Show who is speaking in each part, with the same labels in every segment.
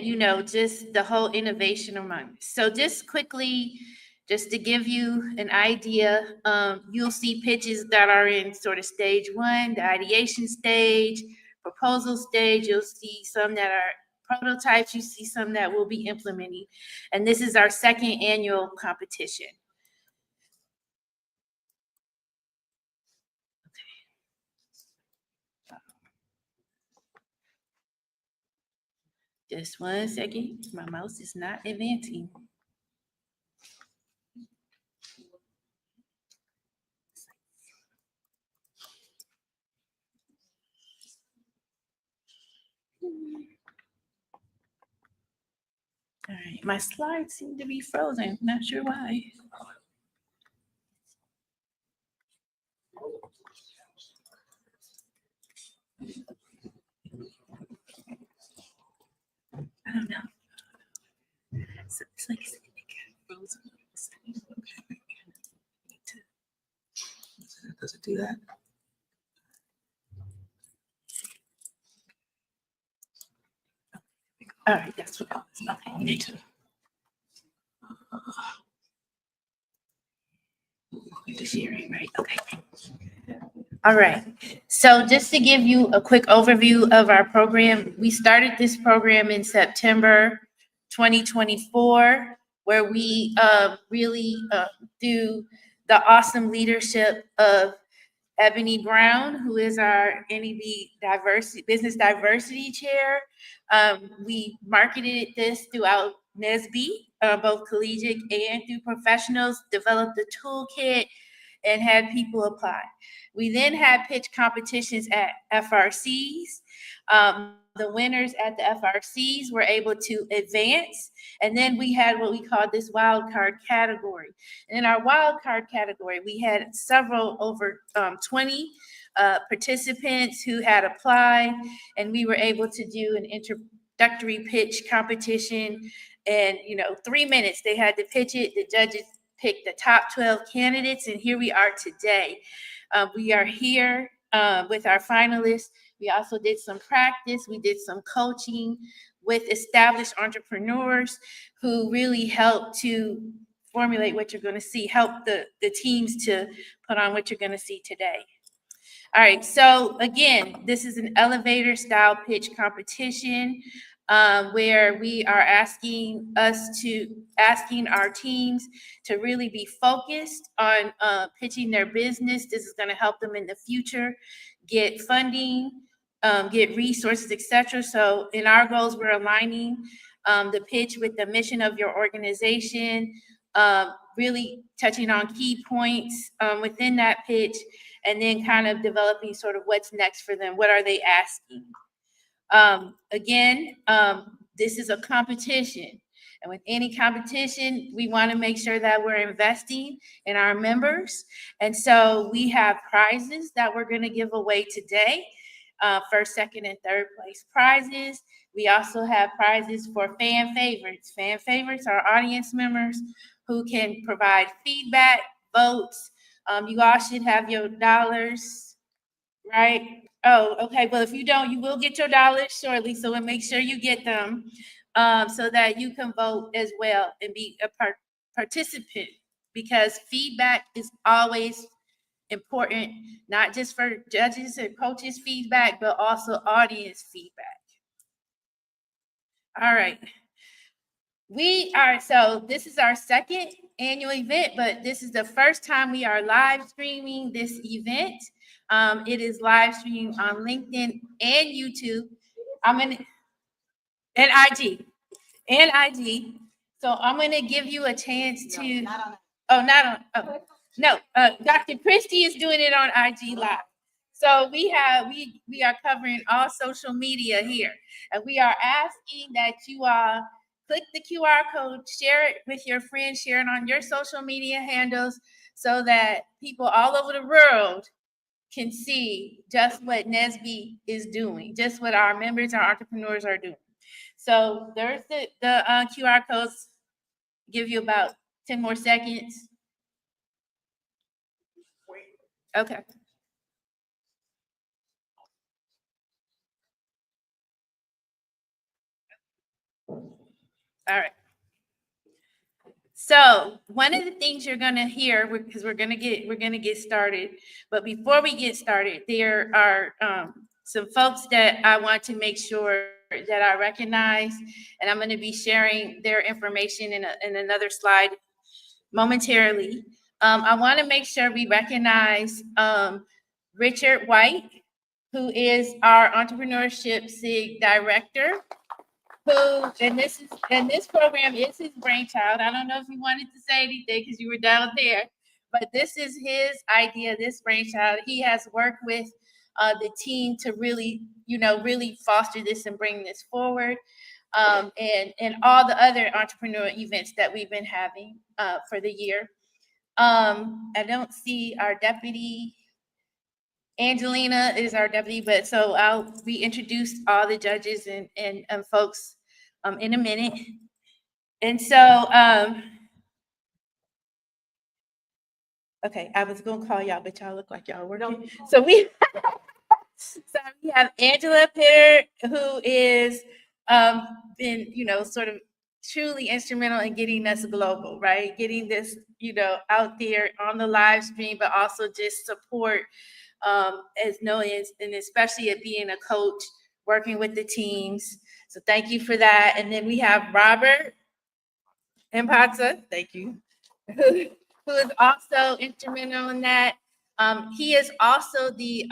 Speaker 1: you know, just the whole innovation among. So just quickly, just to give you an idea, you'll see pitches that are in sort of stage one, the ideation stage, proposal stage. You'll see some that are prototypes. You see some that will be implementing. And this is our second annual competition. Just one second. My mouse is not advancing. All right, my slides seem to be frozen. Not sure why. I don't know. So it's like frozen.
Speaker 2: Does it do that?
Speaker 1: All right, that's what I was. Okay, you need to. The sharing, right? Okay. All right. So just to give you a quick overview of our program, we started this program in September 2024, where we really do the awesome leadership of Ebony Brown, who is our NEB Business Diversity Chair. We marketed this throughout NSBE, both collegiate and through professionals, developed a toolkit and had people apply. We then had pitch competitions at FRCs. The winners at the FRCs were able to advance. And then we had what we called this wild card category. And in our wild card category, we had several over 20 participants who had applied, and we were able to do an introductory pitch competition. And, 3 minutes, they had to pitch it. The judges picked the top 12 candidates, and here we are today. We are here with our finalists. We also did some practice. We did some coaching with established entrepreneurs who really helped to formulate what you're going to see, help the teams to put on what you're going to see today. All right, so again, this is an elevator style pitch competition where we are asking our teams to really be focused on pitching their business. This is going to help them in the future get funding, get resources, etc. So in our goals, we're aligning the pitch with the mission of your organization, really touching on key points within that pitch, and then kind of developing sort of what's next for them. What are they asking? Again, this is a competition. And with any competition, we want to make sure that we're investing in our members. And so we have prizes that we're going to give away today. First, second, and third place prizes. We also have prizes for fan favorites. Fan favorites are audience members who can provide feedback, votes. You all should have your dollars, right? Oh, okay. Well, if you don't, you will get your dollars shortly. So make sure you get them so that you can vote as well and be a participant, because feedback is always important, not just for judges and coaches feedback, but also audience feedback. All right. So this is our second annual event, but this is the first time we are live streaming this event. It is live streaming on LinkedIn and YouTube. And IG. So I'm going to give you a chance to. No, Dr. Christie is doing it on IG Live. So we are covering all social media here, and we are asking that you click the QR code, share it with your friends, share it on your social media handles, so that people all over the world can see just what NSBE is doing, just what our members, our entrepreneurs are doing. So there's the QR codes. Give you about 10 more seconds. Okay. All right. So one of the things you're gonna hear, because we're gonna get started, but before we get started, there are some folks that I want to make sure that I recognize, and I'm gonna be sharing their information in another slide momentarily. I want to make sure we recognize Richard White, who is our Entrepreneurship SIG Director. Who, and this program is his brainchild. I don't know if you wanted to say anything because you were down there, but this is his idea, this brainchild. He has worked with the team to really, really foster this and bring this forward. And all the other entrepreneur events that we've been having for the year. I don't see our deputy. Angelina is our deputy, but so I'll reintroduce all the judges and folks in a minute. And so, okay, I was gonna call y'all, but y'all look like y'all working. So we have Angela Pitter, who is been, sort of truly instrumental in getting us global, right? Getting this, out there on the live stream, but also just support as known as, and especially at being a coach, working with the teams. So thank you for that. And then we have Robert Impazza, thank you, who is also instrumental in that. He is also the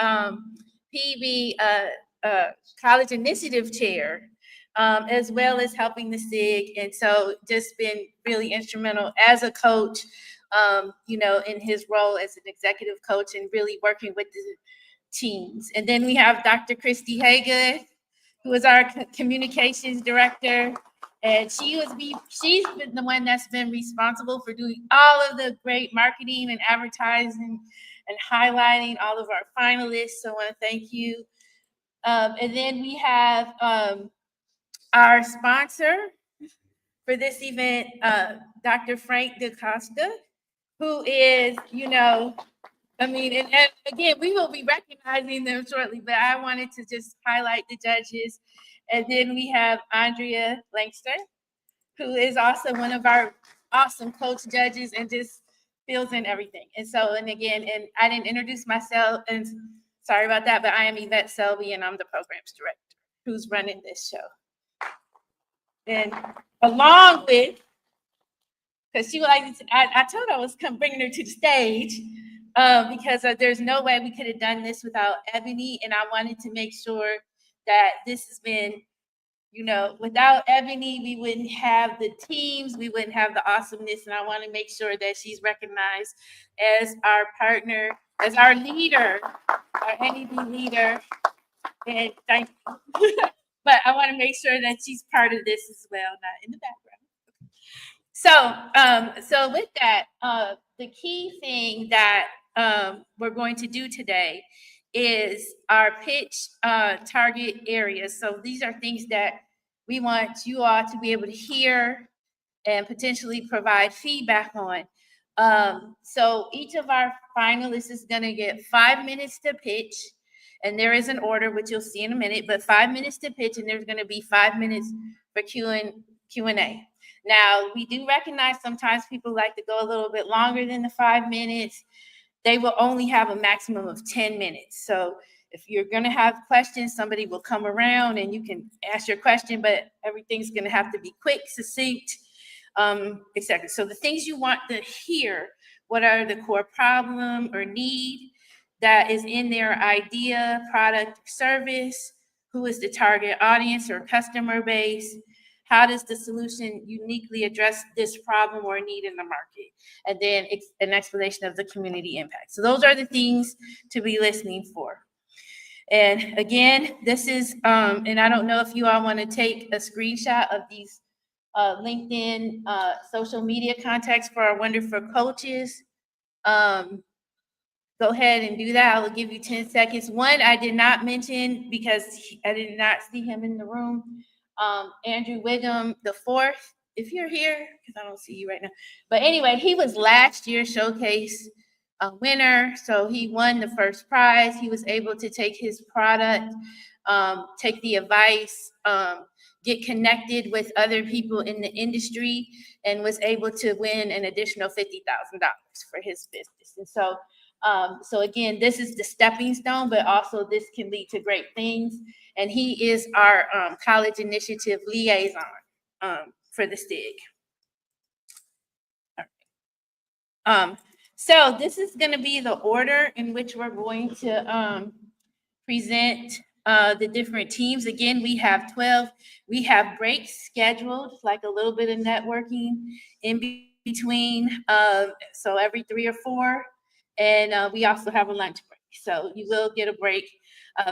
Speaker 1: PB College Initiative Chair, as well as helping the SIG. And so just been really instrumental as a coach, in his role as an executive coach and really working with the teams. And then we have Dr. Christy Hager, who is our communications director. And she's been the one that's been responsible for doing all of the great marketing and advertising and highlighting all of our finalists. So I want to thank you. And then we have our sponsor for this event, Dr. Frank DaCosta, who is, and again, we will be recognizing them shortly, but I wanted to just highlight the judges. And then we have Andrea Langston, who is also one of our awesome coach judges and just fills in everything. And so, and I didn't introduce myself, and sorry about that, but I am Yvette Selby, and I'm the programs director who's running this show. And along with, because she I told her I was bringing her to the stage because there's no way we could have done this without Ebony, and I wanted to make sure that this has been, without Ebony, we wouldn't have the teams, we wouldn't have the awesomeness, and I want to make sure that she's recognized as our partner, as our leader, our NEB leader, and thank you. But I want to make sure that she's part of this as well, not in the background. So with that, the key thing that we're going to do today is our pitch target areas. So these are things that we want you all to be able to hear and potentially provide feedback on. So each of our finalists is going to get 5 minutes to pitch, and there is an order, which you'll see in a minute, but 5 minutes to pitch, and there's going to be 5 minutes for Q&A. Now, we do recognize sometimes people like to go a little bit longer than the 5 minutes. They will only have a maximum of 10 minutes. So if you're going to have questions, somebody will come around and you can ask your question, but everything's going to have to be quick, succinct, etc. So the things you want to hear, what are the core problem or need that is in their idea, product, or service? Who is the target audience or customer base? How does the solution uniquely address this problem or need in the market? And then an explanation of the community impact. So those are the things to be listening for. And again, this is, and I don't know if you all want to take a screenshot of these LinkedIn social media contacts for our wonderful coaches. Go ahead and do that. I will give you 10 seconds. One, I did not mention because I did not see him in the room. Andrew Wiggum the fourth, if you're here, because I don't see you right now. But anyway, he was last year's showcase winner. So he won the first prize. He was able to take his product, take the advice, get connected with other people in the industry and was able to win an additional $50,000 for his business. And so, so again, this is the stepping stone, but also this can lead to great things. And he is our college initiative liaison for the STIG. So this is going to be the order in which we're going to present the different teams. Again, we have 12. We have breaks scheduled, like a little bit of networking in between. So every 3 or 4. And we also have a lunch break. So you will get a break.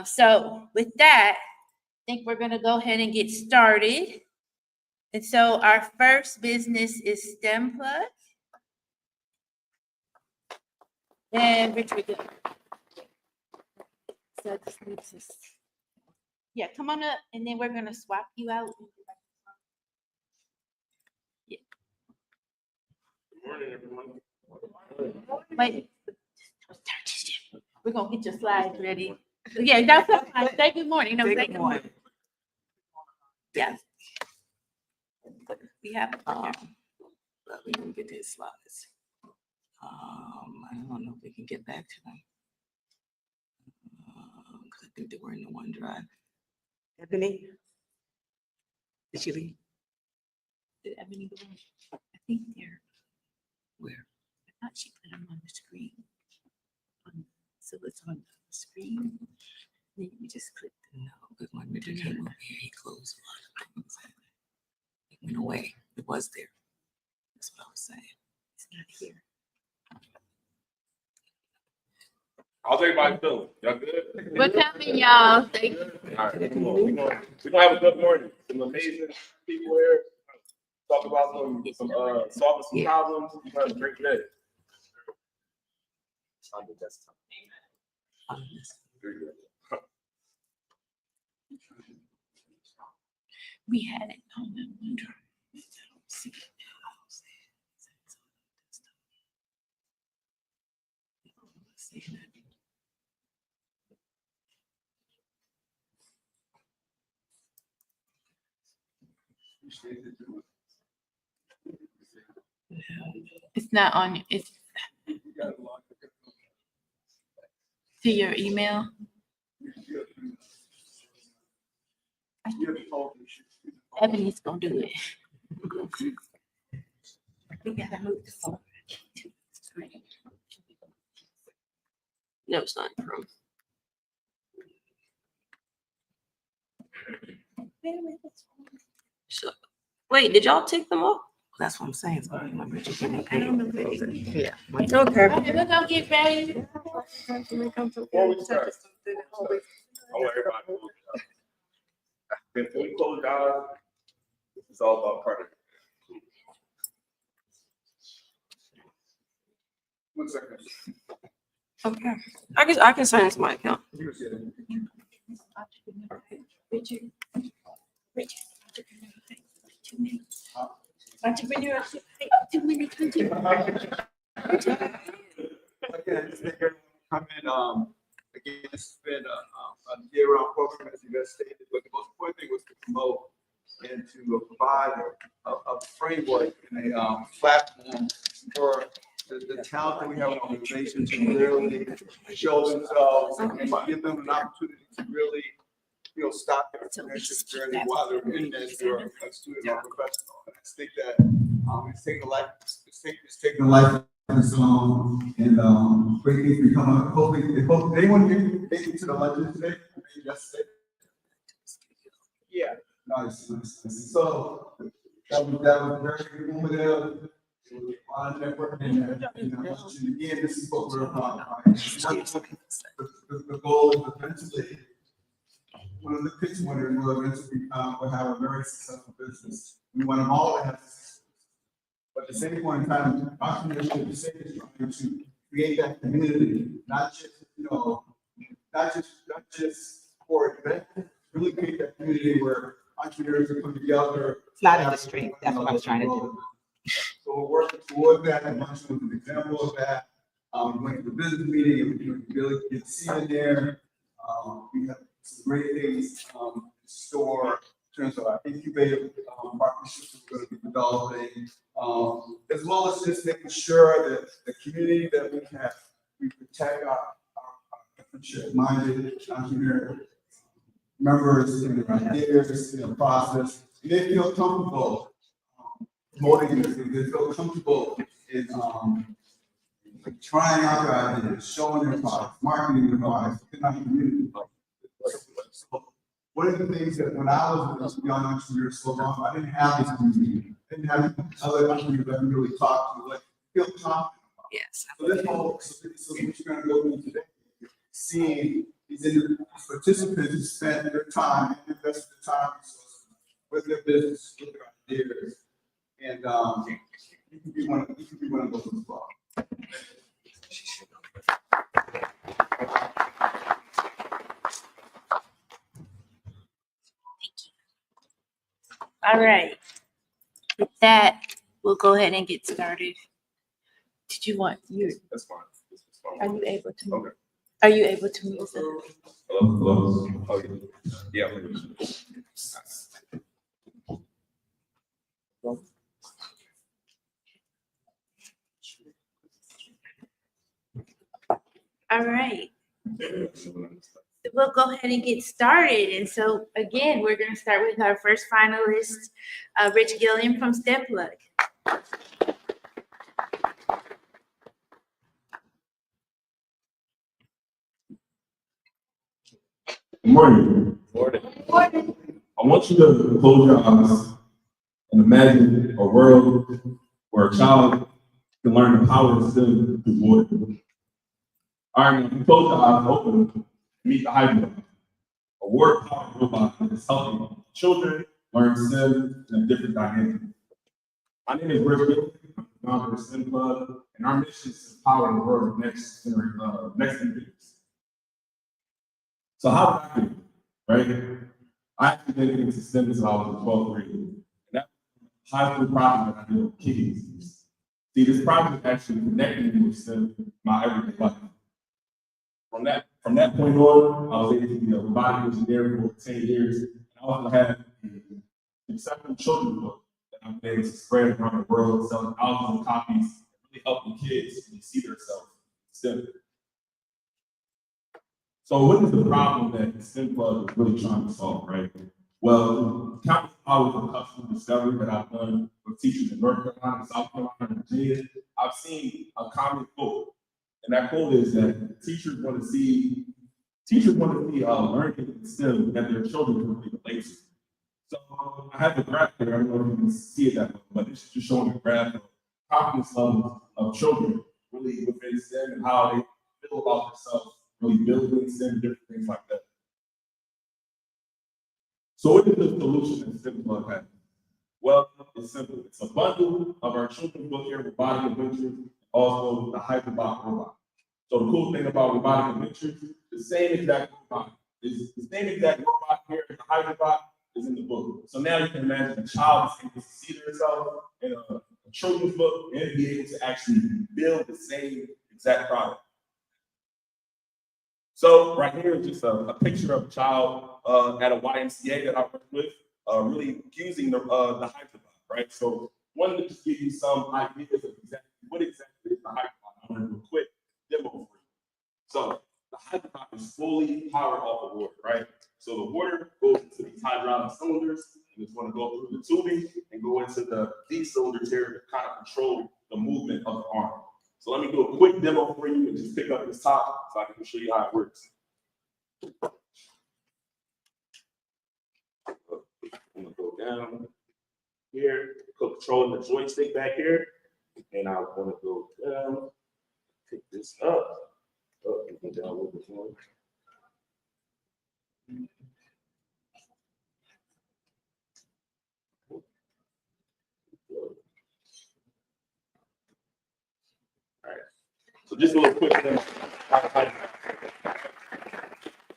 Speaker 1: So with that, I think we're going to go ahead and get started. And so our first business is STEM Plus. And Richard, so just need to, yeah, come on up, and then we're gonna swap you out. Yeah.
Speaker 2: Good morning, everyone.
Speaker 1: Wait, we're gonna get your slides ready. Yeah, that's fine. Say good morning. No, say good morning. Yes. We have.
Speaker 3: We can get his slides. I don't know if we can get back to them. Because I think they were in the OneDrive. Ebony? Did she leave?
Speaker 1: Did Ebony go? I think they're.
Speaker 3: Where?
Speaker 1: I thought she put them on the screen. So it's on the screen. Then you just click.
Speaker 3: No, because when Richard came over here, he closed a lot of things. It went away. It was there. That's what I was saying.
Speaker 1: It's not here.
Speaker 2: How's everybody feeling? Y'all good?
Speaker 1: What's happening, y'all? Thank you.
Speaker 2: All right, come on. We're gonna have a good morning. Some amazing people here. Talk about some solving some problems. We're gonna have a great day. On the desktop. Very good.
Speaker 1: We had it on the OneDrive. See it. It's not on, it's to your email. Ebony's gonna do it. We gotta move the phone.
Speaker 3: No, it's not from. So, wait, did y'all take them off? That's what I'm saying. So when Richard came up here,
Speaker 1: I don't know.
Speaker 3: yeah.
Speaker 1: Okay. We're gonna get ready.
Speaker 2: Before we start, I want everybody to close your eyes. Before you close your eyes, it's all about credit. 1 second.
Speaker 3: Okay. I can sign into my account.
Speaker 1: Richard. 2 minutes. Entrepreneurship. 2 minutes.
Speaker 4: Again, just make everyone come in. Again, this has been a year-round program, as you guys stated, but the most important thing was to promote and to provide a framework and a platform for the talent that we have in our organization to really show themselves and give them an opportunity to really, start their entrepreneurship journey while they're in this or a student or professional. And I think that it's taking a life. And great things to come up. Hopefully, if anyone made it to the luncheon today, maybe yesterday. Yeah. Nice. So that was very informative. It was a lot of networking. And again, this is what we're about. Right? The goal is eventually, one of the pitch winners will eventually will have a very successful business. We want them all to have success. But at the same point in time, entrepreneurship is trying to create that community, not just for event, really create that community where entrepreneurs are coming together.
Speaker 3: Flat in the street. That's what I was trying to do.
Speaker 4: So we're working toward that, and lunch was an example of that. We went to the business meeting, and you really get to see in there. We have some great things in store terms of our incubator partnerships we're going to be developing, as well as just making sure that the community that we have, we protect our entrepreneurship-minded entrepreneur members and their ideas in the process. And they feel comfortable promoting this, and they feel comfortable in trying out their ideas, showing their products, marketing their products in our community. So one of the things that when I was a young entrepreneur so long, I didn't have this community. I didn't have other entrepreneurs that I really talk to, like feel confident.
Speaker 3: Yes.
Speaker 4: So this whole, so what you're gonna go through today, seeing these participants who spent their time and invested their time with their business, with their ideas, and you can be one of those as well.
Speaker 1: All right. With that, we'll go ahead and get started. Did you want you?
Speaker 2: That's fine.
Speaker 1: Are you able to?
Speaker 2: Okay.
Speaker 1: Are you able to move?
Speaker 2: Hello? Oh, yeah.
Speaker 1: All right. We'll go ahead and get started. And so again, we're going to start with our first finalist, Rich Gilliam from Step Plug.
Speaker 5: Good morning.
Speaker 2: Morning.
Speaker 5: I want you to close your eyes and imagine a world where a child can learn the power of STEM through water. All right, now if you close your eyes open, meet the Hydro, a water-powered robot that is helping children learn STEM in a different dynamic. My name is Rich Gilliam, I'm the founder of STEM Club, and our mission is to empower the world's next innovators. So how did I do it, right? I actually been into STEM since I was in 12th grade. And that high school project that I did with kids. See, this project actually connected me with STEM my everyday life. From that point on, I was able to be a robotic engineer for 10 years. And I also had an exceptional children's book that I've been able to spread around the world, selling thousands of copies, really helping kids really see themselves in STEM. So what is the problem that the STEM Club is really trying to solve, right? Well, countless hours of customer discovery that I've done with teachers in North Carolina, South Carolina, and Virginia, I've seen a common quote. And that quote is that teachers want to see learning in STEM that their children can really relate to. So I have a graph here, I don't know if you can see it that way, but it's just showing a graph of confidence levels of children really within STEM and how they feel about themselves, really building STEM, different things like that. So what is the solution that STEM Club has? Well, it's simple. It's a bundle of our children's book here, Robotic Adventures, also the Hyperbot robot. So the cool thing about Robotic Adventures, the same exact robot here in the Hyperbot is in the book. So now you can imagine a child is able to see themselves in a children's book and be able to actually build the same exact product. So right here is just a picture of a child at a YMCA that I worked with, really using the Hyperbot, right? So wanted to just give you some ideas of what exactly is the Hyperbot. I'm going to do a quick demo for you. So the Hyperbot is fully powered off of water, right? So the water goes into these hydraulic cylinders, and it's going to go through the tubing and go into these cylinders here to kind of control the movement of the arm. So let me do a quick demo for you and just pick up this top so I can show you how it works. I'm gonna go down here, controlling the joystick back here, and I want to go down, pick this up, go down a little bit more. All right, so just a little quick demo.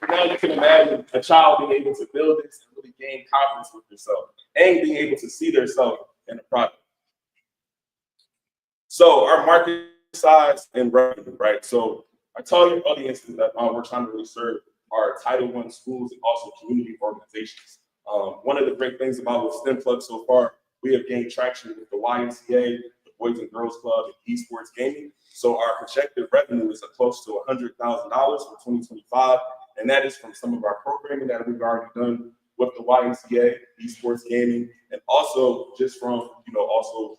Speaker 5: Now you can imagine a child being able to build this and really gain confidence with themselves and being able to see themselves in the product. So our market size and revenue, right? So our target audiences that we're trying to really serve are Title I schools and also community organizations. One of the great things about with STEM Club so far, we have gained traction with the YMCA, the Boys and Girls Club, and esports gaming. So our projected revenue is close to $100,000 for 2025, and that is from some of our programming that we've already done with the YMCA, esports gaming, and also just from, also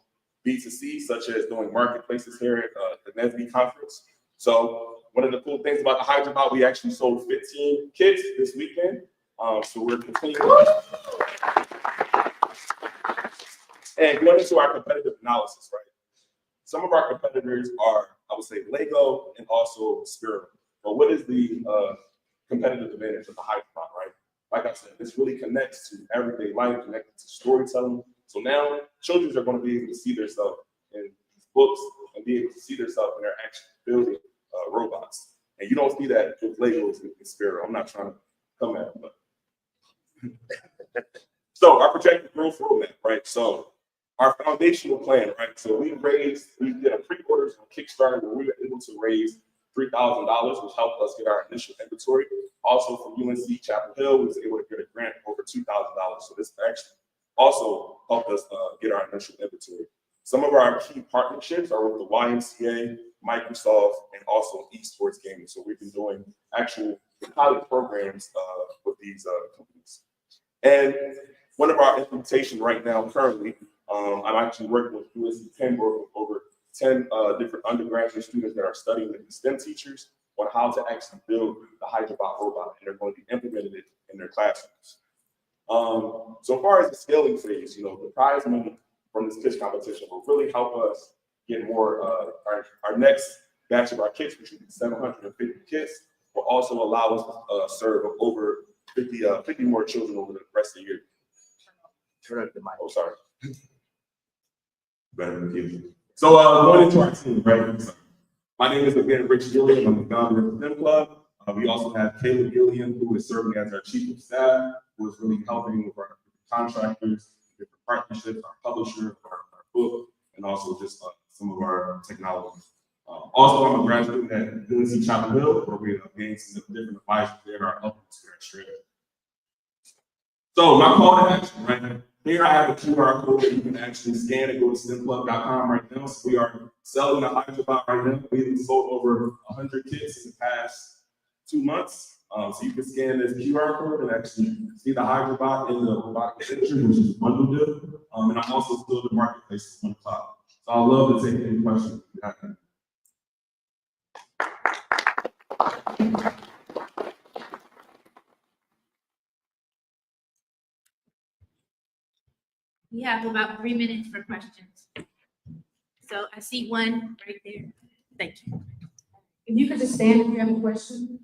Speaker 5: B2C, such as doing marketplaces here at the NSBE conference. So one of the cool things about the Hydrobout, we actually sold 15 kits this weekend. So we're continuing. And going into our competitive analysis, right? Some of our competitors are, I would say, Lego and also Spirit. But what is the competitive advantage of the Hydrobout, right? Like I said, this really connects to everyday life, connected to storytelling. So now children are going to be able to see themselves in these books and be able to see themselves when they're actually building robots. And you don't see that with Legos and Spirit. I'm not trying to come at them, but so our projected growth roadmap, right? So our foundational plan, right? So we did a pre-orders on Kickstarter where we were able to raise $3,000, which helped us get our initial inventory. Also from UNC Chapel Hill, we was able to get a grant over $2,000. So this actually also helped us get our initial inventory. Some of our key partnerships are with the YMCA, Microsoft, and also esports gaming. So we've been doing actual pilot programs with these companies. And one of our implementation right now, currently, I'm actually working with UNC Pembroke with over 10 different undergraduate students that are studying with the STEM teachers on how to actually build the Hydrobout robot, and they're going to be implementing it in their classrooms. So far as the scaling phase, the prize money from this pitch competition will really help us get more, our next batch of our kits, which will be 750 kits, will also allow us to serve over 50 more children over the rest of the year.
Speaker 4: Turn up the mic.
Speaker 5: Oh, sorry. Better than you. So going into our team, right? My name is again Rich Gilliam. I'm the founder of the STEM Club. We also have Caleb Gilliam, who is serving as our chief of staff, who is really helping with our contractors, different partnerships, our publisher, our book, and also just some of our technology. Also, I'm a graduate at UNC Chapel Hill, where we have gained some different advisors there are helping us with our strategy. So my call to action, right? Here I have a QR code that you can actually scan and go to STEMclub.com right now. So we are selling the Hydrobout right now. We've sold over 100 kits in the past 2 months. So you can scan this QR code and actually see the Hydrobout in the robotic edition, which is bundled deal. And I'm also still the marketplace on the cloud. So I'd love to take any questions.
Speaker 1: We have about 3 minutes for questions. So I see one right there. Thank you.
Speaker 6: If you could just stand if you have a question.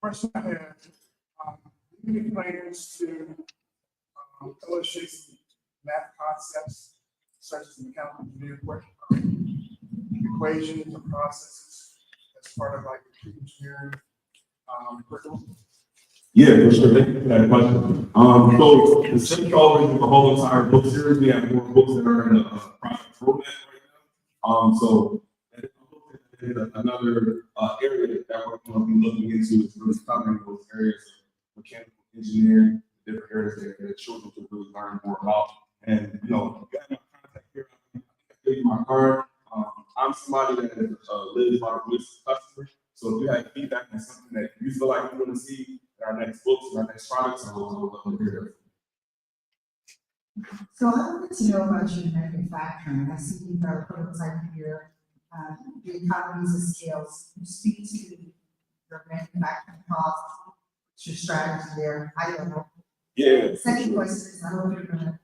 Speaker 7: Question I had, any plans to illustrate some math concepts such as mechanical engineering equations and processes as part of like the engineering curriculum?
Speaker 5: Yeah, for sure. Thank you for that question. So the STEM College is the whole entire book series. We have more books that are in the project roadmap right now. So another area that we're going to be looking into is really covering those areas of mechanical engineering, different areas that children can really learn more about. And you got my contact here. I gave you my card. I'm somebody that lives by the voice of customers. So if you have feedback on something that you feel like you want to see in our next books, in our next products, I will love to hear it.
Speaker 6: So I wanted to know about your manufacturing. I see you've got a prototype here. The economies of scales. You speak to your manufacturing costs, your strategy there. I don't know.
Speaker 5: Yeah.
Speaker 6: Second question is, I don't know if you're gonna,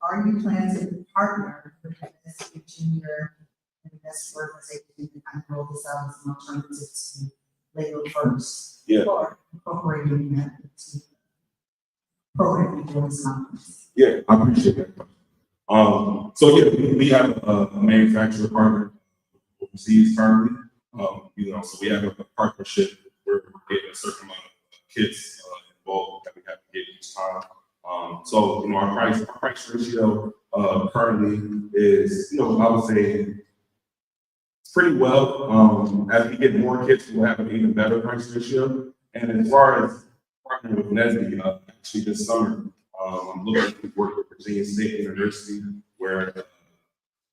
Speaker 6: are you planning to partner with this junior and this organization to kind of roll this out as an alternative to Lego first?
Speaker 5: Yeah.
Speaker 6: Or incorporating that into program before this conference?
Speaker 5: Yeah, I appreciate that. So yeah, we have a manufacturer partner overseas currently. So we have a partnership where we're getting a certain amount of kits involved that we have to get each time. So our price ratio currently is, I would say it's pretty well. As we get more kits, we'll have an even better price ratio. And as far as partnering with NSBE, actually this summer, I'm looking to work with Virginia State University, where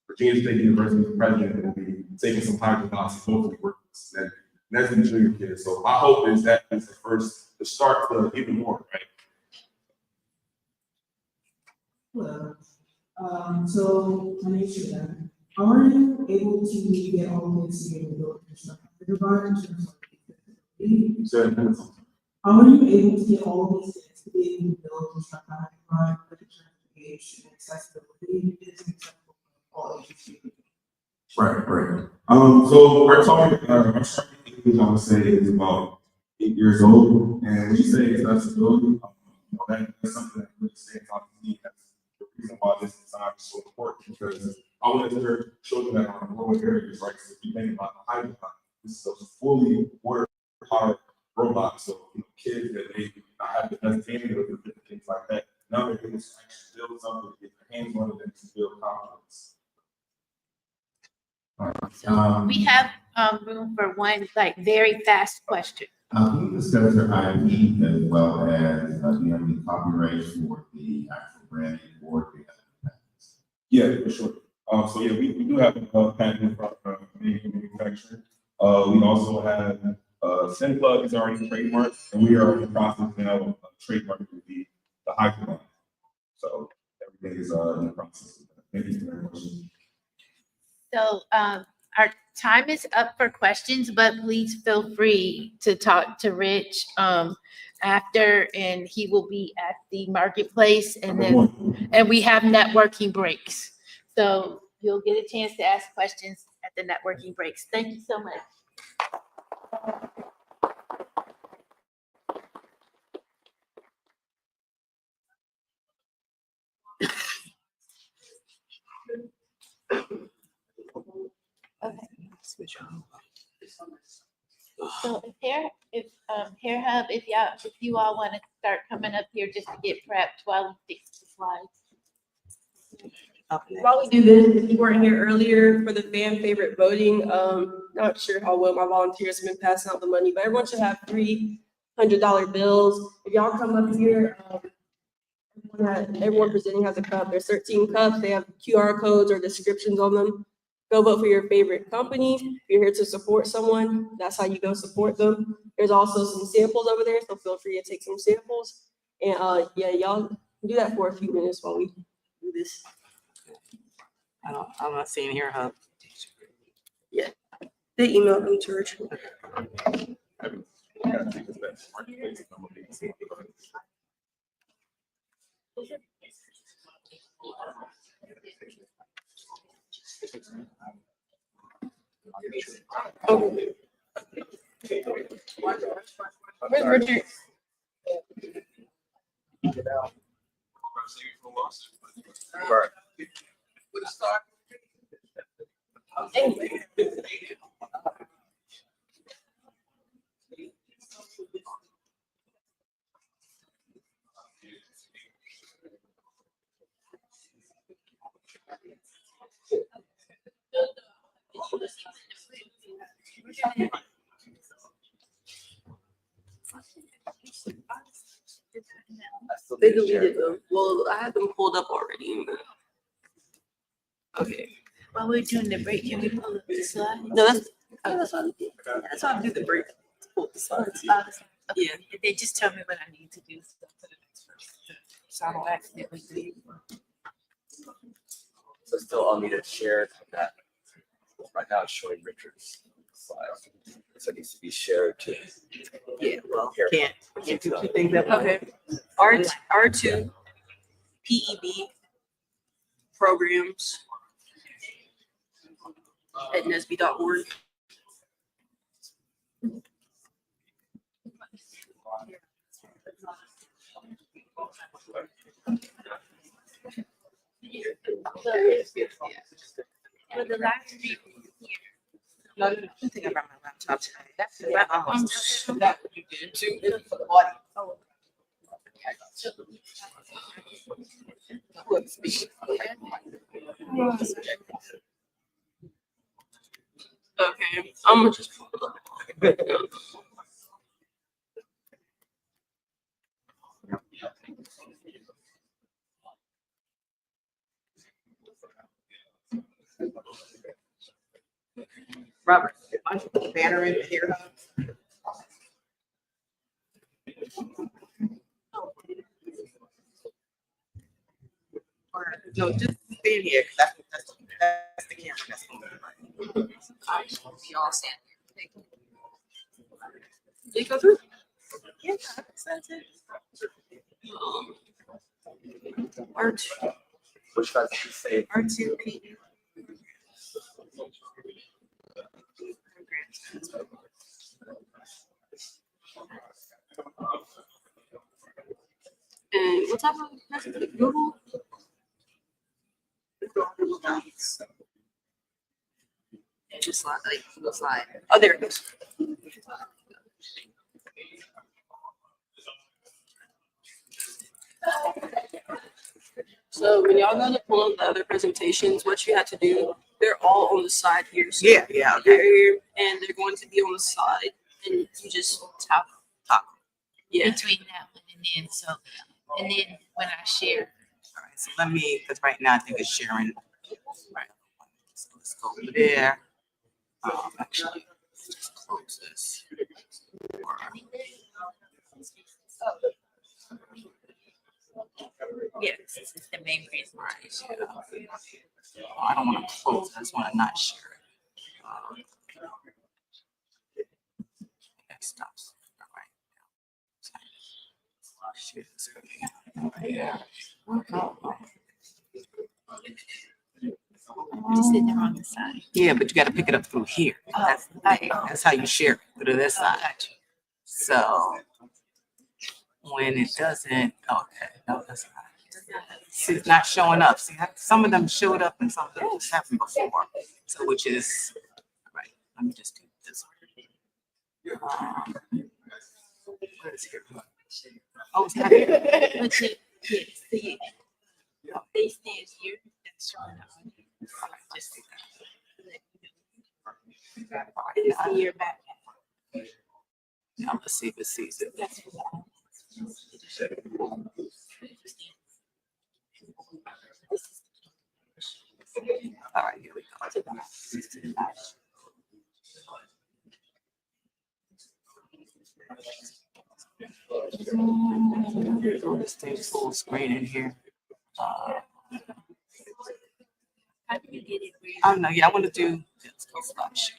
Speaker 5: Virginia State University's president will be taking some pilot classes and hopefully work with NSBE junior kids. So my hope is that is the start to even more, right?
Speaker 6: Hello. So my name is Shannon. How are you able to get all kids to be able to build construction environment in terms of accessibility?
Speaker 5: So,
Speaker 6: How are you able to get all of these kids to be able to build construction environment in terms of age and accessibility? It's acceptable for all ages people.
Speaker 5: right. So our target age, I would say, is about 8 years old. And when you say accessibility, that's something that really stands out to me. That's the reason why this design is so important, because I want to hear children that are in rural areas, right? So if you think about the height, this is a fully water-powered robot. So kids that may not have the best training or different things like that, now they're able to actually build something, get their hands on it, and to build confidence.
Speaker 1: So we have room for one very fast question.
Speaker 8: Can you discuss your IP as well as do you have any copyrights for the actual branding or the patents?
Speaker 5: Yeah, for sure. So yeah, we do have a patent for manufacturing. We also have SunV is already trademarked, and we are in the process now of trademarking the hyperline. So everything is in the process. Thank you very much.
Speaker 1: So our time is up for questions, but please feel free to talk to Rich after, and he will be at the marketplace, and we have networking breaks. So you'll get a chance to ask questions at the networking breaks. Thank you so much. Okay. So if Hair Hub, if you all want to start coming up here just to get prepped while we fix the slides.
Speaker 9: While we do this, if you weren't here earlier for the fan favorite voting, not sure how well my volunteers have been passing out the money, but everyone should have $300 bills. If y'all come up here, everyone presenting has a cup. There's 13 cups. They have QR codes or descriptions on them. Go vote for your favorite company. If you're here to support someone, that's how you go support them. There's also some samples over there, so feel free to take some samples. And yeah, y'all do that for a few minutes while we do this.
Speaker 3: I'm not seeing Hair Hub.
Speaker 9: Yeah, they emailed them to Rich. Okay. Where's Richard? They deleted them. Well, I had them pulled up already. Okay.
Speaker 1: While we're doing the break, can we pull up the slides?
Speaker 9: No, that's why that's why I do the break. Pull the slides. Yeah.
Speaker 1: They just tell me what I need to do. So I don't accidentally do.
Speaker 10: So still all need to share that. Right now it's showing Richard's slide. So it needs to be shared to.
Speaker 3: Yeah, well,
Speaker 10: Here.
Speaker 3: can't do two things at once.
Speaker 9: Okay. R2 PEB programs at NSBE.org.
Speaker 1: For the live stream.
Speaker 3: No, I didn't think about my laptop today. That's you did too.
Speaker 9: Okay, I'm gonna just.
Speaker 3: Robert, why don't you put the banner in here? Or, no, just stand here, 'cause that's the camera that's going to be all stand here. Thank you.
Speaker 9: Did it go through?
Speaker 3: Yeah, that's it.
Speaker 9: Art.
Speaker 10: Which guys did you say?
Speaker 3: R2P.
Speaker 9: And what type of message? Google?
Speaker 3: Just like Google slide.
Speaker 9: Oh, there it goes. So when y'all go to pull up the other presentations, what you have to do, they're all on the side here. So
Speaker 3: Yeah,
Speaker 9: they're
Speaker 3: okay.
Speaker 9: here, and they're going to be on the side, and you just tap. Yeah.
Speaker 1: Between that one and then, so, and then when I share.
Speaker 3: All right, so let me, because right now I think it's sharing. Right. So let's go over there. Actually, let's just close this.
Speaker 1: Yes, this is the main reason.
Speaker 3: Right. Yeah. Oh, I don't want to close. I just want to not share it. That stops. All right. Share the screen. Yeah.
Speaker 1: Just sit there on the side.
Speaker 3: Yeah, but you got to pick it up through here. That's how you share it, through this side. So when it doesn't, okay, no, that's not. See, it's not showing up. See, some of them showed up and some of them just happened before. So which is, right, let me just do this one. What is here? Oh, it's not here.
Speaker 1: But yeah, see, they stand here. That's showing up.
Speaker 3: All right, just do that.
Speaker 1: It's the year back.
Speaker 3: Now let's see if it sees it. All right, here we go. Throw this thing full screen in here.
Speaker 1: How do you get it?
Speaker 3: Oh no, yeah, I want to do this slideshow.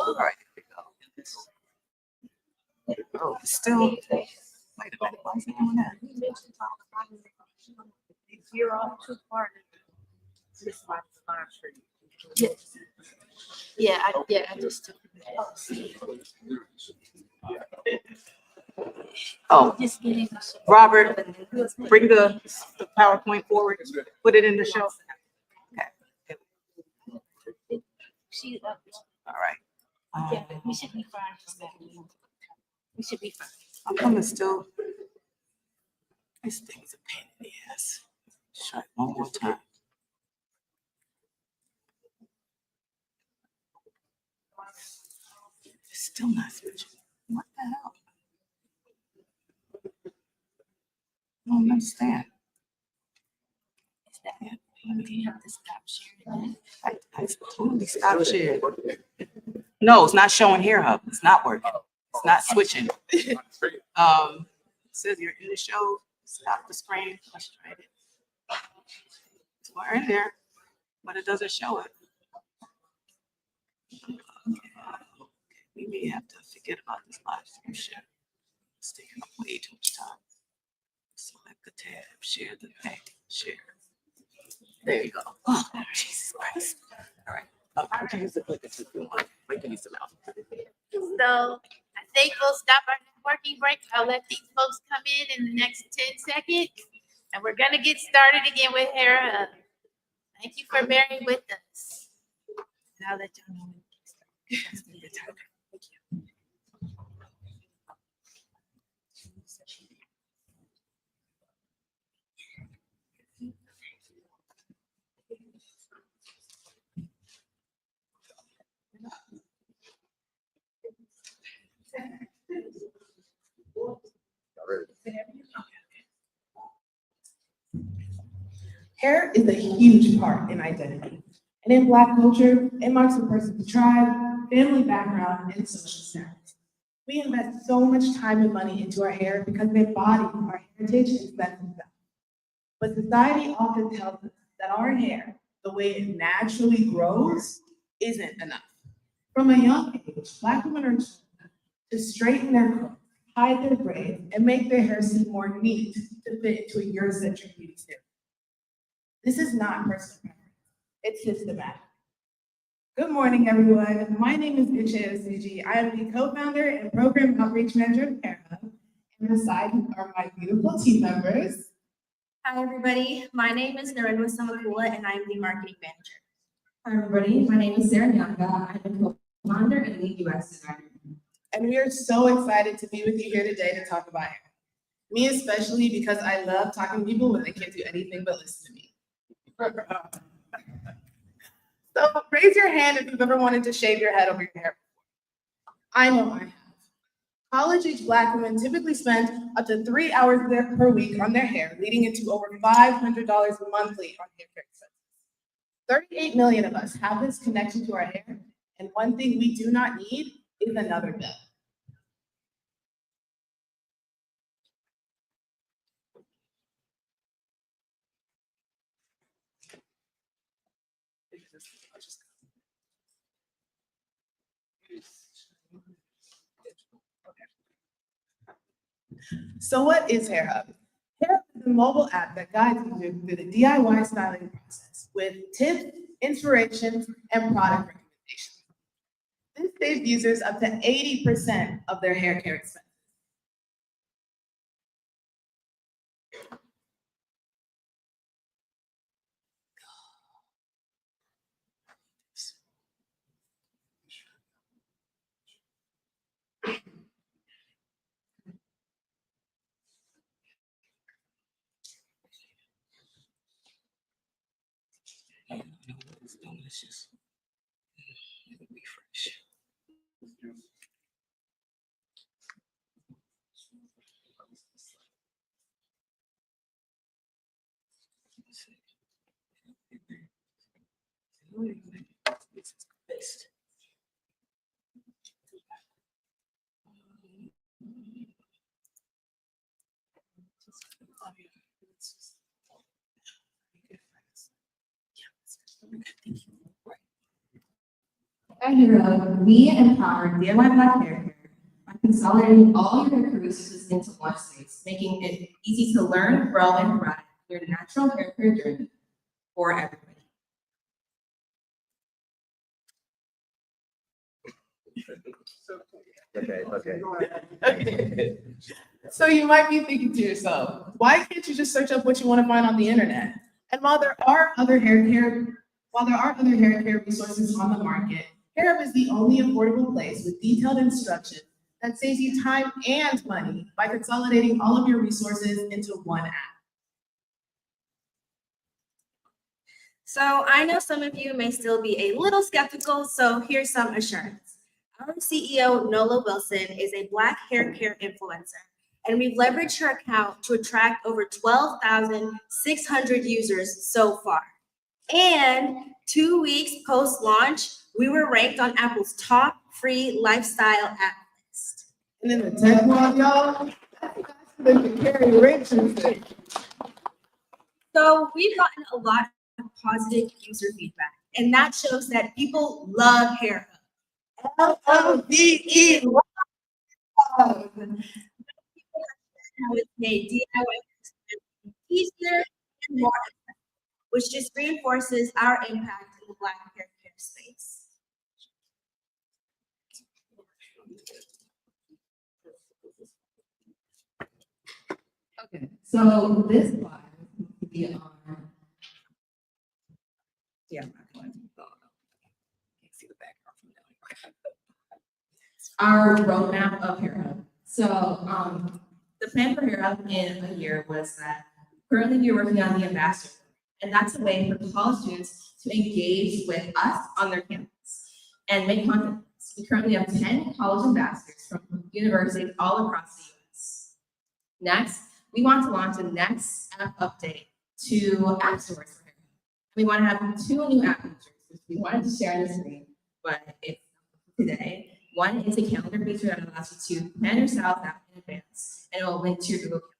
Speaker 3: All right, here we go. Oh, it's still. Wait a minute, why is it doing that?
Speaker 1: You're all too far. This is my sponsor. Yes. Yeah, I just took it.
Speaker 3: Oh,
Speaker 1: Just getting.
Speaker 3: Robert, bring the PowerPoint forward. Put it in the show. Okay.
Speaker 1: She,
Speaker 3: All right.
Speaker 1: yeah, we should be fine. We should be fine.
Speaker 3: I'm coming still. This thing's a pain in the ass. Try it one more time. It's still not switching. What the hell? I don't understand.
Speaker 1: Is that it? You have to stop sharing.
Speaker 3: I totally stopped sharing. No, it's not showing here, Hub. It's not working. It's not switching. It says you're in the show. Stop the screen. Let's try it. We're in there, but it doesn't show it. We may have to forget about this live stream share. It's taking up way too much time. Select the tab, share the thing, share. There you go. Oh, Jesus Christ. All right. Oh, I can use the clicker too if you want. We can use the mouse.
Speaker 1: So I think we'll stop our networking break. I'll let these folks come in the next 10 seconds. And we're gonna get started again with Hera. Thank you for bearing with us. Now that y'all know.
Speaker 11: Hair is a huge part in identity. And in Black culture, it marks a person's tribe, family background, and social status. We invest so much time and money into our hair because they embody our heritage and sense of self. But society often tells us that our hair, the way it naturally grows, isn't enough. From a young age, Black women are told to straighten their curls, hide their braids, and make their hair seem more neat to fit into a Eurocentric beauty standard. This is not personal preference, it's systematic. Good morning, everyone. My name is Uche Osuji. I am the co-founder and program outreach manager of Hair Hub, and beside me are my beautiful team members.
Speaker 12: Hi, everybody. My name is Narendra Samakula, and I'm the marketing manager.
Speaker 13: Hi, everybody. My name is Sarah Nyanga. I'm the co-founder and lead UX designer.
Speaker 11: And we are so excited to be with you here today to talk about hair. Me especially, because I love talking to people when they can't do anything but listen to me. So raise your hand if you've ever wanted to shave your head over your hair. I know I have. College-age Black women typically spend up to 3 hours per week on their hair, leading into over $500 monthly on hair care expenses. 38 million of us have this connection to our hair, and one thing we do not need is another bill. So what is Hair Hub? Hair Hub is a mobile app that guides you through the DIY styling process with tips, inspirations, and product recommendations. This saves users up to 80% of their hair care expenses.
Speaker 3: It's delicious. Refresh. Best.
Speaker 13: At Hair Hub, we empower DIY Black hair care by consolidating all your hair services into one space, making it easy to learn, grow, and thrive your natural hair care journey for everybody.
Speaker 10: Okay.
Speaker 11: So you might be thinking to yourself, why can't you just search up what you want to find on the internet? And while there are other hair care resources on the market, Hair Hub is the only affordable place with detailed instructions that saves you time and money by consolidating all of your resources into one app.
Speaker 12: So I know some of you may still be a little skeptical, so here's some assurance. Our CEO, Nola Wilson, is a Black hair care influencer, and we've leveraged her account to attract over 12,600 users so far. And 2 weeks post-launch, we were ranked on Apple's top free lifestyle app list.
Speaker 11: And in the tech world, y'all, that's the carry riches.
Speaker 12: So we've gotten a lot of positive user feedback, and that shows that people love Hair Hub.
Speaker 11: LOVE.
Speaker 12: How it's made DIY easier and more effective, which just reinforces our impact in the Black hair care space.
Speaker 13: Okay, so this slide will be on
Speaker 3: Yeah. I'm not going to. Can't see the background from down here.
Speaker 13: Our roadmap of Hero. So, the plan for Hero in a year was that currently we're working on the ambassador, and that's a way for college students to engage with us on their campus and make content. We currently have 10 college ambassadors from universities all across the US. Next, we want to launch a next app update to app stores for Hero. We want to have 2 new app features, which we wanted to share on the screen, but it's today. One is a calendar feature that allows you to plan your style app in advance, and it will link to your Google Calendar.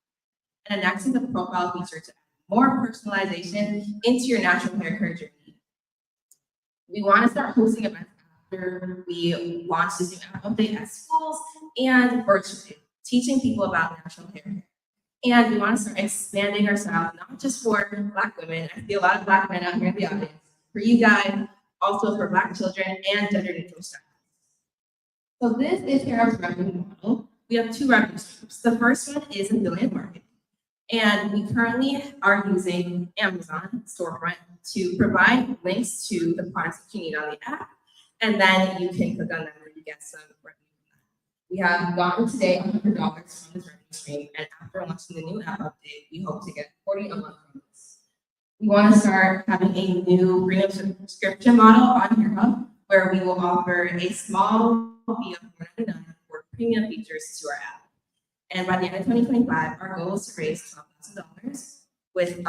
Speaker 13: And the next is a profile feature to add more personalization into your natural hair care journey. We want to start hosting events after we launch this new app update at schools and virtually, teaching people about natural hair. And we want to start expanding our style, not just for Black women. I see a lot of Black men out here in the audience. For you guys, also for Black children and gender neutral styles. So this is Hero's revenue model. We have 2 revenue streams. The first one is affiliate marketing. And we currently are using Amazon storefront to provide links to the products that you need on the app. And then you can click on them and you get some revenue from that. We have gotten today $100 from this revenue stream. And after launching the new app update, we hope to get $40 a month from this. We want to start having a new premium subscription model on Hero, where we will offer a small fee of $4.99 for premium features to our app. And by the end of 2025, our goal is to raise $12,000 with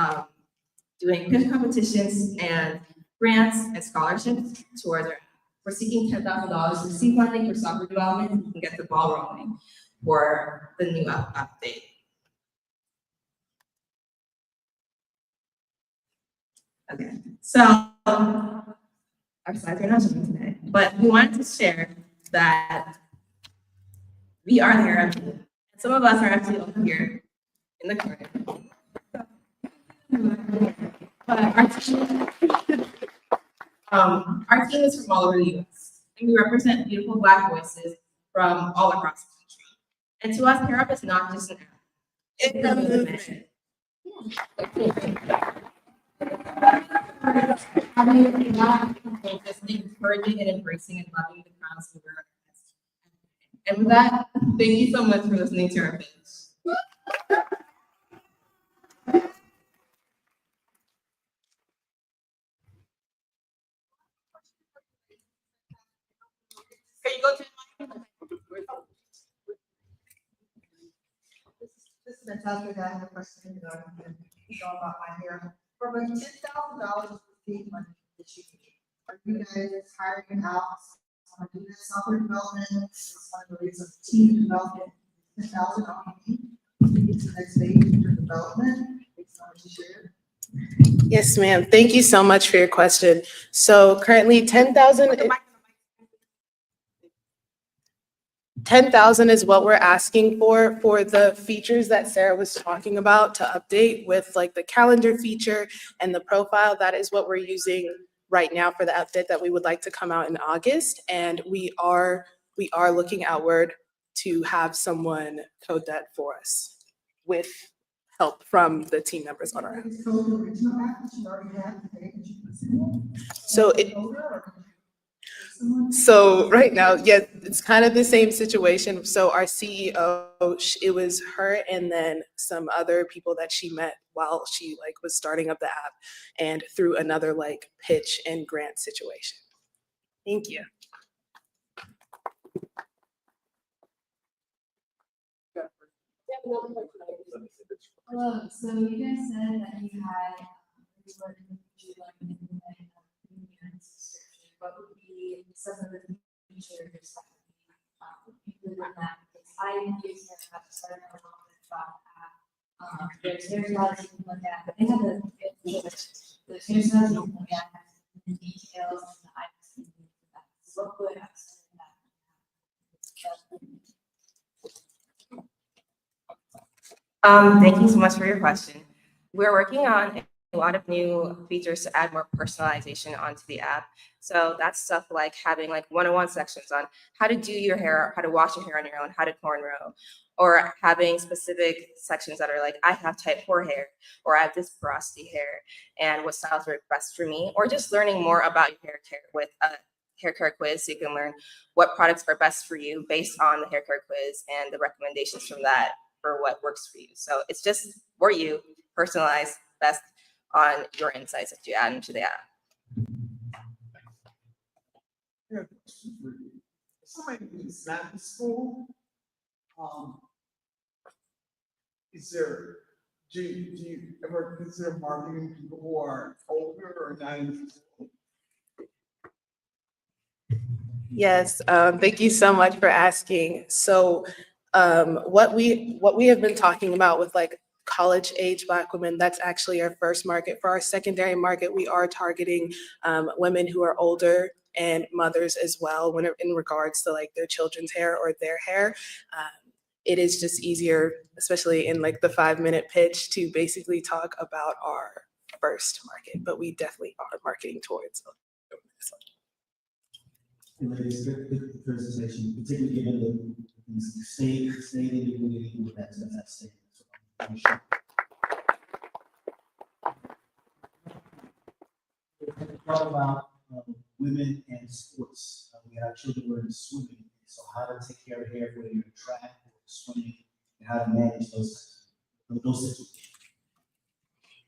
Speaker 13: doing pitch competitions and grants and scholarships towards our app. We're seeking $10,000 for seed funding for software development. We can get the ball rolling for the new app update. Okay, so our slides are not showing today, but we wanted to share that we are there. And some of us are actually over here in the corner. But our team is from all over the US, and we represent beautiful Black voices from all across the country. And to us, Hair Up is not just an app, it's a movement. Just encouraging and embracing and loving the crowns we wear. And with that, thank you so much for listening to our pitch. Can you go to
Speaker 6: This is fantastic. I have a question, about my hair. For the $10,000 seed money that you need, are you guys hiring out someone to do that software development, someone to do some team development? $10,000 on me to get to the next stage of your development. It's not to share.
Speaker 11: Yes, ma'am. Thank you so much for your question. So currently 10,000 is what we're asking for the features that Sarah was talking about to update with like the calendar feature and the profile. That is what we're using right now for the update that we would like to come out in August. And we are looking outward to have someone code that for us with help from the team members on our app. So right now, yeah, it's kind of the same situation. So our CEO, it was her and then some other people that she met while she like was starting up the app and through another like pitch and grant situation. Thank you.
Speaker 13: Hello, so you guys said that you had, what would be some of the features that included in that? Because I use it at the start of there's hairstyles you can look at, but they have the hairstyles you can look at, the details and the items you can look at. So what would I say that?
Speaker 9: Thank you so much for your question. We're working on
Speaker 13: a lot of new features to add more personalization onto the app. So that's stuff like having like one-on-one sections on how to do your hair, how to wash your hair on your own, how to cornrow, or having specific sections that are like, I have type 4 hair, or I have this porosity hair, and what styles work best for me, or just learning more about your hair care with a hair care quiz, so you can learn what products are best for you based on the hair care quiz and the recommendations from that for what works for you. So it's just for you, personalized, best on your insights that you add into the app.
Speaker 7: I got a question for you. If somebody who's not in school, do you ever consider marketing people who are older or not in school?
Speaker 11: Yes, thank you so much for asking. So, what we have been talking about with like college age Black women, that's actually our first market. For our secondary market, we are targeting women who are older and mothers as well when in regards to like their children's hair or their hair. It is just easier, especially in like the 5-minute pitch, to basically talk about our first market, but we definitely are marketing towards this one.
Speaker 14: Ladies, good presentation, particularly given the state inequality with that state. Talk about women and sports. We have children who are in swimming, so how to take care of hair, whether you're in track or swimming, and how to manage those situations.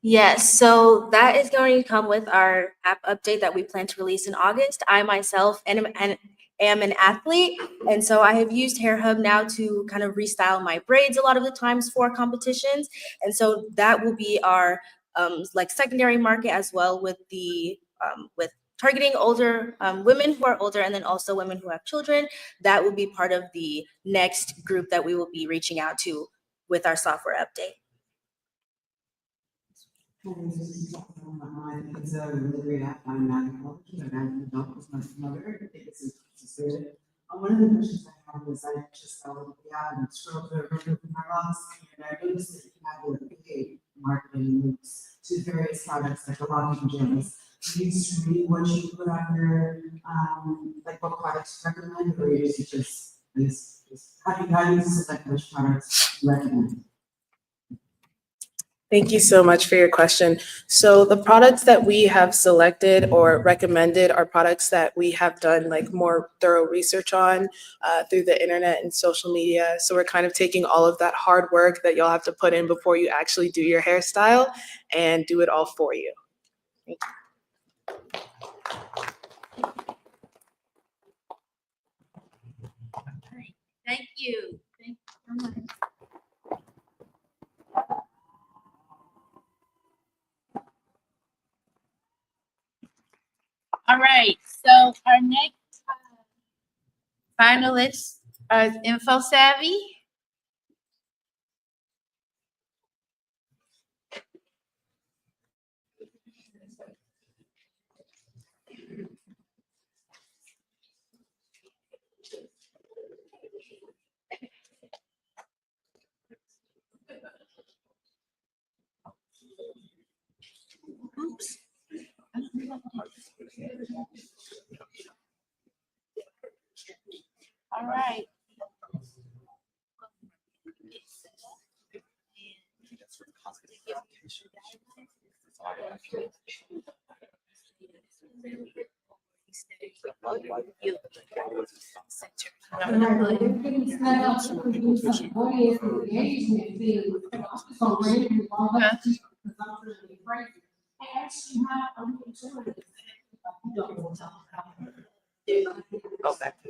Speaker 12: Yes, so that is going to come with our app update that we plan to release in August. I myself am an athlete, and so I have used Hair Hub now to kind of restyle my braids a lot of the times for competitions, and so that will be our like secondary market as well, with the with targeting older women who are older, and then also women who have children. That will be part of the next group that we will be reaching out to with our software update.
Speaker 6: It's a really great app. I'm not in college, but I'm an adult with my mother. I think it's good. One of the questions I had was I just looked at the app and scrolled through my logs, and I noticed that you have the paid marketing links to various products like a lot of gyms. Do you read what you put on your like what products you recommend, or is it just how do you select which products you recommend?
Speaker 11: Thank you so much for your question. So the products that we have selected or recommended are products that we have done like more thorough research on through the internet and social media. So we're kind of taking all of that hard work that you'll have to put in before you actually do your hairstyle and do it all for you. Thank you.
Speaker 1: Thank you. Thank you so much. All right, so our next finalists are InfoSavvy. Oops. All right.
Speaker 3: Go back to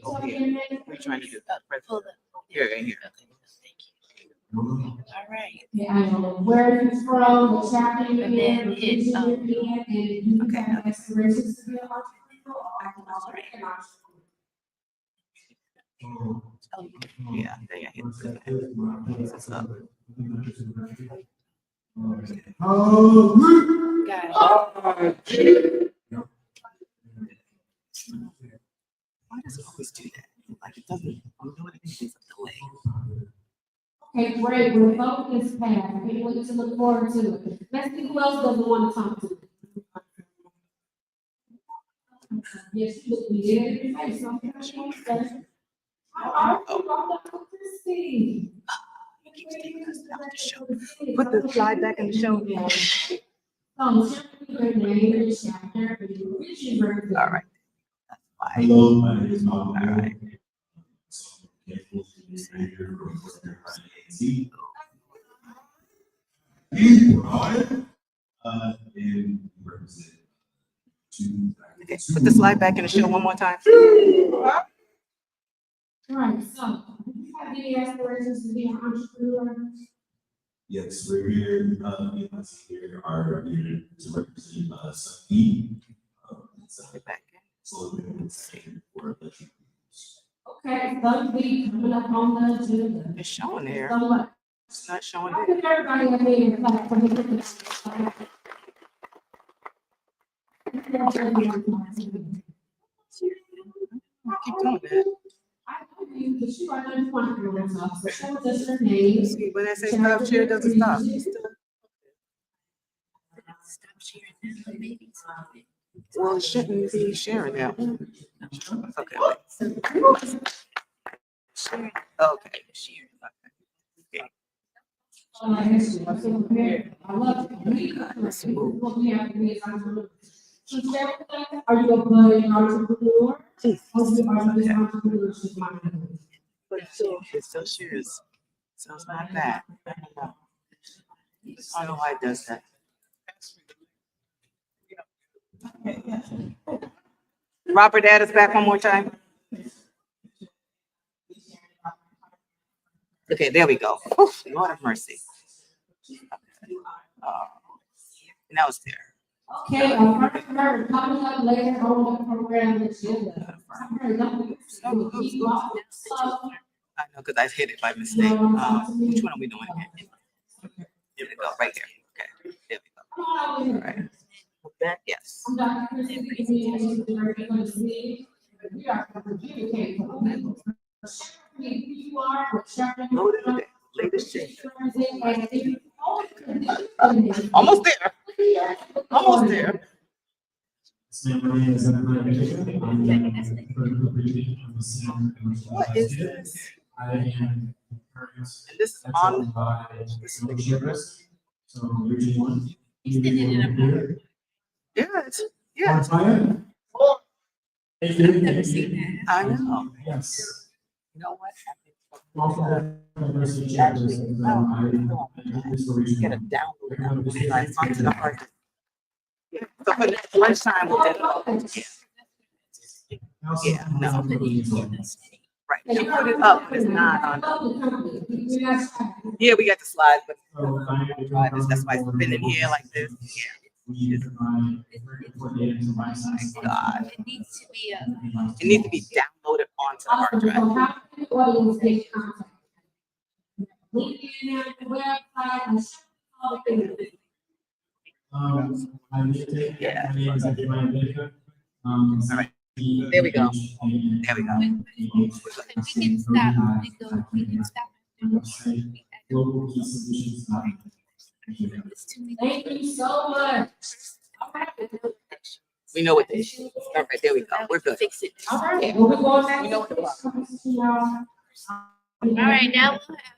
Speaker 3: over here. We're trying to do that. Here, right here.
Speaker 1: All right.
Speaker 6: Yeah, where it's from, what's happening.
Speaker 1: And then hit,
Speaker 3: Yeah, they got hit. This up. Why does it always do that? Like it doesn't. I'm doing it. It's a delay.
Speaker 13: Okay, great, we're following this path, can't wait to look forward to it. Let's see who else doesn't want to talk to. Yes, you look me dead in the face, so I'm gonna say. Christy.
Speaker 3: Put the slide back in the show. All right.
Speaker 8: Hello, my name is Malcolm.
Speaker 3: All right.
Speaker 8: And represent two.
Speaker 3: Okay, put the slide back in the show one more time.
Speaker 13: Right, so, do you have any aspirations to be an entrepreneur?
Speaker 8: Yes, we're here, me and my team here are here to represent, SunV. So we're saying for electric vehicles.
Speaker 13: Okay, SunV coming up on the agenda.
Speaker 3: It's showing there.
Speaker 13: So what?
Speaker 3: It's not showing
Speaker 13: I
Speaker 3: there.
Speaker 13: think everybody up there in class for the.
Speaker 3: Keep doing that.
Speaker 13: I know you, but you are not one of your so show us your name.
Speaker 3: See, when I say stop share, it doesn't stop.
Speaker 1: Stop sharing that, maybe.
Speaker 3: Well, it shouldn't be sharing now. Okay, wait. Okay. Okay.
Speaker 13: I love it. Let's move. Are you a budding entrepreneur? Or you are just entrepreneurship minded?
Speaker 3: But it still shares. So it's not that. I don't know. I don't know why it does that. Robert, add us back one more time. Okay, there we go. Oof, Lord have mercy. Now it's there.
Speaker 13: Okay, Affirm Her coming up later on the program agenda.
Speaker 3: I know, because I hit it by mistake. Which one are we doing again? Here we go, right here. Okay, there we go. All right. That, yes.
Speaker 13: I'm Dr. Christy, Community Director for the city. We are communicating for people. Who you are, what chapter you're
Speaker 3: Loaded
Speaker 13: from,
Speaker 3: with the latest shit.
Speaker 13: and if you
Speaker 3: Almost there. Almost there. What is this? And this is on. Yeah, it's, yeah. I've never seen that. I know.
Speaker 14: Yes.
Speaker 3: You know what?
Speaker 14: Actually,
Speaker 3: Get a download. Like, onto the hard disk. Yeah. So for next lunchtime, we'll do it. Yeah, no. Right. She put it up, but it's not on. Yeah, we got the slides, but that's why it's been in here like this. Yeah. God.
Speaker 1: It needs to be
Speaker 3: It needs to be downloaded onto the hard drive.
Speaker 14: Yeah.
Speaker 3: All right. There we go. There we go.
Speaker 1: We can stop. We can stop.
Speaker 13: Thank you so much.
Speaker 3: We know what this is. All right, there we go. We're good.
Speaker 1: Fix it.
Speaker 13: All right, we'll go on
Speaker 3: We know what the problem is.
Speaker 1: All right, now we'll have.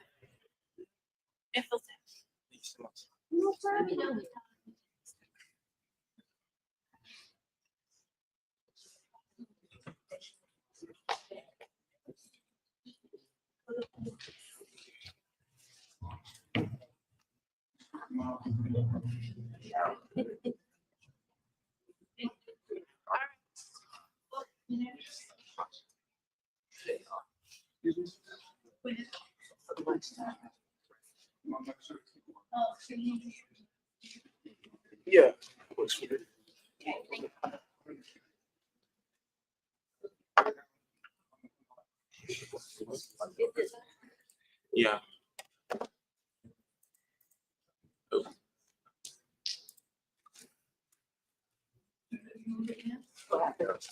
Speaker 2: Yeah. Yeah.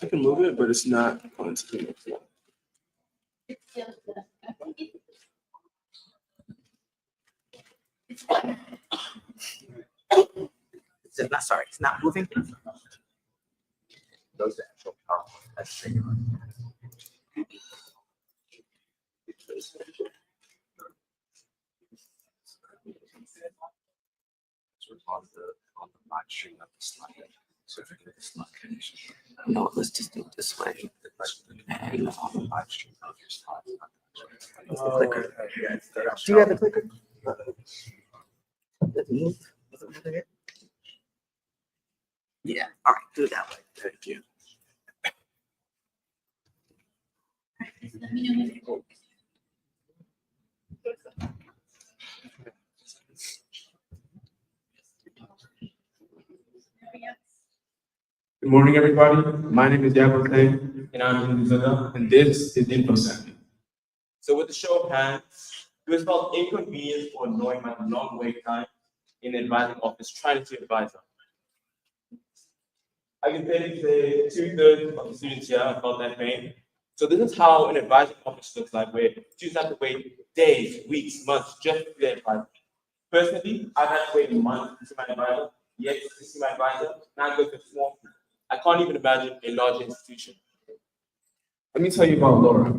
Speaker 2: I can move it, but it's not going to.
Speaker 3: It's not, sorry, it's not moving.
Speaker 10: Those are actual PowerPoint. That's true. On the live stream of the slide. So if you get the slide connection.
Speaker 3: No, let's just do it this way.
Speaker 10: And on the live stream of your slide.
Speaker 3: It's the clicker.
Speaker 10: Do you have the clicker?
Speaker 3: Does it move? Does it move here? Yeah, all right, do it that way. Thank you.
Speaker 1: Let me know when you're ready.
Speaker 5: Good morning, everybody. My name is Yabo Tang, and I'm in Zilla, and this is InfoSavvy.
Speaker 2: So with the show of hands, it was felt inconvenience or annoying by the long wait time in the advising office trying to advise them. I can barely say 2/3 of the students here have felt that pain. So this is how an advising office looks like, where students have to wait days, weeks, months just to get advice. Personally, I've had to wait months to see my advisor, yet to see my advisor, now I go to small. I can't even imagine a large institution.
Speaker 5: Let me tell you about Laura.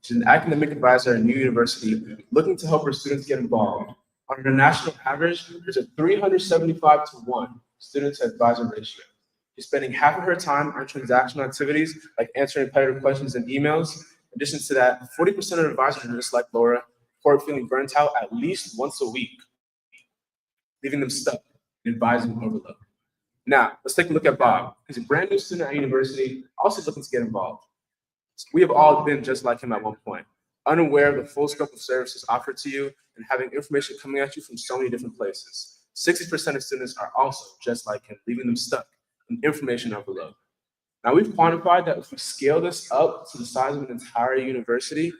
Speaker 5: She's an academic advisor at a new university looking to help her students get involved. On a national average, there's a 375-to-1 student-to-advisor ratio. She's spending half of her time on transactional activities like answering repetitive questions and emails. In addition to that, 40% of advisors are just like Laura, report feeling burnt out at least once a week, leaving them stuck in advising overload. Now, let's take a look at Bob. He's a brand new student at university, also looking to get involved. We have all been just like him at one point, unaware of the full scope of services offered to you and having information coming at you from so many different places. 60% of students are also just like him, leaving them stuck in information overload. Now, we've quantified that if we scale this up to the size of an entire university,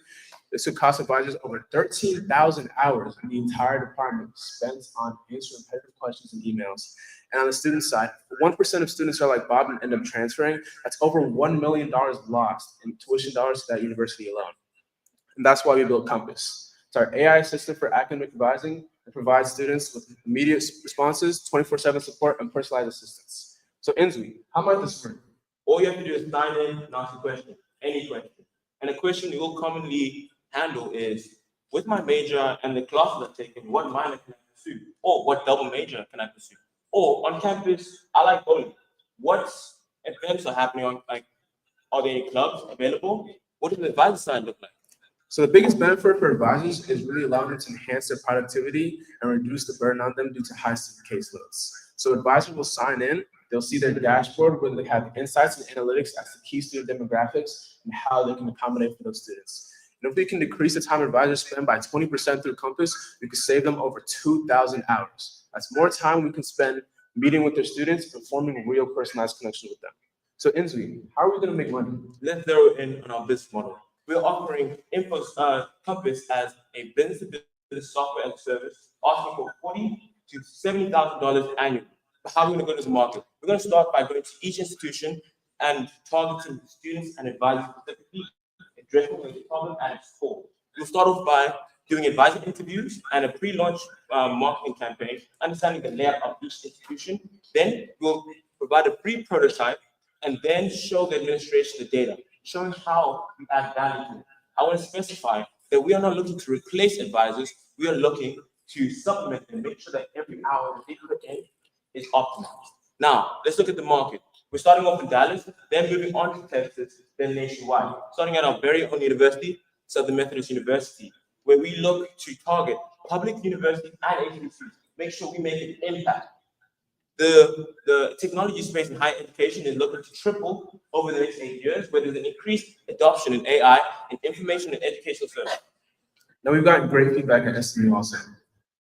Speaker 5: this would cost advisors over 13,000 hours in the entire department spent on answering repetitive questions and emails. And on the student side, 1% of students are like Bob and end up transferring. That's over $1 million lost in tuition dollars to that university alone. And that's why we built Compass. It's our AI assistant for academic advising that provides students with immediate responses, 24/7 support, and personalized assistance. So Inslee, how might this work?
Speaker 2: All you have to do is sign in and ask a question, any question. And a question you will commonly handle is, with my major and the classes I've taken, what minor can I pursue? Or what double major can I pursue? Or on campus, I like bowling. What events are happening on, like, are there any clubs available? What does the advisor side look like?
Speaker 5: So the biggest benefit for advisors is really allowing them to enhance their productivity and reduce the burden on them due to high student caseloads. So advisors will sign in, they'll see their dashboard where they have insights and analytics as to key student demographics and how they can accommodate for those students. And if we can decrease the time advisors spend by 20% through Compass, we could save them over 2,000 hours. That's more time we can spend meeting with their students and forming real personalized connections with them. So Inslee, how are we going to make money?
Speaker 2: Let's zero in on our business model. We're offering Compass as a business-to-business software as a service, asking for $40,000 to $70,000 annually. But how are we going to go to the market? We're going to start by going to each institution and targeting students and advisors specifically, addressing the problem at its core. We'll start off by doing advisor interviews and a pre-launch marketing campaign, understanding the layout of each institution. Then we'll provide a pre-prototype and then show the administration the data, showing how we add value to it. I want to specify that we are not looking to replace advisors. We are looking to supplement and make sure that every hour that they put in is optimized. Now, let's look at the market. We're starting off in Dallas, then moving on to Texas, then nationwide. Starting at our very own university, Southern Methodist University, where we look to target public universities and agencies, make sure we make an impact. The technology space in higher education is looking to triple over the next 8 years, where there's an increased adoption in AI and information and educational services.
Speaker 5: Now we've gotten great feedback at SMU also.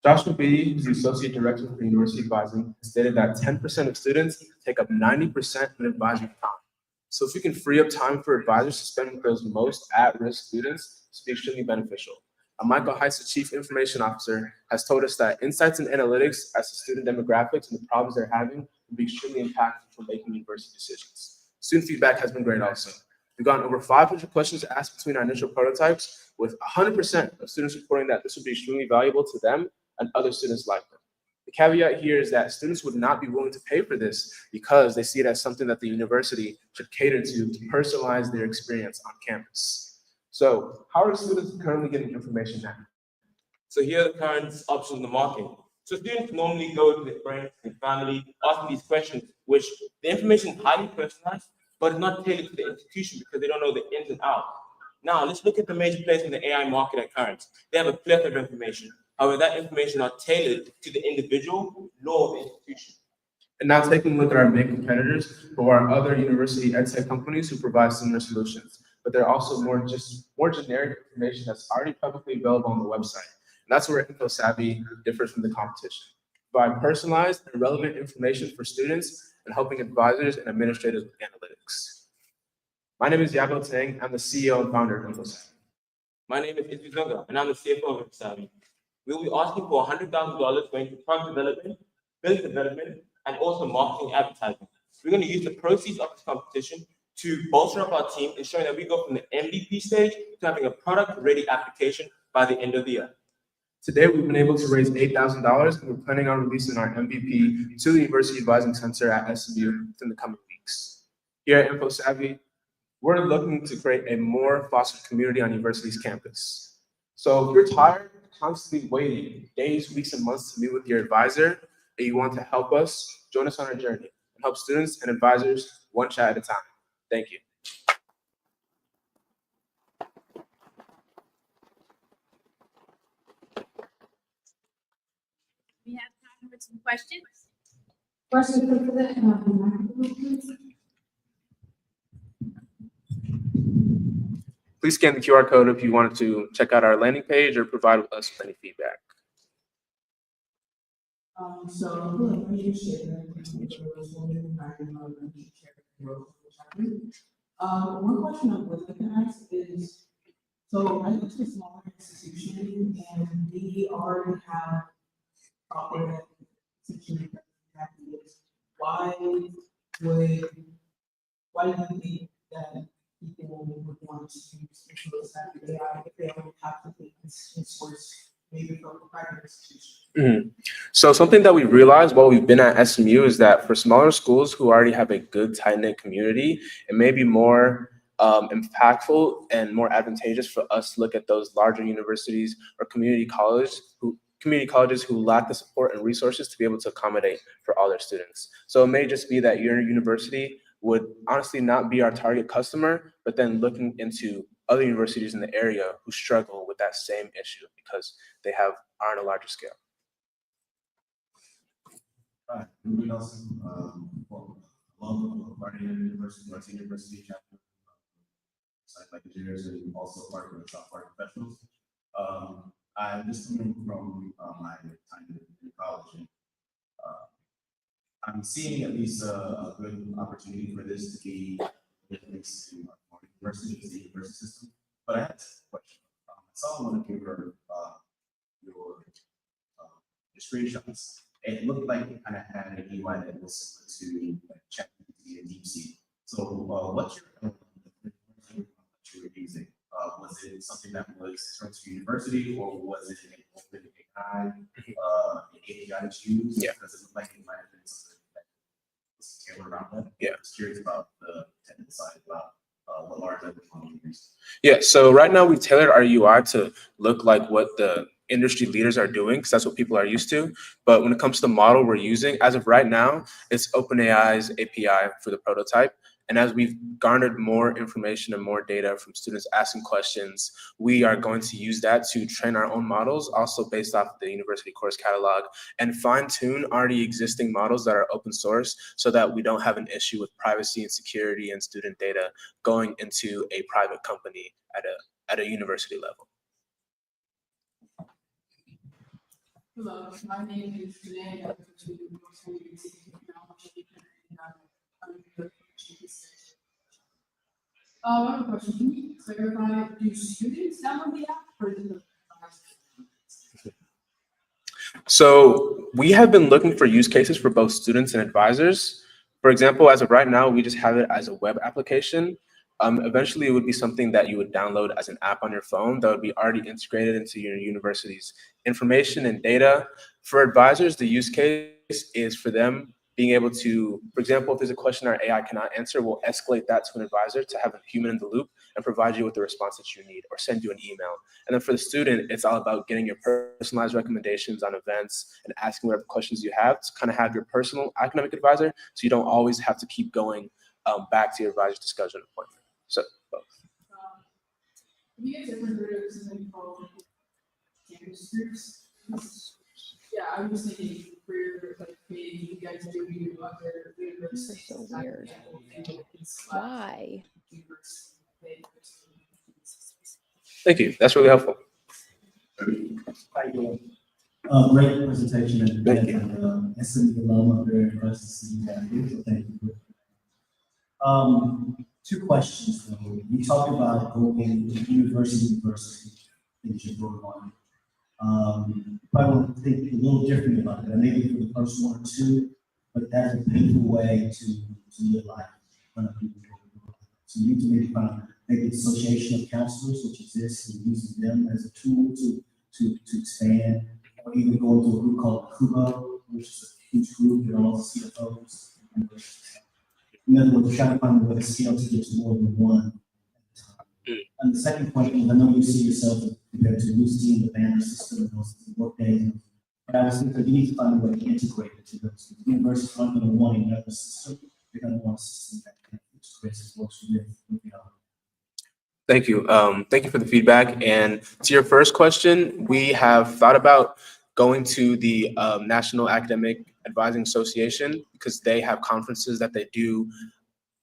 Speaker 5: Joshua B., who's the Associate Director for University Advising, stated that 10% of students take up 90% of advising time. So if we can free up time for advisors to spend with those most at-risk students, this will be extremely beneficial. Michael Heiss, the Chief Information Officer, has told us that insights and analytics as to student demographics and the problems they're having will be extremely impactful for making university decisions. Student feedback has been great also. We've gotten over 500 questions asked between our initial prototypes, with 100% of students reporting that this would be extremely valuable to them
Speaker 15: and other students like them. The caveat here is that students would not be willing to pay for this because they see it as something that the university should cater to personalize their experience on campus. So how are students currently getting information now?
Speaker 2: So here are the current options in the market. So students normally go to their friends and family, asking these questions, which the information is highly personalized, but it's not tailored to the institution because they don't know the ins and outs. Now, let's look at the major players in the AI market at current. They have a plethora of information. However, that information is not tailored to the individual nor the institution.
Speaker 15: And now taking a look at our main competitors, who are other university edtech companies who provide similar solutions, but they're also more generic information that's already publicly available on the website. And that's where InfoSavvy differs from the competition. Provide personalized and relevant information for students and helping advisors and administrators with analytics. My name is Yabo Tang. I'm the CEO and founder of InfoSavvy.
Speaker 2: My name is Izzy Zunga, and I'm the CFO of InfoSavvy. We'll be asking for $100,000 going to product development, business development, and also marketing and advertising. We're going to use the proceeds of this competition to bolster up our team, ensuring that we go from the MVP stage to having a product-ready application by the end of the year.
Speaker 15: Today, we've been able to raise $8,000, and we're planning on releasing our MVP to the University Advising Center at SMU within the coming weeks. Here at InfoSavvy, we're looking to create a more fostered community on university's campus. So if you're tired of constantly waiting days, weeks, and months to meet with your advisor, and you want to help us, join us on our journey and help students and advisors one chat at a time. Thank you.
Speaker 1: We have time for some questions.
Speaker 6: Question for the,
Speaker 15: Please scan the QR code if you wanted to check out our landing page or provide us with any feedback.
Speaker 6: One question I'm looking at is, so I went to a smaller institution and we already have software institution that why do you think that people would want to use InfoSavvy AI if they only have to take this source maybe from a private institution?
Speaker 15: So something that we realized while we've been at SMU is that for smaller schools who already have a good tight-knit community, it may be more impactful and more advantageous for us to look at those larger universities or community colleges who lack the support and resources to be able to accommodate for all their students. So it may just be that your university would honestly not be our target customer, but then looking into other universities in the area who struggle with that same issue because they are on a larger scale.
Speaker 8: Hi, I'm Nelson, alum of Guardian University, Martin University chapter, site engineers, and also part of the software professionals. I'm just coming from my time in college. And, I'm seeing at least a good opportunity for this to be released to more universities, the university system. But I had a question. I saw one of your screenshots. It looked like it kind of had an UI that was similar to like ChatGPT and DeepSeek. So what's your that you were using? Was it something that was turned to university, or was it an open API, an API that you use?
Speaker 15: Yeah.
Speaker 8: Because it looked like it might have been something that was tailored around that.
Speaker 15: Yeah.
Speaker 8: I was curious about the technical side about what large language model you use.
Speaker 15: Yeah, so right now we've tailored our UI to look like what the industry leaders are doing, because that's what people are used to. But when it comes to the model we're using, as of right now, it's OpenAI's API for the prototype. And as we've garnered more information and more data from students asking questions, we are going to use that to train our own models, also based off of the university course catalog, and fine-tune already existing models that are open source so that we don't have an issue with privacy and security and student data going into a private company at a university level.
Speaker 6: Hello, my name is Julian. I have a question. Can you clarify, do students download the app or is it the
Speaker 15: So we have been looking for use cases for both students and advisors. For example, as of right now, we just have it as a web application. Eventually, it would be something that you would download as an app on your phone that would be already integrated into your university's information and data. For advisors, the use case is for them being able to, for example, if there's a question our AI cannot answer, we'll escalate that to an advisor to have a human in the loop and provide you with the response that you need or send you an email. And then for the student, it's all about getting your personalized recommendations on events and asking whatever questions you have to kind of have your personal academic advisor so you don't always have to keep going back to your advisor's to schedule an appointment. So both.
Speaker 11: Have you guys ever heard of something called campus groups? Yeah, I was thinking for like maybe you guys do other universities.
Speaker 16: So weird. Why?
Speaker 15: Thank you. That's really helpful.
Speaker 14: Thank you. Great presentation and SME alum. I'm very impressed to see you guys here, so thank you. Two questions though. You talked about going university in your one. Probably want to think a little differently about that. Maybe for the first one or two, but that's a painful way to live life. So you need to maybe find maybe an association of counselors which exists and using them as a tool to expand, or even going to a group called Kubo, which is a huge group that all the CFOs. In other words, we're trying to find a way to scale to get to more than one. And the second question, I know you see yourself compared to Lucy and the banner system and those work days, but I was thinking you need to find a way to integrate it to those. Universities aren't going to want another system; they're going to want a system that can integrate and works with the other.
Speaker 15: Thank you. Thank you for the feedback. And to your first question, we have thought about going to the National Academic Advising Association because they have conferences that they do,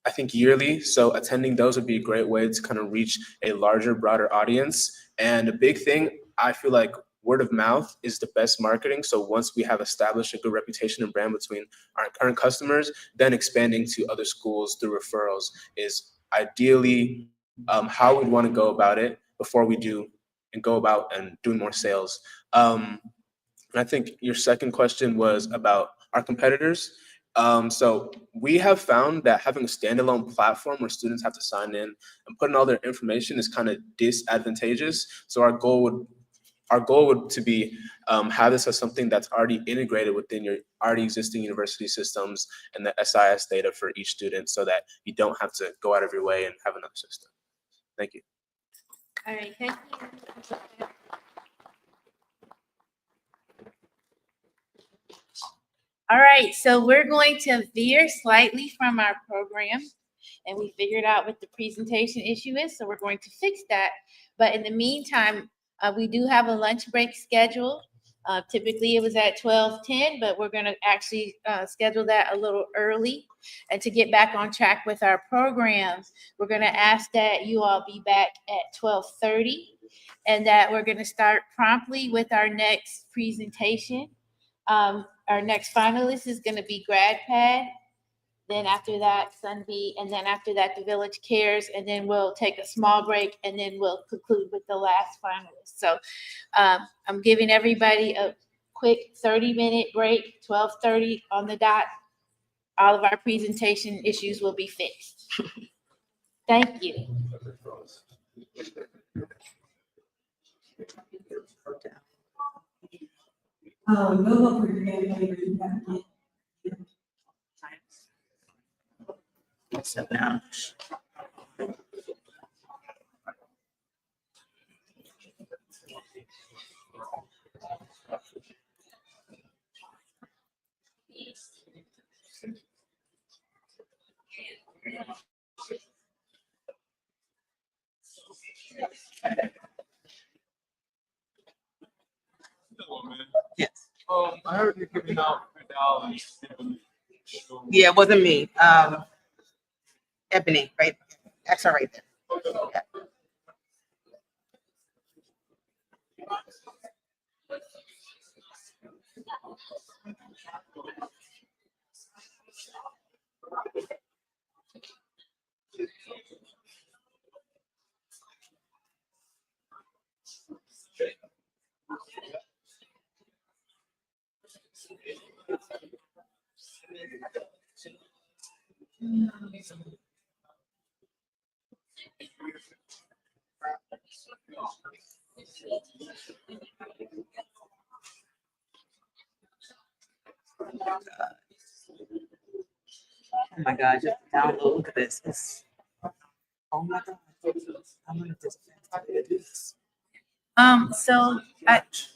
Speaker 15: I think, yearly. So attending those would be a great way to kind of reach a larger, broader audience. And a big thing, I feel like word of mouth is the best marketing. So once we have established a good reputation and brand between our current customers, then expanding to other schools through referrals is ideally how we'd want to go about it before we do and go about and doing more sales. And I think your second question was about our competitors. So we have found that having a standalone platform where students have to sign in and put in all their information is kind of disadvantageous. So our goal would to be have this as something that's already integrated within your already existing university systems and the SIS data for each student so that you don't have to go out of your way and have another system. Thank you.
Speaker 1: All right, thank you. All right, so we're going to veer slightly from our program, and we figured out what the presentation issue is, so we're going to fix that. But in the meantime, we do have a lunch break scheduled. Typically it was at 12:10, but we're gonna actually schedule that a little early. And to get back on track with our programs, we're gonna ask that you all be back at 12:30 and that we're gonna start promptly with our next presentation. Our next finalist is gonna be Grad Pad. Then after that, SunV, and then after that, the Village Cares, and then we'll take a small break, and then we'll conclude with the last finalist. So I'm giving everybody a quick 30-minute break, 12:30 on the dot. All of our presentation issues will be fixed. Thank you.
Speaker 6: Go for your family.
Speaker 3: So now. Yes.
Speaker 4: I heard you're giving out $3.
Speaker 3: Yeah, it wasn't me. Ebony, right? That's all right there. Yeah. Oh my God, just download, look at this. Oh my God. I'm gonna just.
Speaker 1: So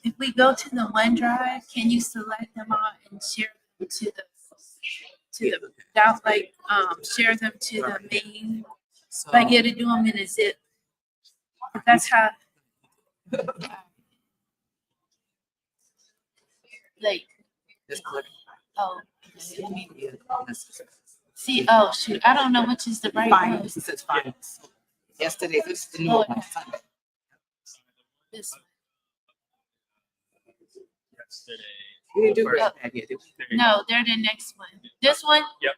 Speaker 1: if we go to the OneDrive, can you select them all and share them to the down, like, share them to the main, like, you to do them in a zip? That's how, like,
Speaker 3: Just click.
Speaker 1: oh, see, oh, shoot, I don't know which is the right one.
Speaker 3: Finals, it says finals. Yesterday, this is the new one. Sunday.
Speaker 1: This one.
Speaker 3: We didn't do Grad Pad yet, did we?
Speaker 1: No, they're the next one. This one?
Speaker 2: Yep.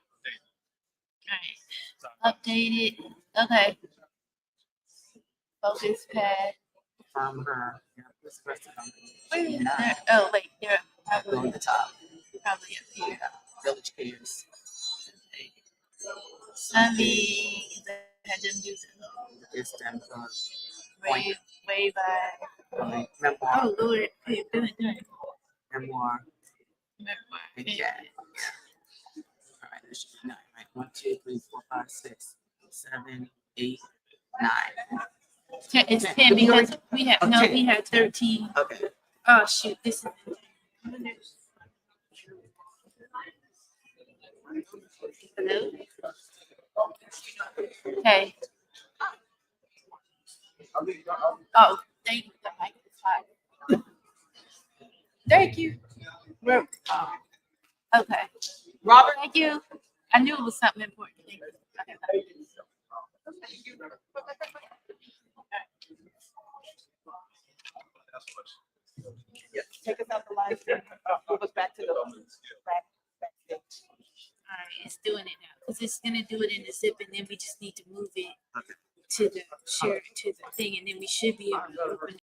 Speaker 1: Alright, updated, okay. Focus pad.
Speaker 3: Affirm Her. Yeah, what's the rest of them?
Speaker 1: They're- Oh, wait, they're
Speaker 3: Go on
Speaker 1: probably
Speaker 3: the top.
Speaker 1: up here.
Speaker 3: Village Cares.
Speaker 1: SunV, had them do
Speaker 3: It's them.
Speaker 1: Wave, Wave,
Speaker 3: Memoir.
Speaker 1: oh, Lord, hey, good.
Speaker 3: Memoir.
Speaker 1: Memoir.
Speaker 3: And Cat. All right, this should be 9, right? 1, 2, 3, 4, 5, 6, 7, 8, 9.
Speaker 1: It's 10 because we had, no, we had 13.
Speaker 3: Okay.
Speaker 1: Oh, shoot, this is. Hello? Okay. Oh, thank you. The mic is hot. Thank you. Okay.
Speaker 3: Robert.
Speaker 1: Thank you. I knew it was something important. Thank you. Okay, bye.
Speaker 3: Take us out the live stream. Move us back to the backstage.
Speaker 1: All right, it's doing it now because it's gonna do it in the zip, and then we just need to move it to the share to the thing, and then we should be able to open it.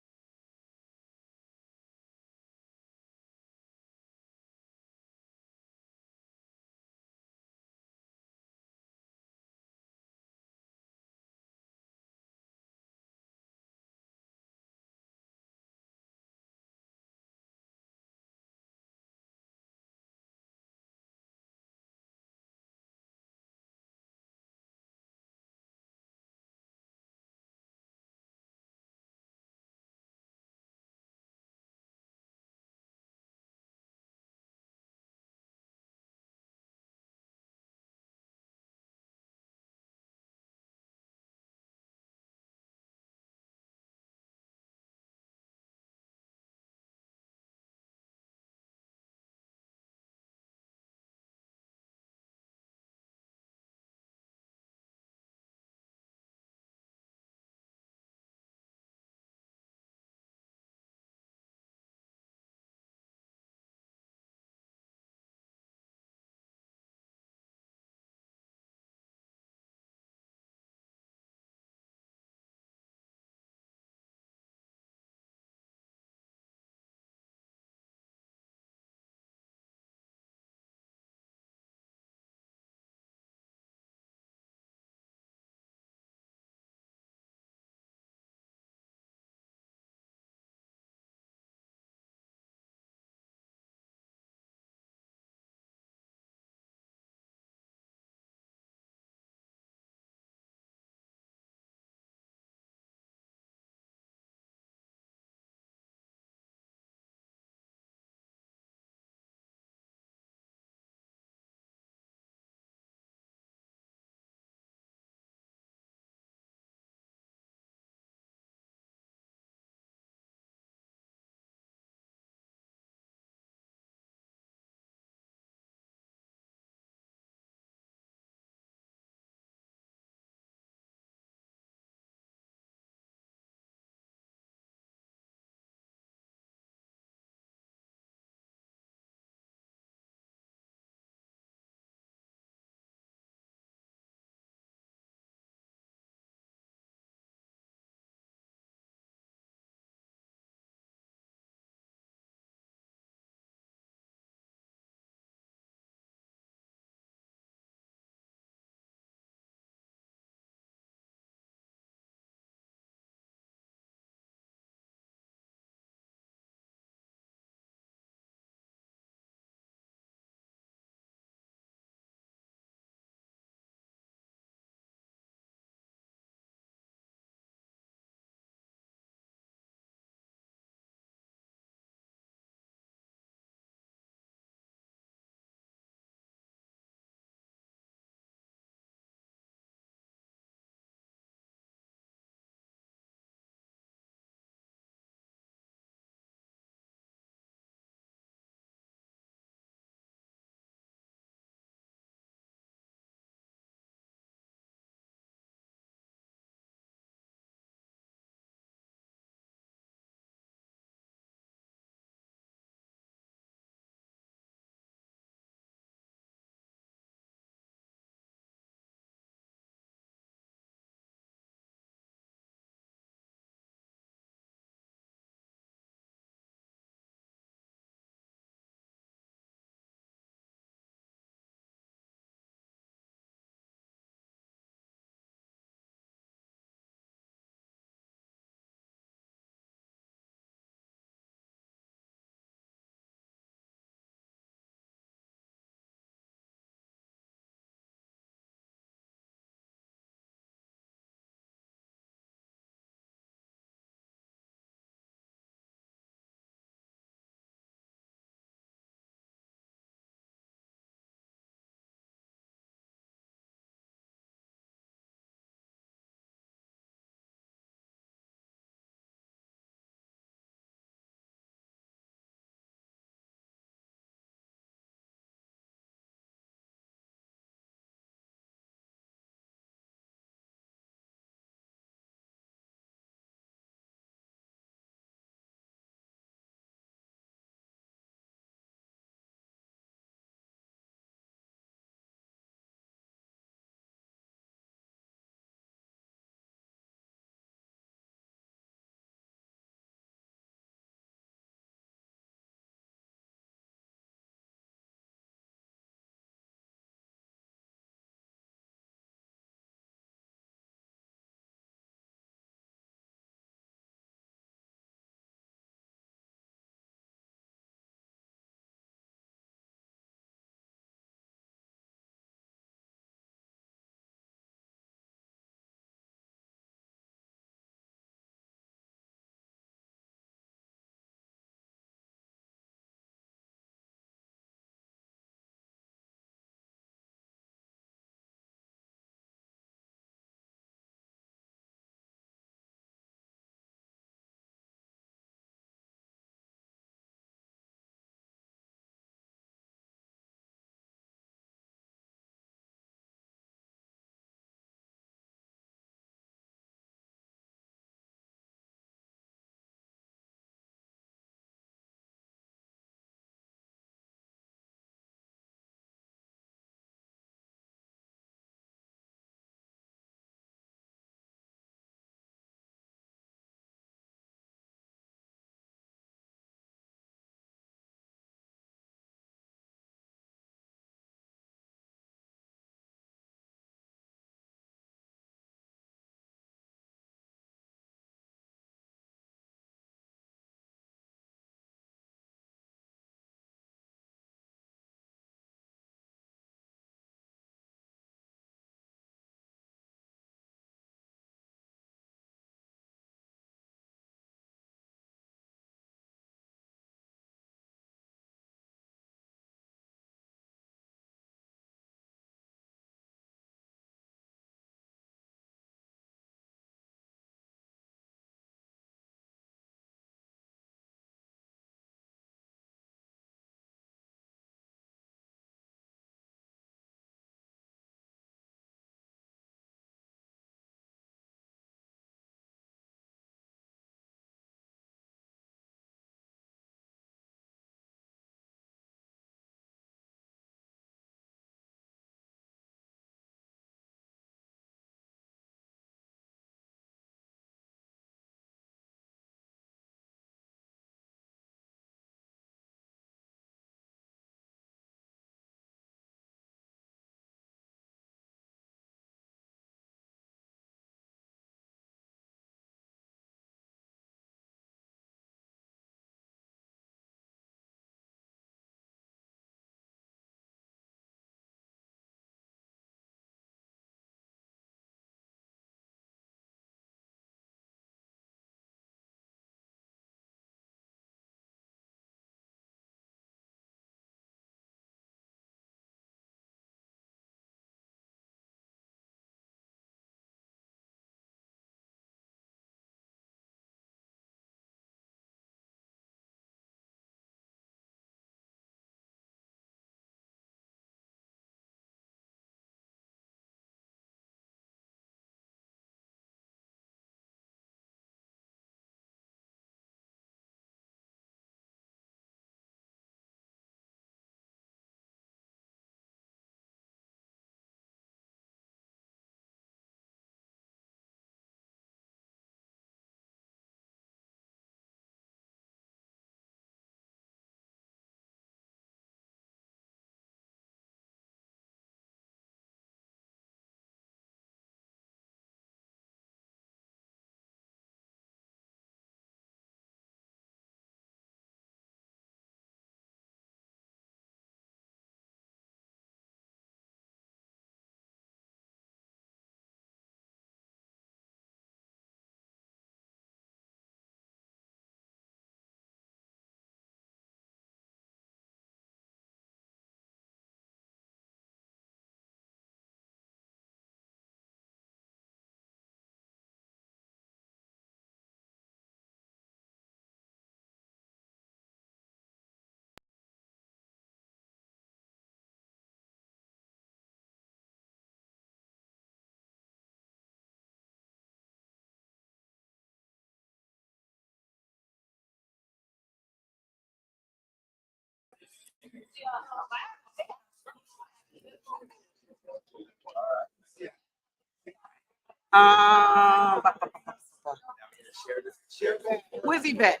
Speaker 3: Where's he back?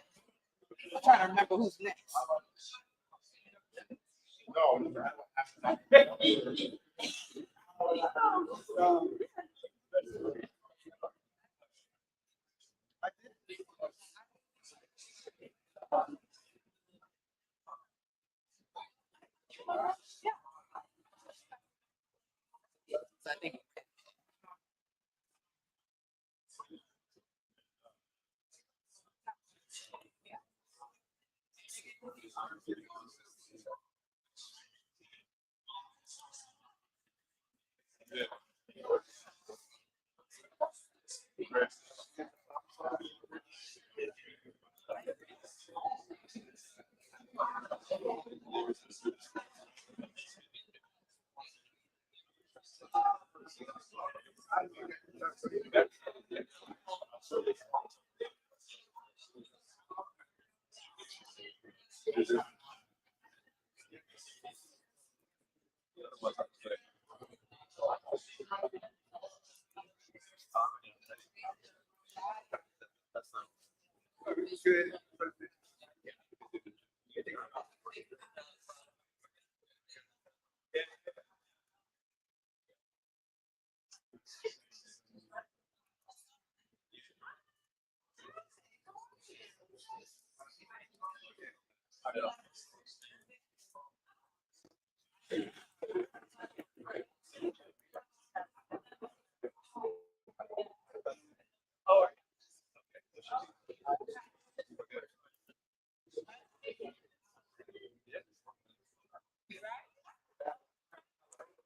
Speaker 3: I'm trying to remember who's next. I think.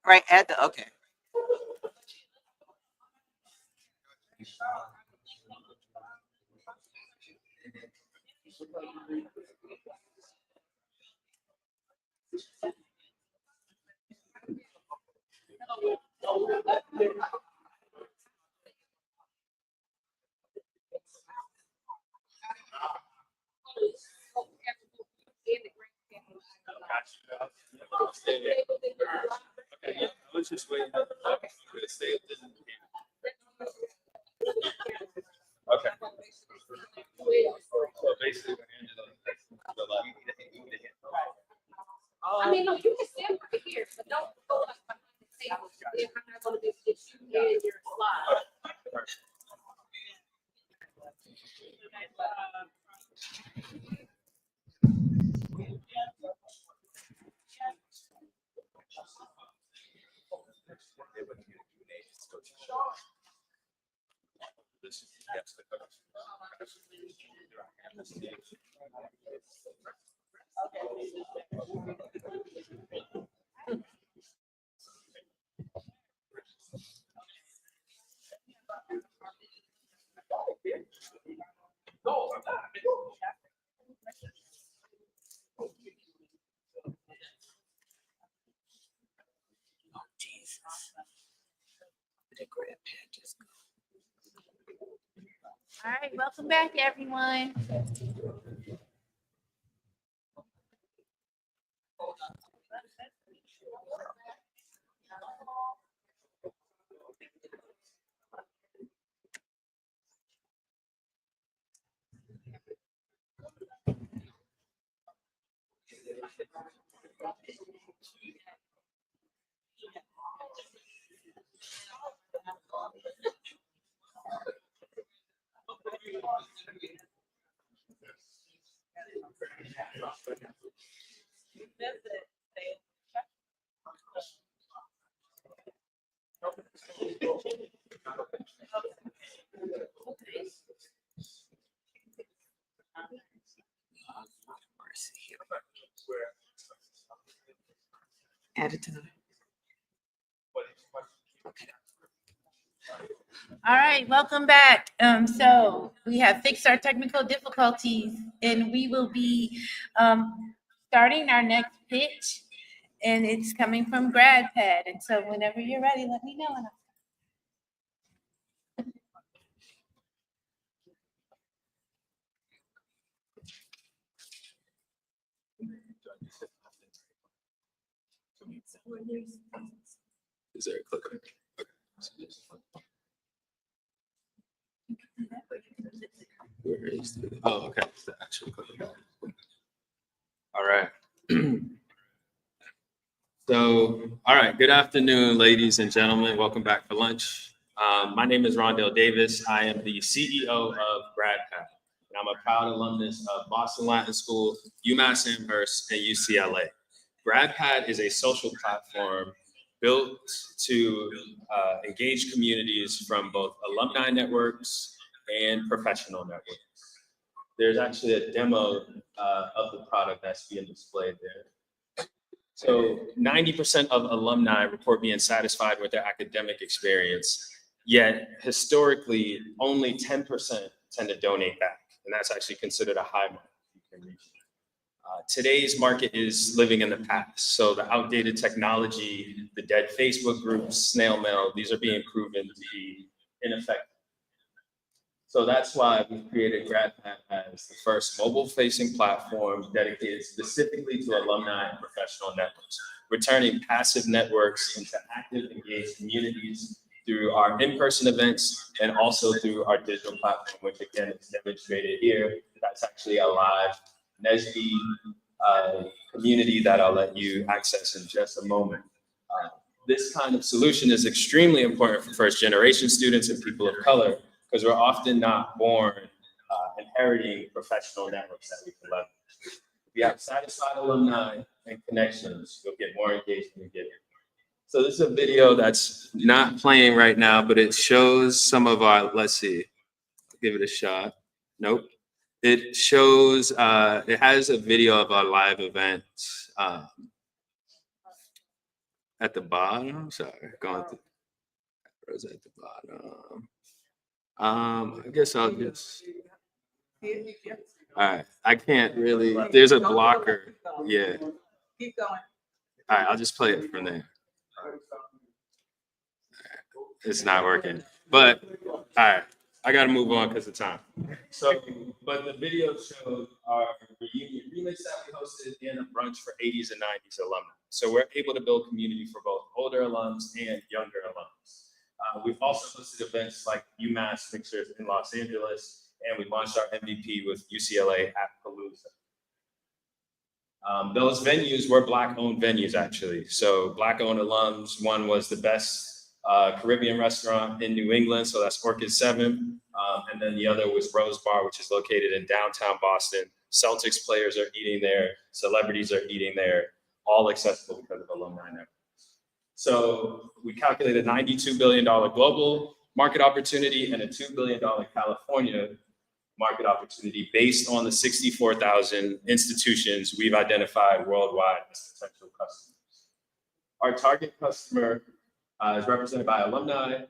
Speaker 3: Right at the, okay.
Speaker 2: Let's just wait. Okay. So basically,
Speaker 17: I mean, no, you can stand right here, but don't go like behind the table. If I'm not gonna be, get you in your slide.
Speaker 1: All right, welcome back, everyone.
Speaker 3: Add it to the.
Speaker 1: All right, welcome back. So we have fixed our technical difficulties and we will be starting our next pitch, and it's coming from Grad Pad. And so whenever you're ready, let me know.
Speaker 15: Is there a clicker? Where is the, oh, okay, it's the actual clicker. All right. So, all right, good afternoon, ladies and gentlemen. Welcome back for lunch. My name is Rondell Davis. I am the CEO of Grad Pad, and I'm a proud alumnus of Boston Latin School, UMass Amherst, and UCLA. Grad Pad is a social platform built to engage communities from both alumni networks and professional networks. There's actually a demo of the product that's being displayed there. So 90% of alumni report being satisfied with their academic experience, yet historically, only 10% tend to donate back, and that's actually considered a high mark you can reach. Today's market is living in the past, so the outdated technology, the dead Facebook groups, snail mail, these are being proven to be ineffective. So that's why we've created Grad Pad as the first mobile-facing platform dedicated specifically to alumni and professional networks, returning passive networks into active, engaged communities through our in-person events and also through our digital platform, which again is demonstrated here. That's actually a live NSBE community that I'll let you access in just a moment. This kind of solution is extremely important for first-generation students and people of color, because we're often not born inheriting professional networks that we can leverage. If you have satisfied alumni and connections, you'll get more engagement and get it. So this is a video that's not playing right now, but it shows some of our, let's see, give it a shot. Nope. It shows, it has a video of our live events at the bottom. Sorry, going through, where's at the bottom? I guess I'll just, all right, I can't really, there's a blocker, yeah.
Speaker 3: Keep going.
Speaker 15: All right, I'll just play it from there. It's not working, but all right, I gotta move on because of time. So, but the video showed our reunion remix that we hosted in a brunch for 80s and 90s alumni. So we're able to build community for both older alums and younger alums. We've also hosted events like UMass Mixers in Los Angeles, and we launched our MVP with UCLA at Palooza. Those venues were Black-owned venues, actually. So Black-owned alums, one was the best Caribbean restaurant in New England, so that's Orchid 7. And then the other was Rose Bar, which is located in downtown Boston. Celtics players are eating there, celebrities are eating there, all accessible because of alumni networks. So we calculated $92 billion global market opportunity and a $2 billion California market opportunity based on the 64,000 institutions we've identified worldwide as potential customers. Our target customer is represented by alumni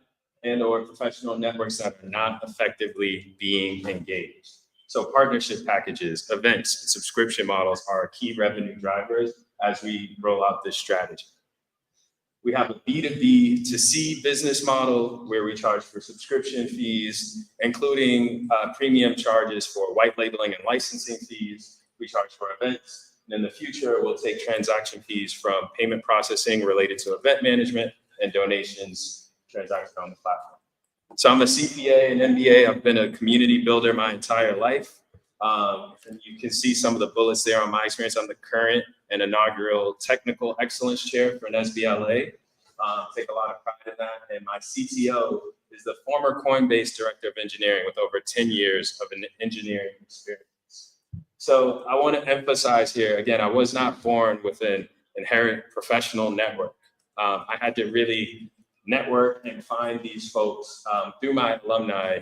Speaker 15: and or professional networks that are not effectively being engaged. So partnership packages, events, and subscription models are our key revenue drivers as we roll out this strategy. We have a B2B to C business model where we charge for subscription fees, including premium charges for white labeling and licensing fees. We charge for events. And in the future, we'll take transaction fees from payment processing related to event management and donations transacted on the platform. So I'm a CPA and MBA. I've been a community builder my entire life. And you can see some of the bullets there on my experience. I'm the current and inaugural technical excellence chair for NSBLA. Take a lot of pride in that. And my CTO is the former Coinbase director of engineering with over 10 years of an engineering experience. So I want to emphasize here, again, I was not born with an inherent professional network. I had to really network and find these folks through my alumni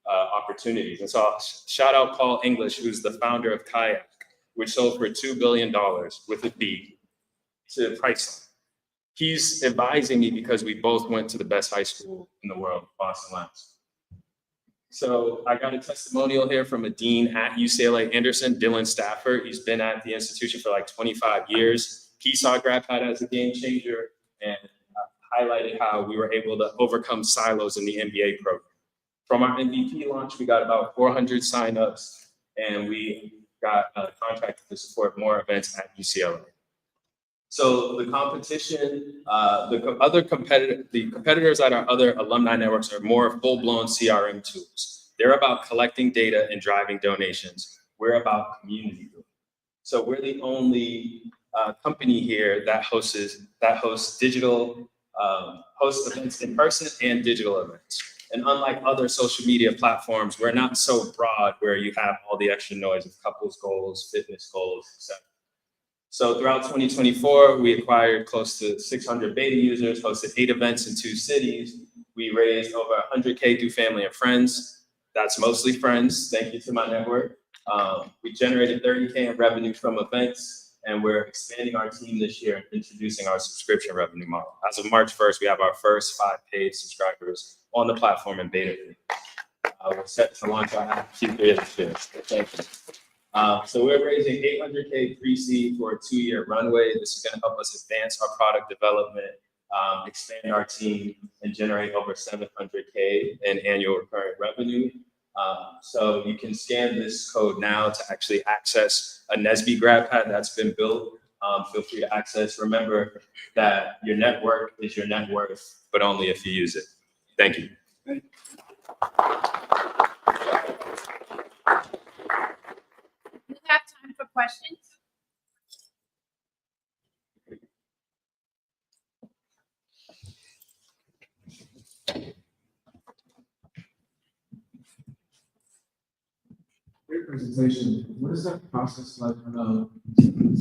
Speaker 15: opportunities. And so I'll shout out Paul English, who's the founder of Kayak, which sold for $2 billion with a B to Priceline. He's advising me because we both went to the best high school in the world, Boston Latin School. So I got a testimonial here from a dean at UCLA Anderson, Dylan Stafford. He's been at the institution for like 25 years. He saw Grad Pad as a game changer and highlighted how we were able to overcome silos in the MBA program. From our MVP launch, we got about 400 signups, and we got contracted to support more events at UCLA. So the competition, the competitors at our other alumni networks are more full-blown CRM tools. They're about collecting data and driving donations. We're about community building. So we're the only company here that hosts digital, hosts events in person and digital events. And unlike other social media platforms, we're not so broad where you have all the extra noise of couples goals, fitness goals, etc. So throughout 2024, we acquired close to 600 beta users, hosted 8 events in 2 cities. We raised over 100K through family and friends. That's mostly friends. Thank you to my network. We generated 30K in revenue from events, and we're expanding our team this year and introducing our subscription revenue model. As of March 1st, we have our first 5 paid subscribers on the platform in beta. We're set to launch our Q3 of this year. Thank you. So we're raising 800K pre-seed for a 2-year runway. This is going to help us advance our product development, expand our team, and generate over 700K in annual recurring revenue. So you can scan this code now to actually access a NSBE Grad Pad that's been built. Feel free to access. Remember that your network is your net worth, but only if you use it. Thank you.
Speaker 1: We have time for questions.
Speaker 5: Great presentation. What is that process like to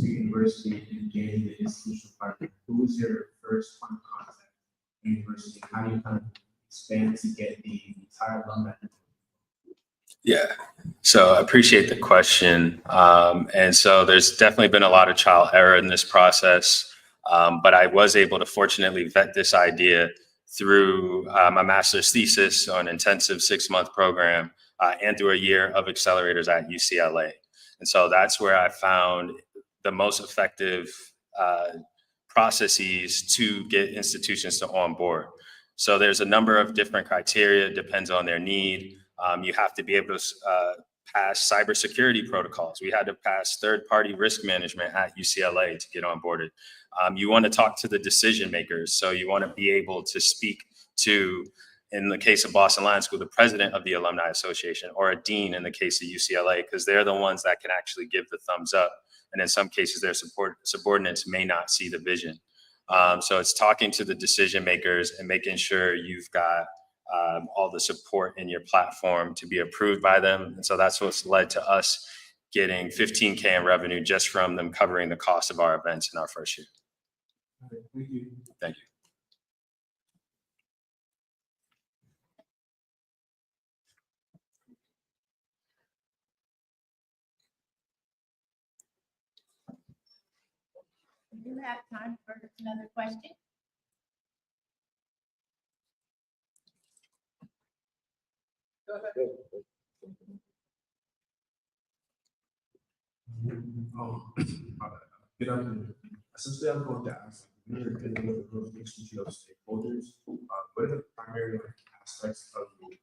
Speaker 5: university and gaining the institutional partner? Who was your first point of contact in university? How do you kind of expand to get the entire alumni?
Speaker 15: Yeah, so I appreciate the question. And so there's definitely been a lot of trial error in this process, but I was able to fortunately vet this idea through my master's thesis on an intensive 6-month program and through a year of accelerators at UCLA. And so that's where I found the most effective processes to get institutions to onboard. So there's a number of different criteria, depends on their need. You have to be able to pass cybersecurity protocols. We had to pass third-party risk management at UCLA to get onboarded. You want to talk to the decision makers. So you want to be able to speak to, in the case of Boston Lions School, the president of the Alumni Association, or a dean in the case of UCLA, because they're the ones that can actually give the thumbs up. And in some cases, their subordinates may not see the vision. So it's talking to the decision makers and making sure you've got all the support in your platform to be approved by them. And so that's what's led to us getting 15K in revenue just from them covering the cost of our events in our first year.
Speaker 5: Thank you.
Speaker 15: Thank you.
Speaker 1: Do you have time for another question?
Speaker 5: Good afternoon. Essentially, I'm going to ask, when you're dealing with a growth institute of stakeholders, what are the primary aspects of the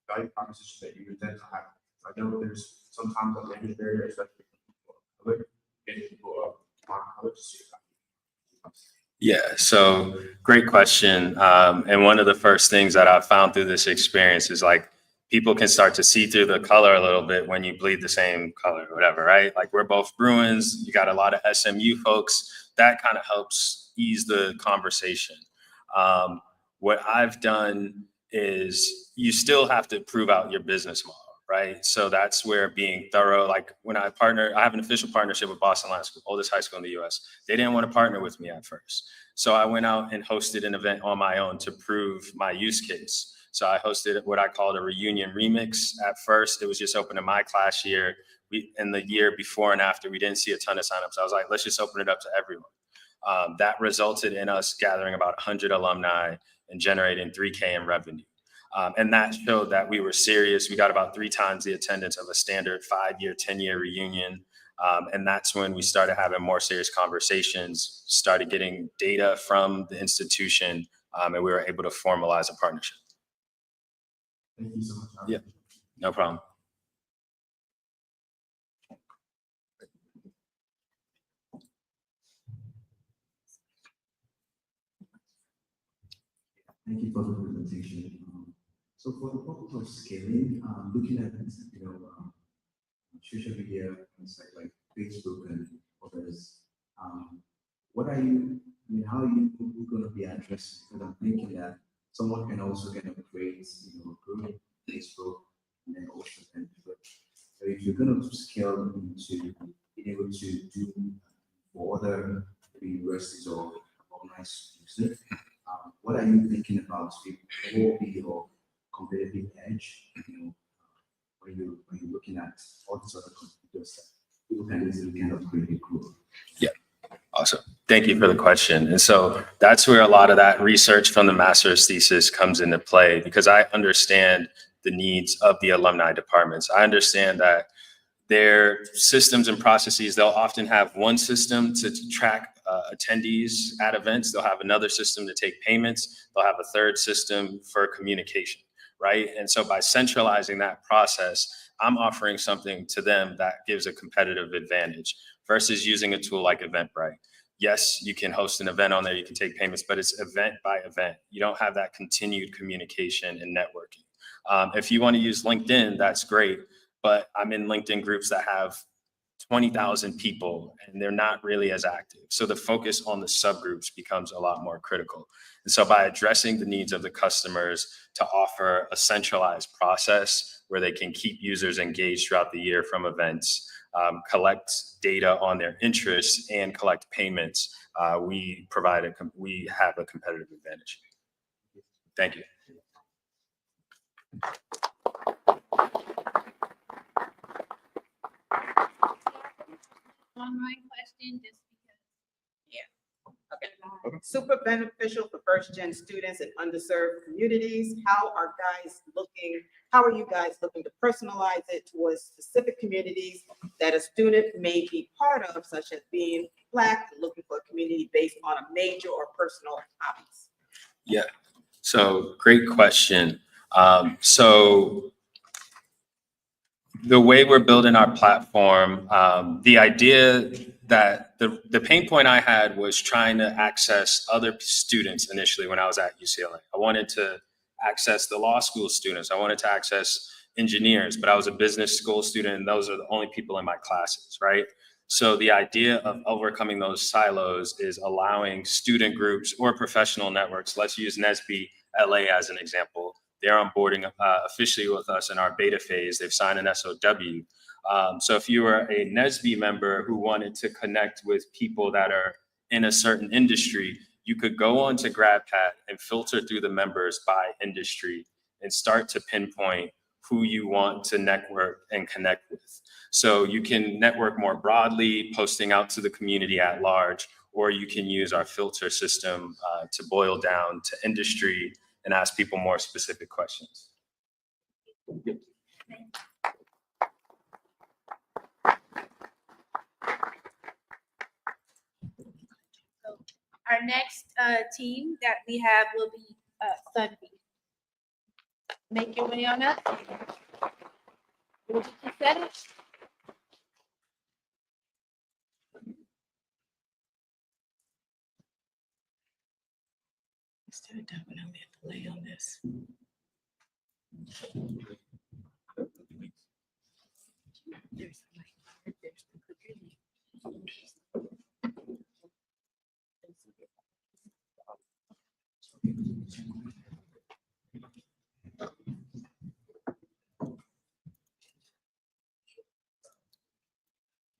Speaker 5: value proposition that you intend to have? I know there's sometimes a language barrier, especially for people of color, getting people of color to see that.
Speaker 15: Yeah, so great question. And one of the first things that I found through this experience is like people can start to see through the color a little bit when you bleed the same color or whatever, right? Like we're both Bruins, you got a lot of SMU folks, that kind of helps ease the conversation. What I've done is you still have to prove out your business model, right? So that's where being thorough, like when I have an official partnership with Boston Lions School, oldest high school in the US. They didn't want to partner with me at first. So I went out and hosted an event on my own to prove my use case. So I hosted what I called a reunion remix. At first, it was just open to my class year. In the year before and after, we didn't see a ton of signups. I was like, let's just open it up to everyone. That resulted in us gathering about 100 alumni and generating 3K in revenue. And that showed that we were serious. We got about 3 times the attendance of a standard 5-year, 10-year reunion. And that's when we started having more serious conversations, started getting data from the institution, and we were able to formalize a partnership.
Speaker 5: Thank you so much.
Speaker 15: Yeah, no problem.
Speaker 14: Thank you for the presentation. So for the purpose of scaling, looking at social media sites like Facebook and others, what are you, I mean, how are you going to be addressing? Because I'm thinking that someone can also kind of create, a group, Facebook, and then also can do it. So if you're going to scale into being able to do for other universities or organized music, what are you thinking about to be your competitive edge? When you're looking at all these other competitors that people can easily kind of create a group.
Speaker 18: Yeah, awesome. Thank you for the question. And so that's where a lot of that research from the master's thesis comes into play, because I understand the needs of the alumni departments. I understand that their systems and processes, they'll often have one system to track attendees at events. They'll have another system to take payments. They'll have a third system for communication, right? And so by centralizing that process, I'm offering something to them that gives a competitive advantage versus using a tool like Eventbrite. Yes, you can host an event on there, you can take payments, but it's event by event. You don't have that continued communication and networking. If you want to use LinkedIn, that's great. But I'm in LinkedIn groups that have 20,000 people and they're not really as active. So the focus on the subgroups becomes a lot more critical. And so by addressing the needs of the customers to offer a centralized process where they can keep users engaged throughout the year from events, collect data on their interests and collect payments, we have a competitive advantage. Thank you.
Speaker 19: Online question, just because,
Speaker 20: Okay. Super beneficial for first-gen students in underserved communities. How are you guys looking to personalize it towards specific communities that a student may be part of, such as being Black, looking for a community based on a major or personal hobbies?
Speaker 18: Yeah, so great question. So the way we're building our platform, the idea that the pain point I had was trying to access other students initially when I was at UCLA. I wanted to access the law school students. I wanted to access engineers, but I was a business school student and those are the only people in my classes, right? So the idea of overcoming those silos is allowing student groups or professional networks. Let's use NSBE LA as an example. They're onboarding officially with us in our beta phase. They've signed an SOW. So if you were a NSBE member who wanted to connect with people that are in a certain industry, you could go on to Grad Pad and filter through the members by industry and start to pinpoint who you want to network and connect with. So you can network more broadly, posting out to the community at large, or you can use our filter system to boil down to industry and ask people more specific questions.
Speaker 1: Our next team that we have will be SunV. Make your way on up. We'll get you set up.
Speaker 3: Still definitely a delay on this.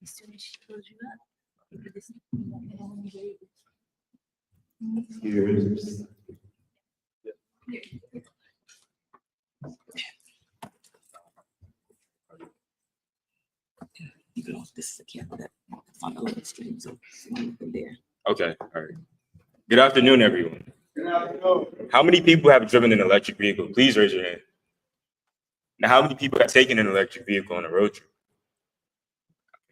Speaker 1: As soon as she pulls you up.
Speaker 3: You can also, this is a camera that on the live stream, so there.
Speaker 18: Okay, all right. Good afternoon, everyone.
Speaker 4: Good afternoon.
Speaker 18: How many people have driven an electric vehicle? Please raise your hand. Now, how many people have taken an electric vehicle on a road trip?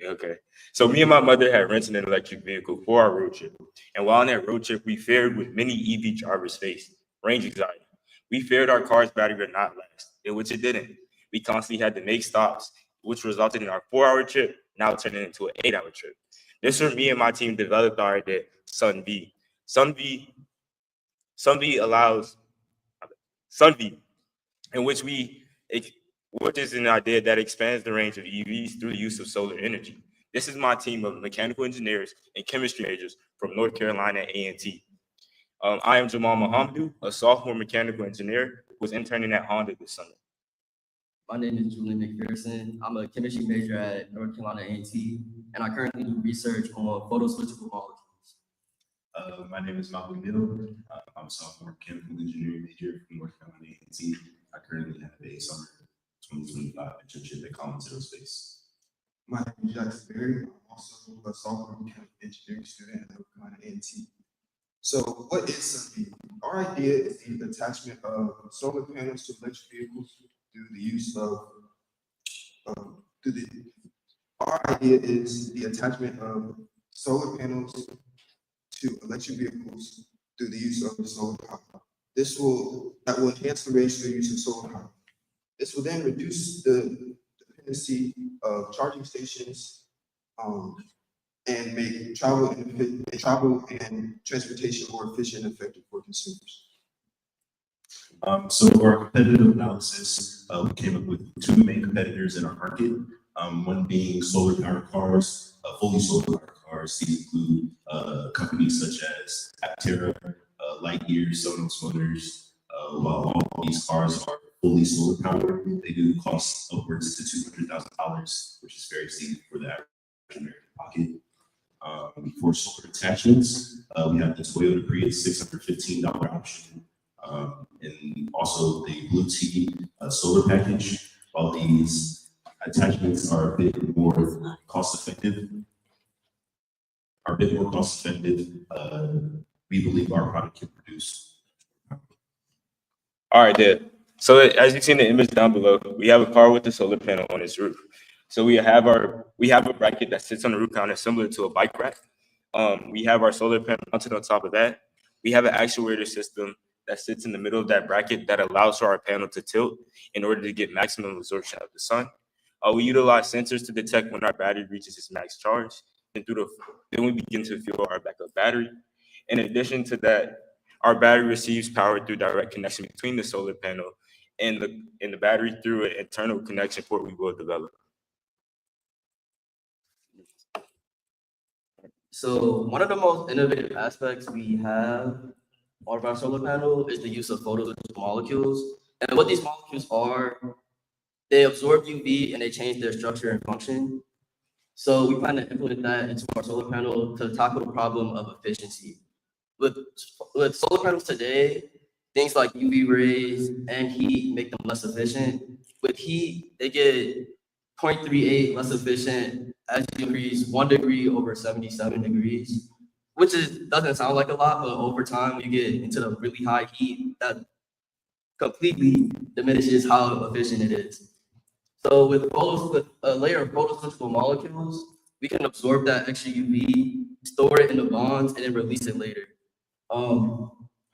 Speaker 18: Okay. So me and my mother had rented an electric vehicle for our road trip. And while on that road trip, we fared with many EV drivers face range anxiety. We feared our car's battery would not last, which it didn't. We constantly had to make stops, which resulted in our 4-hour trip now turning into an 8-hour trip. This is where me and my team developed our idea, SunV. SunV allows
Speaker 19: SunV, which is an idea that expands the range of EVs through the use of solar energy. This is my team of mechanical engineers and chemistry majors from North Carolina A&T. I am Jamal Mohamedou, a sophomore mechanical engineer who was interning at Honda this summer.
Speaker 21: My name is Julian McPherson. I'm a chemistry major at North Carolina A&T, and I currently do research on photoswitchable molecules.
Speaker 8: My name is Malcolm Hill. I'm a sophomore chemical engineering major from North Carolina A&T. I currently have a summer 2025 internship at Collins Aerospace.
Speaker 22: My name is Jackson Berry. I'm also a sophomore mechanical engineering student at North Carolina A&T. So what is SunV? Our idea is the attachment of solar panels to electric vehicles through the use of our idea is the attachment of solar panels to electric vehicles through the use of solar power. That will enhance the range through the use of solar power. This will then reduce the dependency of charging stations and make travel and transportation more efficient and effective for consumers.
Speaker 8: So for our competitive analysis, we came up with two main competitors in our market. One being solar powered cars, fully solar powered cars. These include companies such as Aptera, Lightyear, Sonos Motors. While all these cars are fully solar powered, they do cost upwards to $200,000, which is very steep for the average American pocket. For solar attachments, we have the Toyota Prius $615 option, and also the Blue Tea solar package. While these attachments are a bit more cost effective, we believe our product can produce.
Speaker 19: All right, there. So as you see in the image down below, we have a car with a solar panel on its roof. So we have a bracket that sits on the roof counter similar to a bike rack. We have our solar panel mounted on top of that. We have an actuator system that sits in the middle of that bracket that allows for our panel to tilt in order to get maximum absorption of the sun. We utilize sensors to detect when our battery reaches its max charge, and then we begin to fuel our backup battery. In addition to that, our battery receives power through direct connection between the solar panel and the battery through an internal connection port we will develop.
Speaker 21: So one of the most innovative aspects we have on our solar panel is the use of photoswitchable molecules. And what these molecules are, they absorb UV and they change their structure and function. So we plan to implement that into our solar panel to tackle the problem of efficiency. With solar panels today, things like UV rays and heat make them less efficient. With heat, they get 0.38 less efficient as you increase 1 degree over 77 degrees, which doesn't sound like a lot, but over time you get into the really high heat that completely diminishes how efficient it is. So with a layer of photoswitchable molecules, we can absorb that extra UV, store it in the bonds, and then release it later.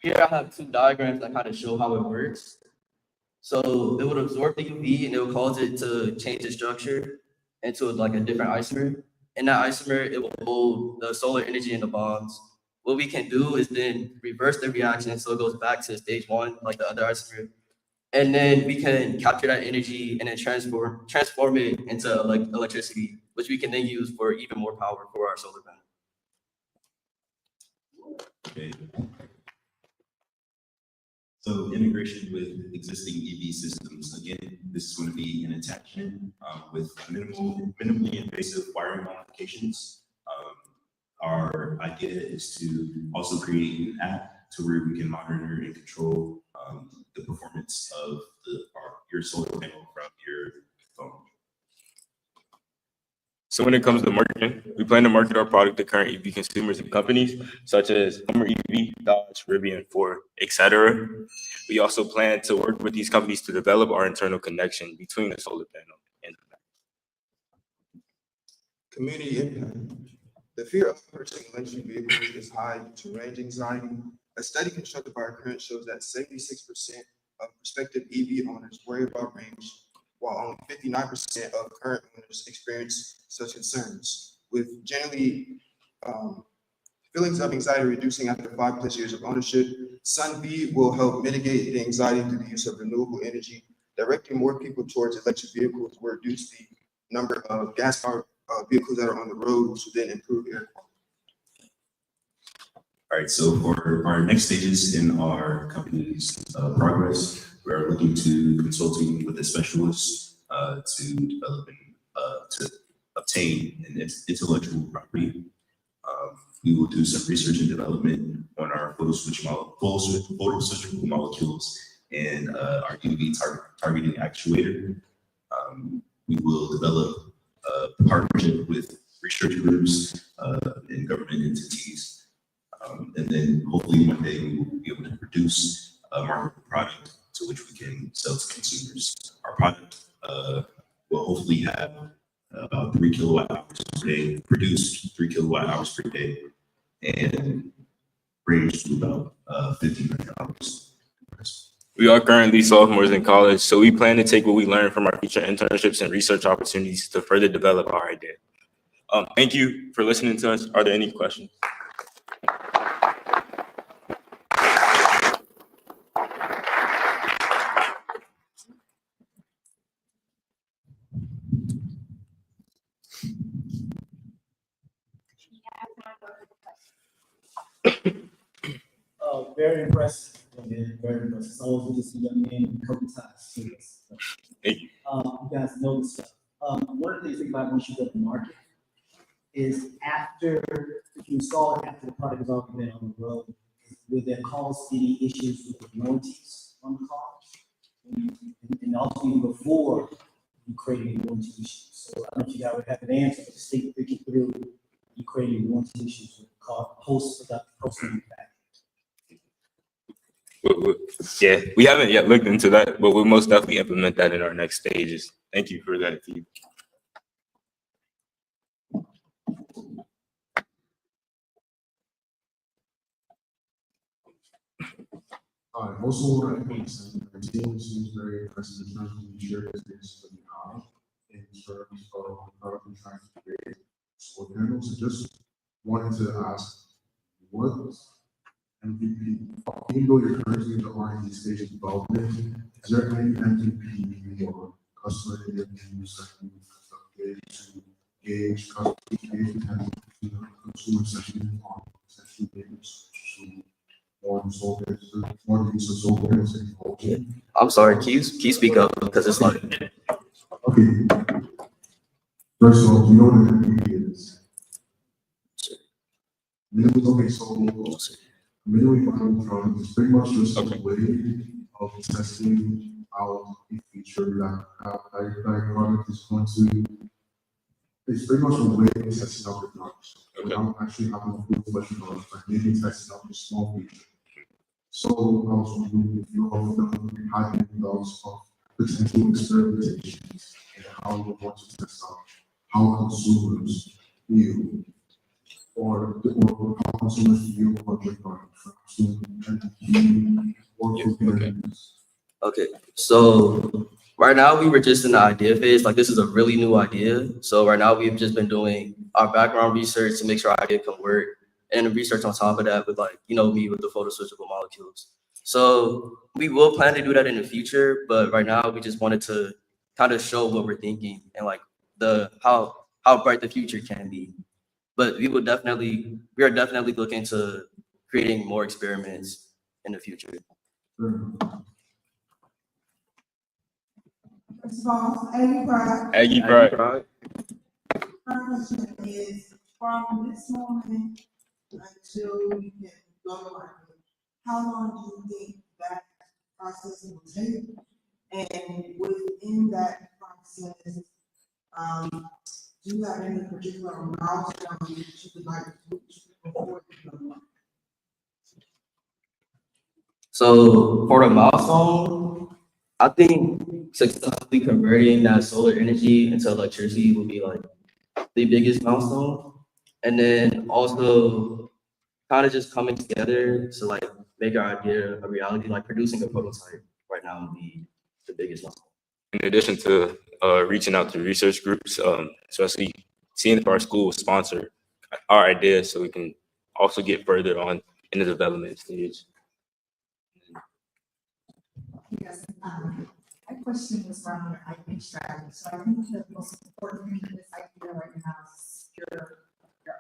Speaker 21: Here I have two diagrams that kind of show how it works. So it would absorb the UV and it will cause it to change its structure into like a different isomer. In that isomer, it will hold the solar energy in the bonds. What we can do is then reverse the reaction so it goes back to stage one, like the other isomer. And then we can capture that energy and then transform it into like electricity, which we can then use for even more power for our solar panel.
Speaker 8: Okay. So integration with existing EV systems, again, this is going to be an attachment with minimally invasive wiring modifications. Our idea is to also create an app to where we can monitor and control the performance of your solar panel from your phone.
Speaker 19: So when it comes to marketing, we plan to market our product to current EV consumers and companies such as Hummer EV, Dodge, Rivian, Ford, etc. We also plan to work with these companies to develop our internal connection between the solar panel and the battery.
Speaker 22: Community impact. The fear of purchasing electric vehicles is high to range anxiety. A study conducted by our current shows that 76% of prospective EV owners worry about range, while only 59% of current owners experience such concerns, with generally feelings of anxiety reducing after 5+ years of ownership. SunV will help mitigate the anxiety through the use of renewable energy, directing more people towards electric vehicles will reduce the number of gas-powered vehicles that are on the road, which will then improve air quality.
Speaker 8: All right, so for our next stages in our company's progress, we are looking to consulting with a specialist to develop and to obtain an intellectual property. We will do some research and development on our photo switchable molecules and our UV targeting actuator. We will develop a partnership with research groups and government entities. And then hopefully one day we will be able to produce a marketable product to which we can sell to consumers. Our product will hopefully have about 3 kilowatt hours per day, produce 3 kilowatt hours per day, and range to about 15 million hours.
Speaker 19: We are currently sophomores in college, so we plan to take what we learned from our future internships and research opportunities to further develop our idea. Thank you for listening to us. Are there any questions?
Speaker 14: Very impressive. Very impressive. It's always good to see young men in purple-tie suits.
Speaker 19: Thank you.
Speaker 14: You guys know this stuff. One of the things I think about once you go to market is after, if you install it after the product has already been on the road, will there cause any issues with the warranties on the cars? And also even before you create any warranty issues. So I don't know if you guys would have an answer, but just thinking through you creating warranty issues with the car post-production, post-manufacturing.
Speaker 19: Yeah, we haven't yet looked into that, but we'll most definitely implement that in our next stages. Thank you for that feedback.
Speaker 7: Also, what I think is our team seems very impressive in terms of the shared experiences that we have in terms of product and trying to create solar panels. So just wanted to ask, what MVP, even though you're currently in the R&D stage of development, is there any MVP or customer interviews that you did to gauge customer engagement and consumer sentiment on essentially papers to more solar use of solar panels in culture?
Speaker 21: I'm sorry, can you speak up because it's like.
Speaker 7: Okay. First of all, do you know what an MVP is? Okay, so minimally viable product is pretty much just a way of testing out a feature that product is going to. It's pretty much a way of testing out the product without actually having a full-fledged product, but maybe testing out a small feature. So I was wondering if you all had any thoughts of potential experimentations and how you want to test out how consumers feel or how consumers feel about your product.
Speaker 21: Okay, so right now we were just in the idea phase. Like this is a really new idea. So right now we've just been doing our background research to make sure our idea can work, and the research on top of that with like, you know, me with the photo switchable molecules. So we will plan to do that in the future, but right now we just wanted to kind of show what we're thinking and like how bright the future can be. But we are definitely looking to creating more experiments in the future.
Speaker 6: First of all, Aggie Pride.
Speaker 19: Aggie Pride.
Speaker 6: My question is, from this moment until you can go to market, how long do you think that process will take? And within that process, do you have any particular milestones that you would like to reach before you go to market?
Speaker 21: So for the milestone, I think successfully converting that solar energy into electricity will be like the biggest milestone. And then also kind of just coming together to like make our idea a reality, like producing a prototype right now would be the biggest milestone.
Speaker 19: In addition to reaching out to research groups, especially seeing if our school will sponsor our idea so we can also get further on in the development stage.
Speaker 6: Yes, my question was around your IP strategy. So I think the most important thing in this idea right now is your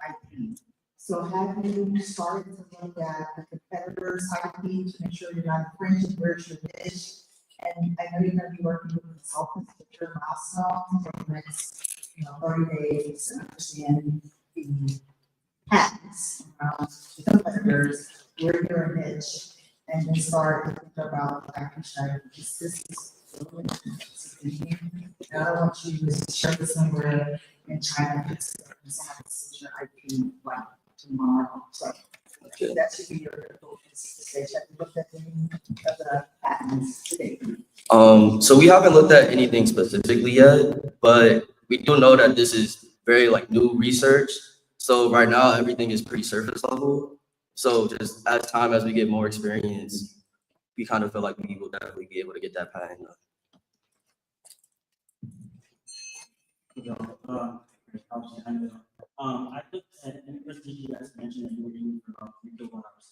Speaker 6: IP. So have you started to look at the competitors' IP to make sure you're not infringing where's your niche? And I know you're gonna be working with consultants to your milestones for the next, 30 days to understand the patents around the competitors, where you're a niche, and then start to think about IP strategies. This is I don't want you to share this somewhere and try to fix it and have to switch your IP like tomorrow. So that should be your focus to say, have you looked at any of the patents today?
Speaker 21: So we haven't looked at anything specifically yet, but we do know that this is very like new research. So right now, everything is pretty surface level. So just as we get more experience, we kind of feel like we will definitely be able to get that patent.
Speaker 9: I looked at an investigation you guys mentioned that you were doing for about 3 kilowatt hours,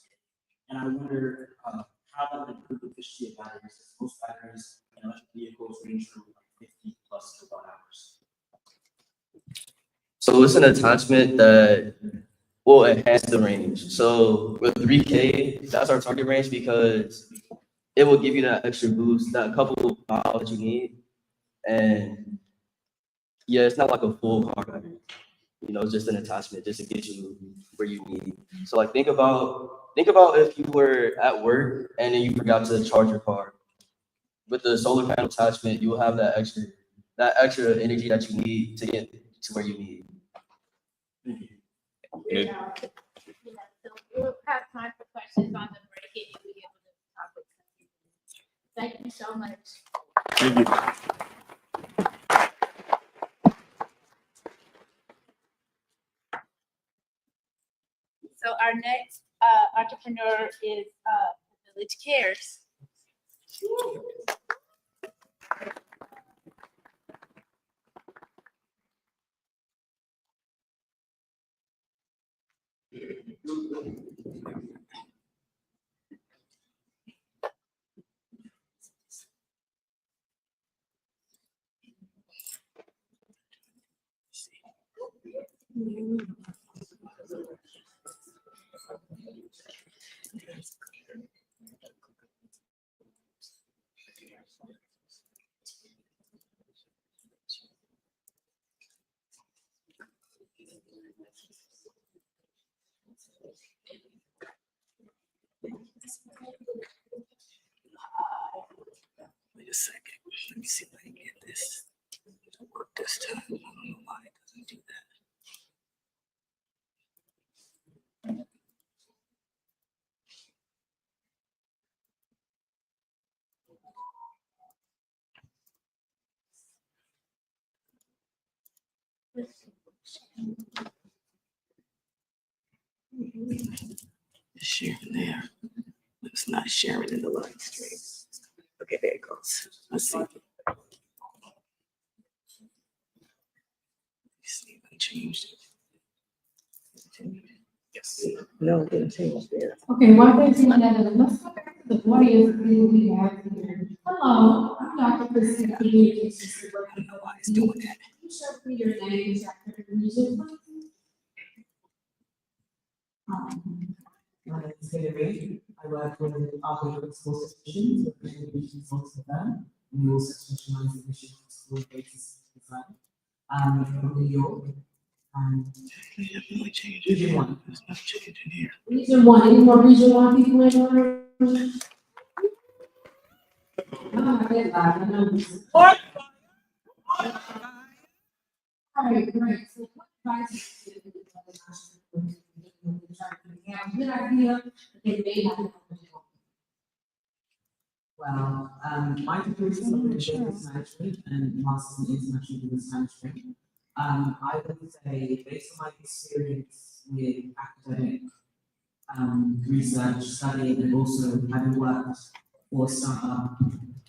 Speaker 9: and I wonder how that would improve the efficiency of batteries. Most batteries in electric vehicles range from like 50 plus kilowatt hours.
Speaker 21: So it's an attachment that will enhance the range. So with 3K, that's our target range because it will give you that extra boost, that couple miles that you need. And yeah, it's not like a full car battery. It's just an attachment just to get you where you need. So like think about if you were at work and then you forgot to charge your car. With the solar panel attachment, you will have that extra energy that you need to get to where you need.
Speaker 17: Yeah, so we'll have time for questions on the break and you'll be able to talk with some people. Thank you so much.
Speaker 19: Thank you.
Speaker 1: So our next entrepreneur is Village Cares.
Speaker 3: Wait a second. Let me see if I can get this to work this time. I don't know why it doesn't do that. It's sharing there. It's not sharing in the live stream. Okay, there it goes. Let's see. Let's see if I changed it. Yes. No, it didn't change there.
Speaker 13: Okay, while they're doing that, let's go back to the audience who we have here. Hello, I'm Dr. Christina, Communications Director.
Speaker 3: Why it's doing that?
Speaker 13: Can you share with me your name, chapter, and region, please?
Speaker 12: My name is Hillary. I work with our school institutions, with education folks with them. We also specialize in mission school-based design. I'm from New York. Region 1.
Speaker 3: It's not changing here.
Speaker 13: Region 1, any more Region 1 people in the room? Oh, I get that, I know this. All right, great. So what advice do you give to other entrepreneurs who have a good idea, but they may not have the help?
Speaker 12: Well, my degree is in business management and master's in international business management. I would say, based on my experience with academic research, studying, and also having worked for startup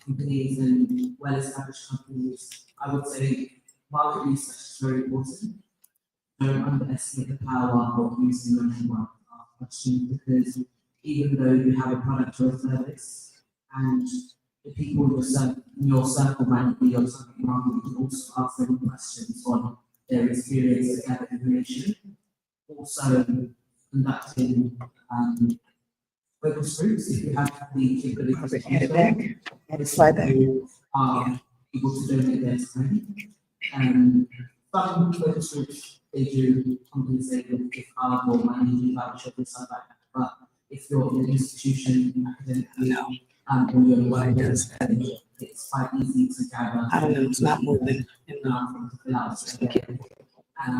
Speaker 12: companies and well-established companies, I would say market research is very important. Don't underestimate the power of using your network question, because even though you have a product or a service, and the people in your circle might not be your target market, you can also ask them questions on their experience to gather information. Also, conducting focus groups, if you have the capability to do so, people are able to donate their time. Some focus groups, they do compensate with gift card or money voucher and stuff like that. But if you're in an institution, academically, or you're in one place, it's quite easy to gather.
Speaker 3: I don't know, it's not moving.
Speaker 12: To fill out the survey. And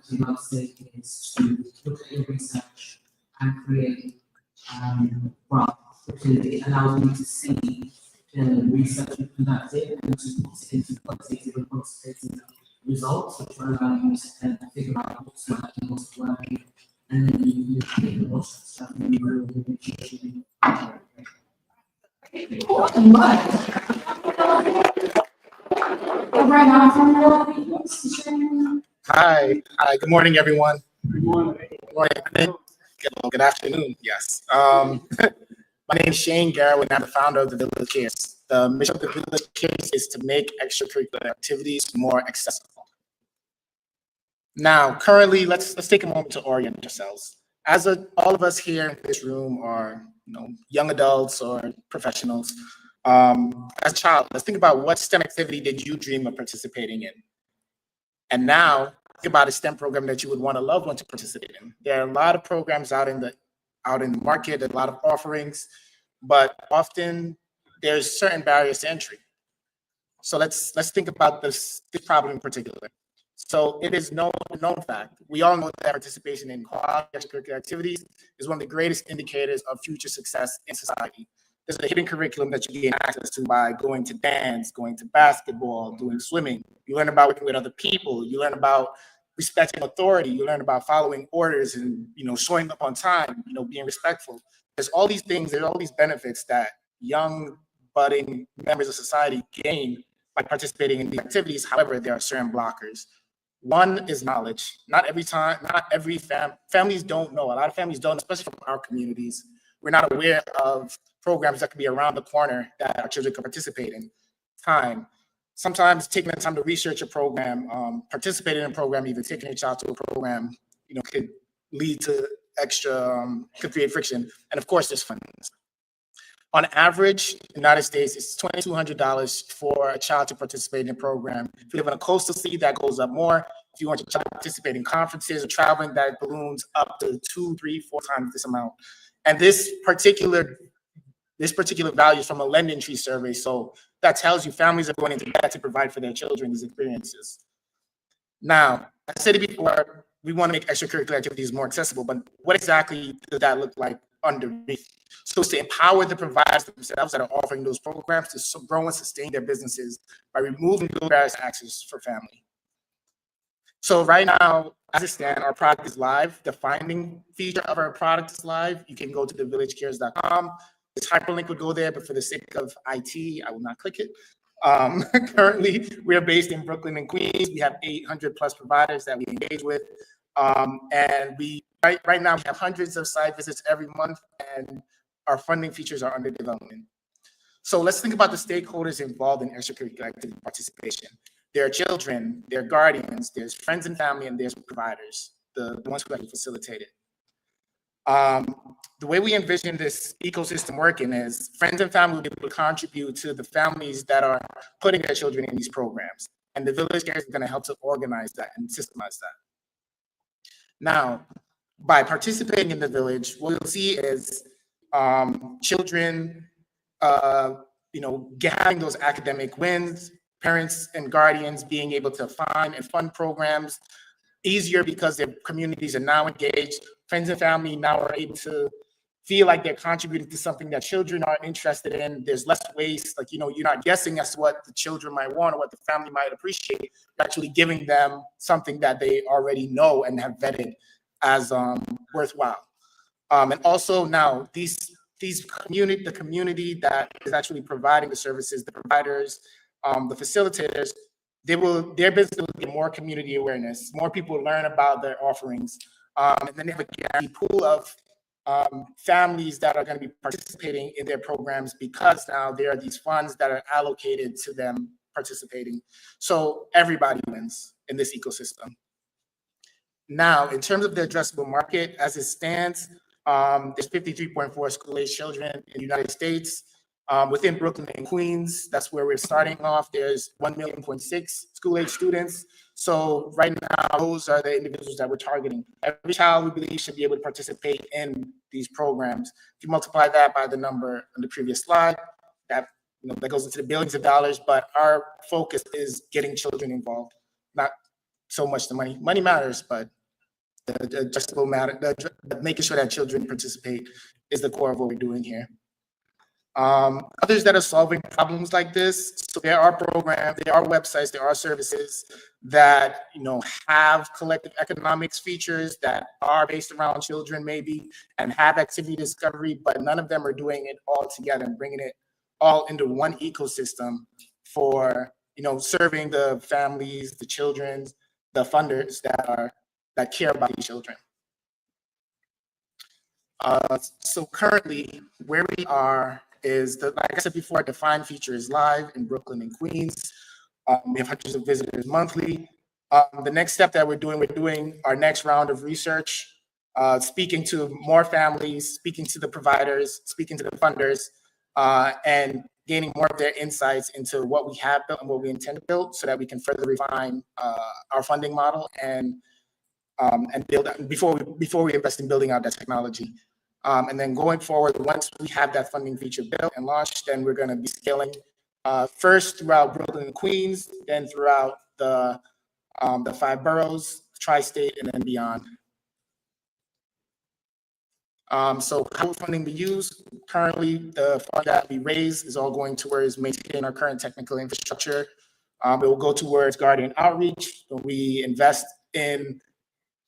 Speaker 12: the last thing is to look at your research and create graphs, because it allows you to see the research you conducted and to put it into quantitative and quantitative results, which will allow you to figure out what's working, what's working, and then you can make lots of stuff and you will
Speaker 10: Hi, good morning, everyone. Good morning. Good afternoon, yes. My name is Shane Garrett, and I'm the founder of the Village Cares. The mission of the Village Cares is to make extracurricular activities more accessible. Now, currently, let's take a moment to orient ourselves. All of us here in this room are, young adults or professionals. As a child, let's think about what STEM activity did you dream of participating in? And now, think about a STEM program that you would want a loved one to participate in. There are a lot of programs out in the market, a lot of offerings, but often there's certain barriers to entry. So let's think about this problem in particular. So it is known fact. We all know that participation in quality extracurricular activities is one of the greatest indicators of future success in society. There's a hidden curriculum that you gain access to by going to dance, going to basketball, doing swimming. You learn about working with other people. You learn about respecting authority. You learn about following orders and, showing up on time, being respectful. There's all these things, there's all these benefits that young, budding members of society gain by participating in these activities. However, there are certain blockers. One is knowledge. Not every families don't know. A lot of families don't, especially from our communities. We're not aware of programs that could be around the corner that our children could participate in. Sometimes taking the time to research a program, participating in a program, even taking a child to a program, could lead to could create friction. And of course, there's funding. On average, in the United States, it's $2,200 for a child to participate in a program. If you live in a coastal city, that goes up more. If you want your child to participate in conferences or traveling, that balloons up to 2, 3, 4 times this amount. And this particular value is from a Lending Tree survey. So that tells you families are going into debt to provide for their children these experiences. Now, I said it before, we want to make extracurricular activities more accessible, but what exactly does that look like underneath? So it's to empower the providers themselves that are offering those programs to grow and sustain their businesses by removing those barriers to access for family. So right now, as it stands, our product is live. The finding feature of our product is live. You can go to thevillagecares.com. This hyperlink would go there, but for the sake of IT, I will not click it. Currently, we are based in Brooklyn and Queens. We have 800 plus providers that we engage with. And right now we have hundreds of site visits every month, and our funding features are under development. So let's think about the stakeholders involved in extracurricular activity participation. There are children, there are guardians, there's friends and family, and there's providers, the ones who actually facilitate it. The way we envision this ecosystem working is friends and family will be able to contribute to the families that are putting their children in these programs. And the Village Cares is going to help to organize that and systemize that. Now, by participating in the village, what you'll see is children, having those academic wins, parents and guardians being able to find and fund programs easier because their communities are now engaged. Friends and family now are able to feel like they're contributing to something that children are interested in. There's less waste. You're not guessing as to what the children might want or what the family might appreciate. You're actually giving them something that they already know and have vetted as worthwhile. And also now the community that is actually providing the services, the providers, the facilitators, their business will get more community awareness. More people learn about their offerings. And then they have a guaranteed pool of families that are going to be participating in their programs because now there are these funds that are allocated to them participating. So everybody wins in this ecosystem. Now, in terms of the addressable market, as it stands, there's 53.4 school-age children in the United States. Within Brooklyn and Queens, that's where we're starting off. There's 1.6 million school-age students. So right now, those are the individuals that we're targeting. Every child, we believe, should be able to participate in these programs. If you multiply that by the number on the previous slide, that goes into the billions of dollars. But our focus is getting children involved, not so much the money. Money matters, but the adjustable matter, making sure that children participate is the core of what we're doing here. Others that are solving problems like this, so there are programs, there are websites, there are services that have collective economics features that are based around children maybe and have activity discovery, but none of them are doing it all together and bringing it all into one ecosystem for serving the families, the children, the funders that care about these children. So currently, where we are is like I said before, Define feature is live in Brooklyn and Queens. We have hundreds of visitors monthly. The next step that we're doing our next round of research, speaking to more families, speaking to the providers, speaking to the funders, and gaining more of their insights into what we have built and what we intend to build so that we can further refine our funding model and build before we invest in building out that technology. And then going forward, once we have that funding feature built and launched, then we're going to be scaling first throughout Brooklyn and Queens, then throughout the 5 boroughs, tri-state, and then beyond. So how will funding be used? Currently, the fund that we raise is all going towards maintaining our current technical infrastructure. It will go towards guardian outreach. We invest in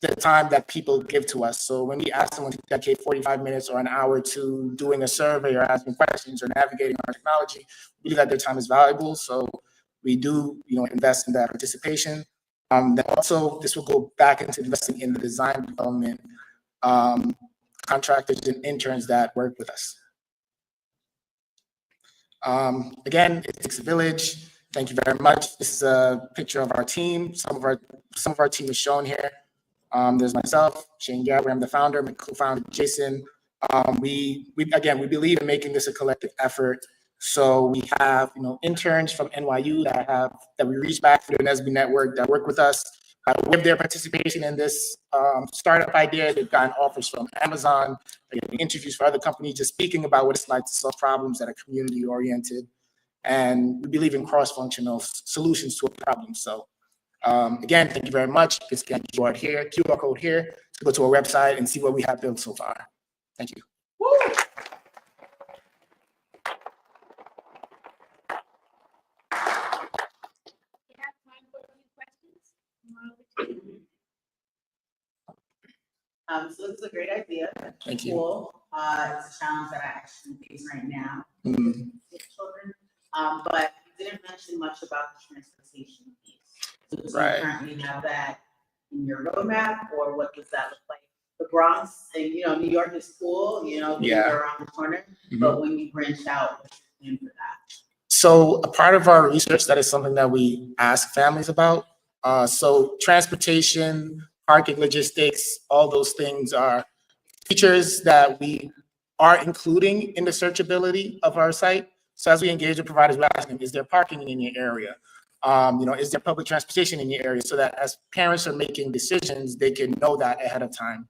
Speaker 10: the time that people give to us. So when we ask someone to dedicate 45 minutes or an hour to doing a survey or asking questions or navigating our technology, we believe that their time is valuable. So we do, invest in that participation. Then also, this will go back into investing in the design development contractors and interns that work with us. Again, it takes a village. Thank you very much. This is a picture of our team. Some of our team is shown here. There's myself, Shane Garrett, I'm the founder, my co-founder, Jason. We believe in making this a collective effort. So we have, interns from NYU that we reach back through the NSBE network that work with us. With their participation in this startup idea, they've gotten offers from Amazon, they're getting interviews for other companies, just speaking about what it's like to solve problems that are community oriented. And we believe in cross-functional solutions to a problem. So again, thank you very much. You can scan QR code here to go to our website and see what we have built so far. Thank you.
Speaker 6: So this is a great idea.
Speaker 10: Thank you.
Speaker 6: Cool. It's a challenge that I actually face right now with children. But you didn't mention much about the transportation piece. So do you currently have that in your roadmap, or what does that look like? The Bronx and New York is cool, they're around the corner. But when you branch out, what's your plan for that?
Speaker 10: So a part of our research, that is something that we ask families about. So transportation, parking logistics, all those things are features that we are including in the searchability of our site. So as we engage with providers, we're asking, is there parking in your area? Is there public transportation in your area? So that as parents are making decisions, they can know that ahead of time.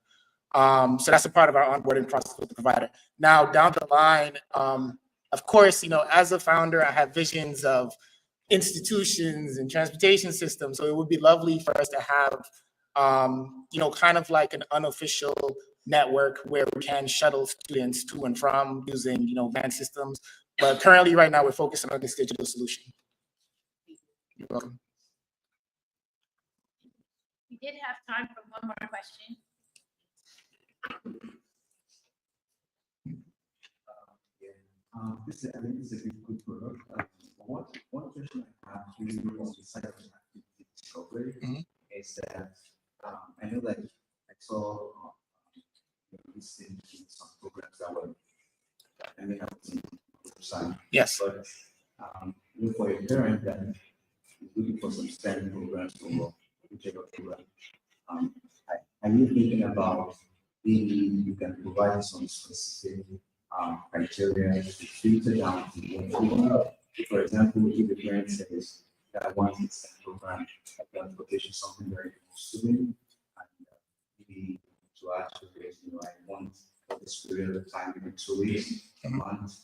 Speaker 10: So that's a part of our onboarding process with the provider. Now, down the line, of course, as a founder, I have visions of institutions and transportation systems. So it would be lovely for us to have, kind of like an unofficial network where we can shuttle students to and from using, van systems. But currently, right now, we're focusing on this digital solution. You're welcome.
Speaker 1: We did have time for one more question.
Speaker 14: I think this is a good product. One question I have really on the side of activity discovery is that I know that I saw listening to some programs that were, and they have some
Speaker 10: Yes.
Speaker 14: But look for a parent that is looking for some STEM programs to enroll, whichever program. Are you thinking about maybe you can provide some specific criteria to filter down to what you want? For example, if the parent says that I want a STEM program, like transportation, something very close to me, and maybe to ask your parents, I want for this period of time, maybe 2 weeks, a month,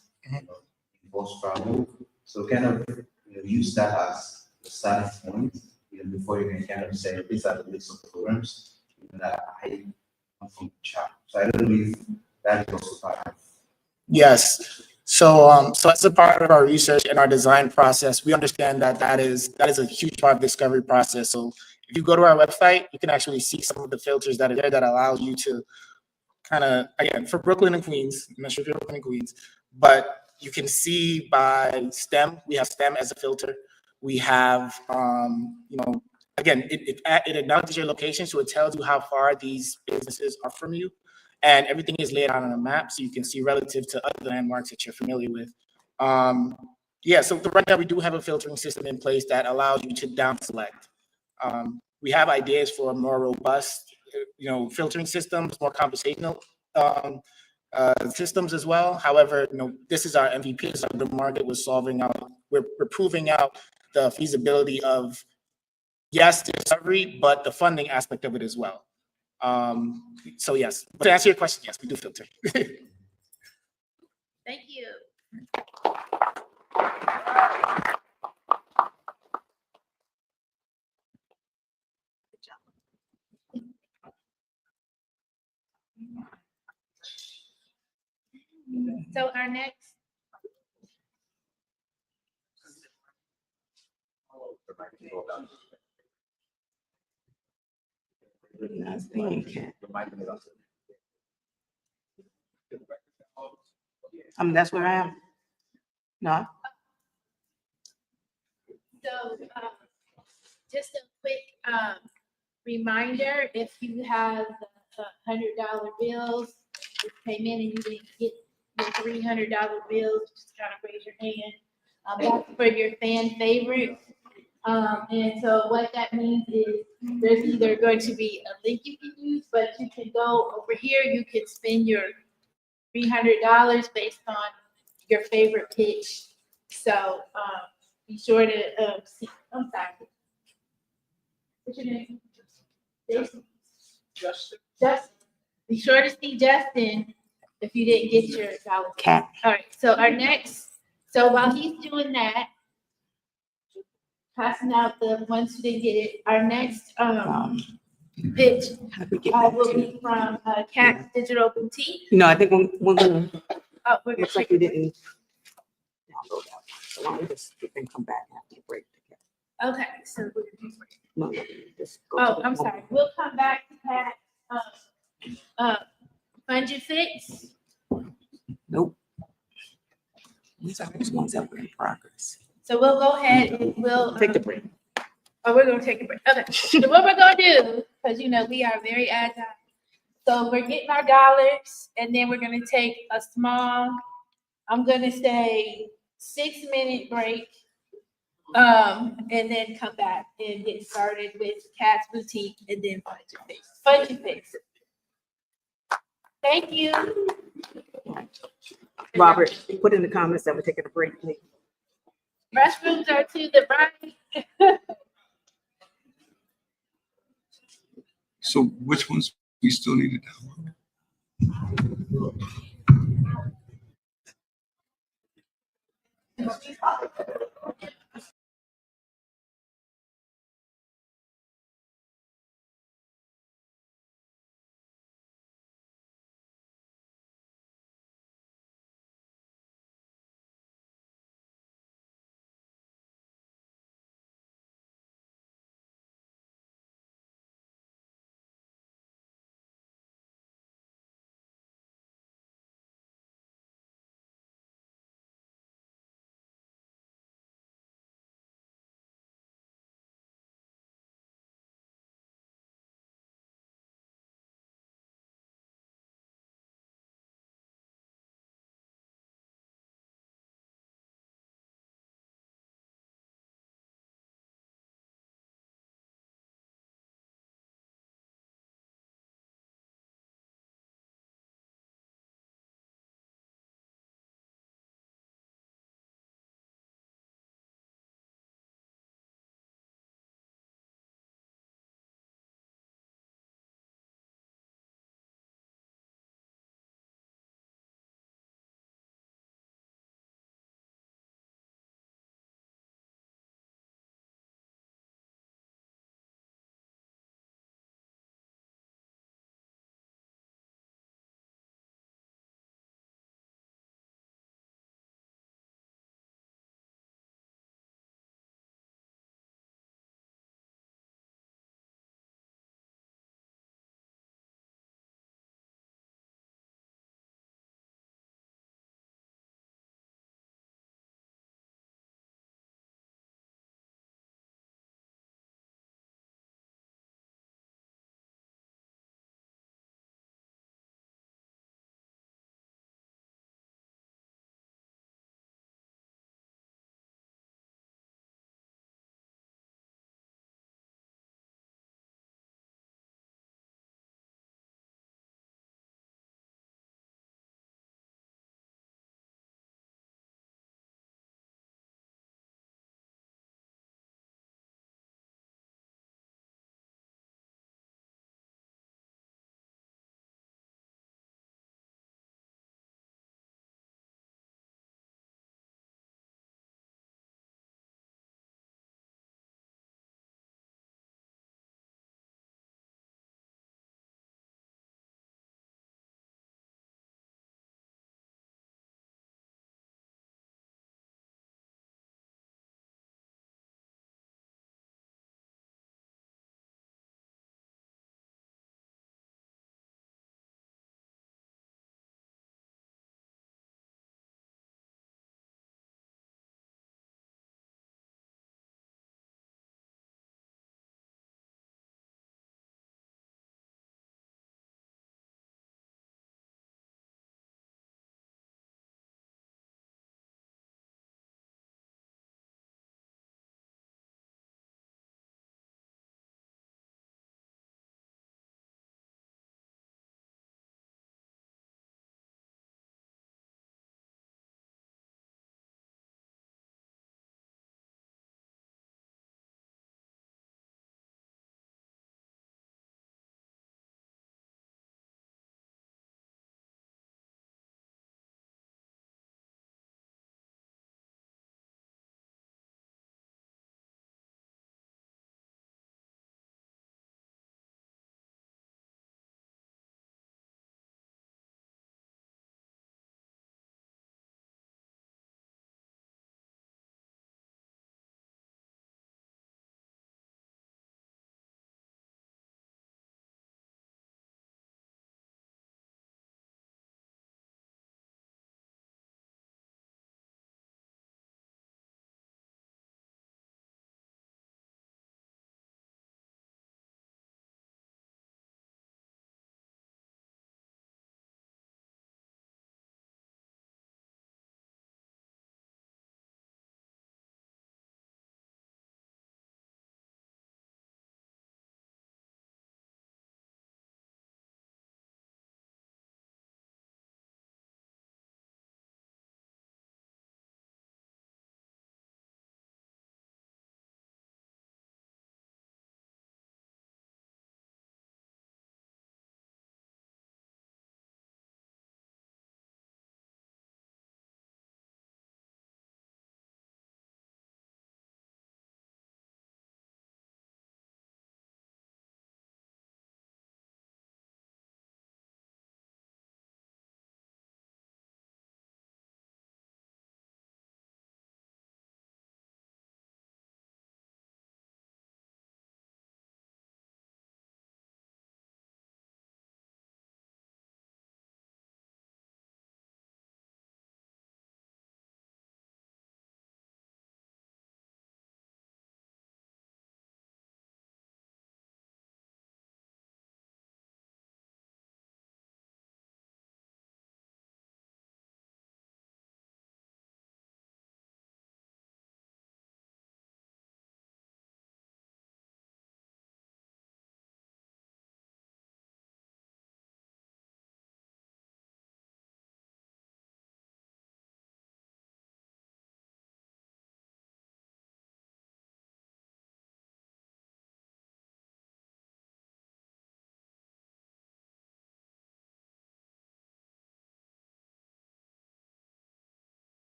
Speaker 14: involves travel. So kind of use that as the starting point, before you can kind of say, these are the list of programs that I want from the child. So I don't know if that is also part of.
Speaker 10: Yes. So, so as a part of our research and our design process, we understand that that is a huge part of the discovery process. So if you go to our website, you can actually see some of the filters that are there that allow you to kind of, again, for Brooklyn and Queens, I'm not sure if you're Brooklyn and Queens, but you can see by STEM, we have STEM as a filter. We have, again, it acknowledges your location, so it tells you how far these businesses are from you. And everything is laid out on a map, so you can see relative to other landmarks that you're familiar with. Yeah, so right now we do have a filtering system in place that allows you to down select. We have ideas for more robust, filtering systems, more conversational systems as well. However, this is our MVP. So the market was solving out. We're proving out the feasibility of, yes, the discovery, but the funding aspect of it as well. So yes, but to answer your question, yes, we do filter.
Speaker 1: Thank you. So our next.
Speaker 3: That's where I am. No.
Speaker 1: So just a quick reminder, if you have $100 bills, just came in and you didn't get your $300 bills, just kind of raise your hand. That's for your fan favorites. And so what that means is there's either going to be a link you can use, but you can go over here, you can spend your $300 based on your favorite pitch. So be sure to see, I'm sorry. What's your name? Jason? Justin. Be sure to see Justin if you didn't get your dollar.
Speaker 3: Cat.
Speaker 1: All right, so our next, so while he's doing that, passing out the ones who didn't get it, our next pitch will be from Cat's Digital Boutique.
Speaker 3: No, I think we're gonna.
Speaker 1: Oh, we're
Speaker 3: looks like we didn't download that one. So why don't we just come back after the break?
Speaker 1: Okay, so we're
Speaker 3: No, just go
Speaker 1: oh,
Speaker 3: to the
Speaker 1: I'm sorry. We'll come back to Cat. Fungi Fix.
Speaker 3: Nope. These are those ones that were in progress.
Speaker 1: So we'll go ahead and we'll
Speaker 3: Take the break.
Speaker 1: Oh, we're gonna take a break. Okay. So what we're gonna do, because we are very agile. So we're getting our dollars, and then we're gonna take a small, I'm gonna say 6-minute break. And then come back and get started with Cat's Boutique and then Fungi Fix. Thank you.
Speaker 3: Robert, put in the comments that we're taking a break, please.
Speaker 1: Restrooms are to the right.
Speaker 11: So which ones we still need to download?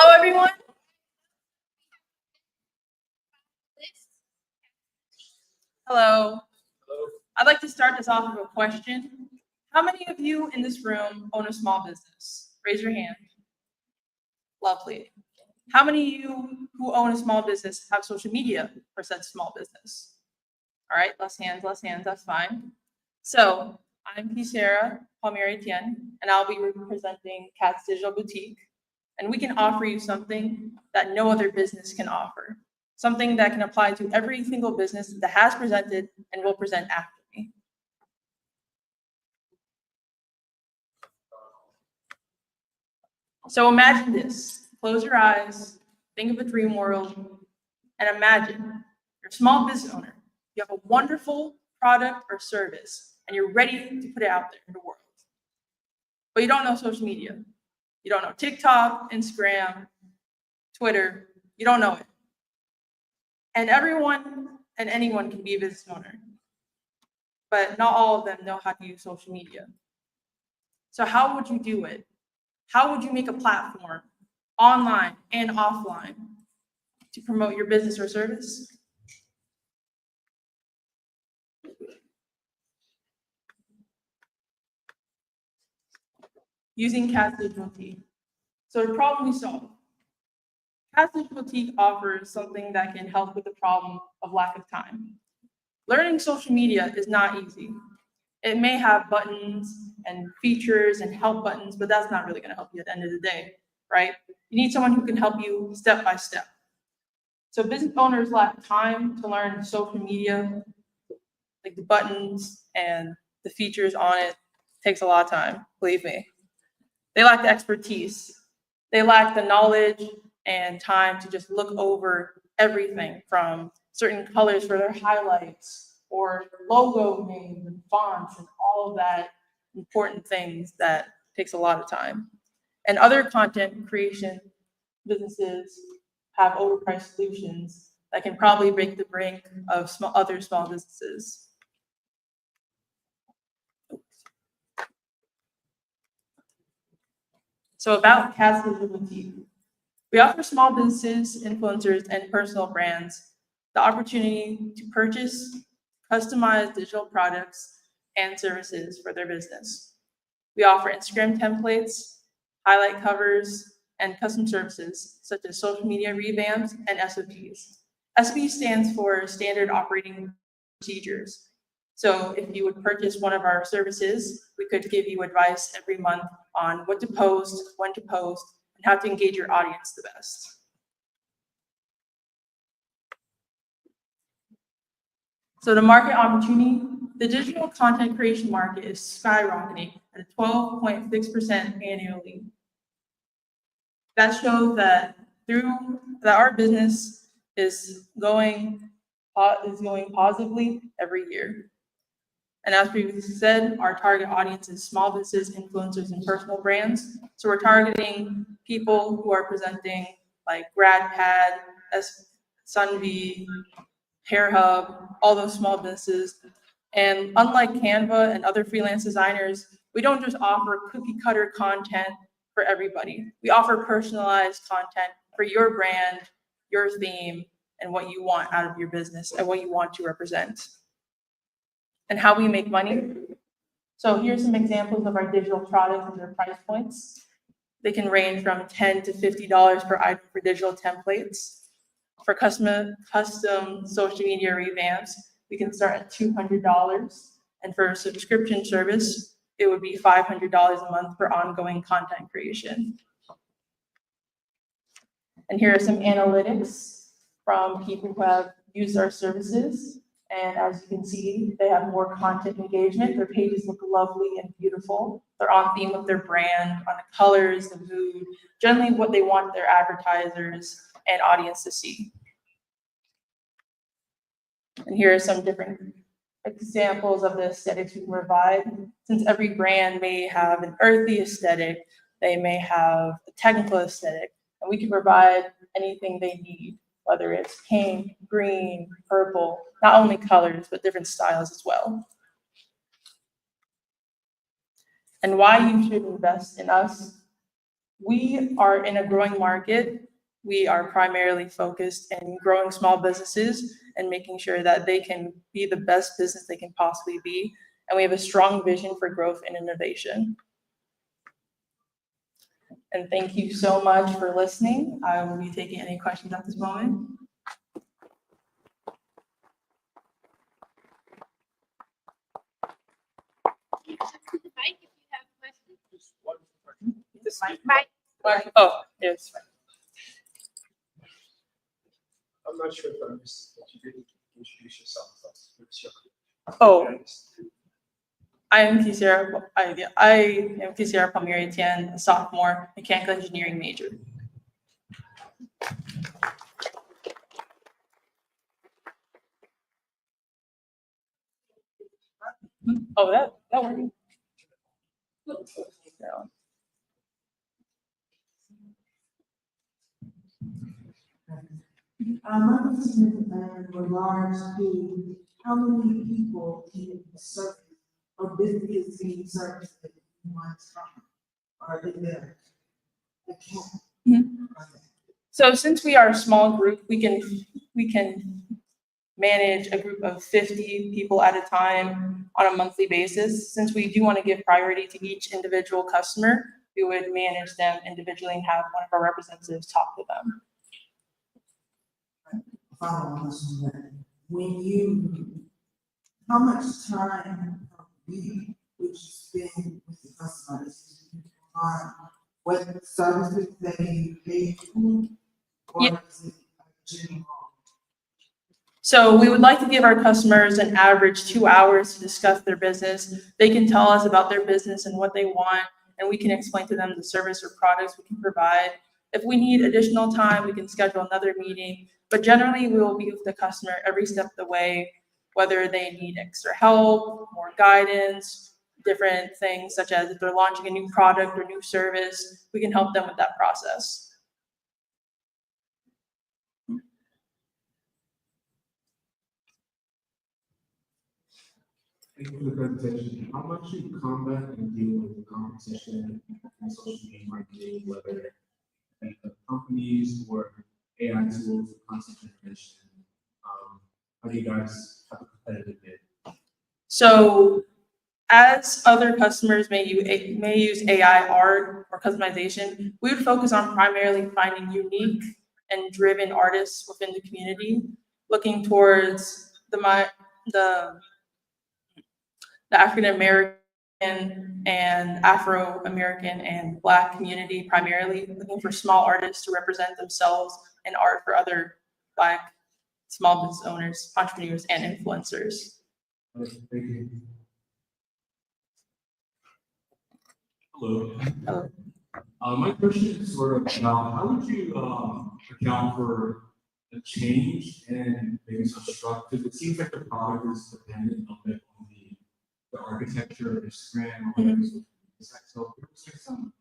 Speaker 2: Hello, everyone. Hello. I'd like to start this off with a question. How many of you in this room own a small business? Raise your hand. Lovely. How many of you who own a small business have social media for said small business? All right, less hands, that's fine. So I'm Kisera Palmieri Etienne, and I'll be representing Kat's Digital Boutique. And we can offer you something that no other business can offer. Something that can apply to every single business that has presented and will present after me. So imagine this. Close your eyes, think of a dream world, and imagine you're a small business owner. You have a wonderful product or service, and you're ready to put it out there in the world. But you don't know social media. You don't know TikTok, Instagram, Twitter. You don't know it. And everyone and anyone can be a business owner, but not all of them know how to use social media. So how would you do it? How would you make a platform, online and offline, to promote your business or service? Using Kat's Digital Boutique. So the problem we solve. Kat's Digital Boutique offers something that can help with the problem of lack of time. Learning social media is not easy. It may have buttons and features and help buttons, but that's not really going to help you at the end of the day, right? You need someone who can help you step by step. So business owners lack time to learn social media, like the buttons and the features on it. Takes a lot of time, believe me. They lack the expertise. They lack the knowledge and time to just look over everything from certain colors for their highlights or logo names and fonts and all of that important things that takes a lot of time. And other content creation businesses have overpriced solutions that can probably break the brink of other small businesses. So about Kat's Digital Boutique. We offer small businesses, influencers, and personal brands the opportunity to purchase customized digital products and services for their business. We offer Instagram templates, highlight covers, and custom services such as social media revamps and SOPs. SOP stands for Standard Operating Procedures. So if you would purchase one of our services, we could give you advice every month on what to post, when to post, and how to engage your audience the best. So the market opportunity, the digital content creation market is skyrocketing at 12.6% annually. That shows that our business is going positively every year. And as previously said, our target audience is small businesses, influencers, and personal brands. So we're targeting people who are presenting like Grad Pad, SunV, Hair Hub, all those small businesses. And unlike Canva and other freelance designers, we don't just offer cookie cutter content for everybody. We offer personalized content for your brand, your theme, and what you want out of your business and what you want to represent. And how we make money. So here's some examples of our digital products and their price points. They can range from $10 to $50 per item for digital templates. For custom social media revamps, we can start at $200. And for a subscription service, it would be $500 a month for ongoing content creation. And here are some analytics from people who have used our services. And as you can see, they have more content engagement. Their pages look lovely and beautiful. They're on theme with their brand, on the colors, the mood, generally what they want their advertisers and audience to see. And here are some different examples of the aesthetics we can provide. Since every brand may have an earthy aesthetic, they may have a technical aesthetic, and we can provide anything they need, whether it's pink, green, purple, not only colors, but different styles as well. And why you should invest in us. We are in a growing market. We are primarily focused in growing small businesses and making sure that they can be the best business they can possibly be. And we have a strong vision for growth and innovation. And thank you so much for listening. I will be taking any questions at this moment. Oh, yes.
Speaker 5: I'm not sure if I missed that you didn't introduce yourself.
Speaker 2: Oh, I am Kisera Palmieri Tian, a sophomore, mechanical engineering major. Oh, that worked.
Speaker 6: My question is, regards to how many people can serve or businesses being serviced at one time? Are they there?
Speaker 2: So since we are a small group, we can manage a group of 50 people at a time on a monthly basis. Since we do want to give priority to each individual customer, we would manage them individually and have one of our representatives talk to them.
Speaker 6: Follow on this one. How much time per week would you spend with the customers on what services they pay for? Or is it general?
Speaker 2: So we would like to give our customers an average 2 hours to discuss their business. They can tell us about their business and what they want, and we can explain to them the service or products we can provide. If we need additional time, we can schedule another meeting, but generally we will be with the customer every step of the way, whether they need extra help, more guidance, different things such as if they're launching a new product or new service, we can help them with that process.
Speaker 7: Thank you for the presentation. How much do you combat and deal with competition and social media marketing, whether companies or AI tools, content generation? How do you guys have a competitive bid?
Speaker 2: So as other customers may use AI art or customization, we would focus on primarily finding unique and driven artists within the community, looking towards the African American and Afro-American and Black community primarily, looking for small artists to represent themselves in art for other Black small business owners, entrepreneurs, and influencers.
Speaker 7: Thank you.
Speaker 16: Hello.
Speaker 2: Hello.
Speaker 16: My question is sort of about how would you account for a change in maybe some structure? Because it seems like the product is dependent a bit on the architecture of Instagram. So there's like some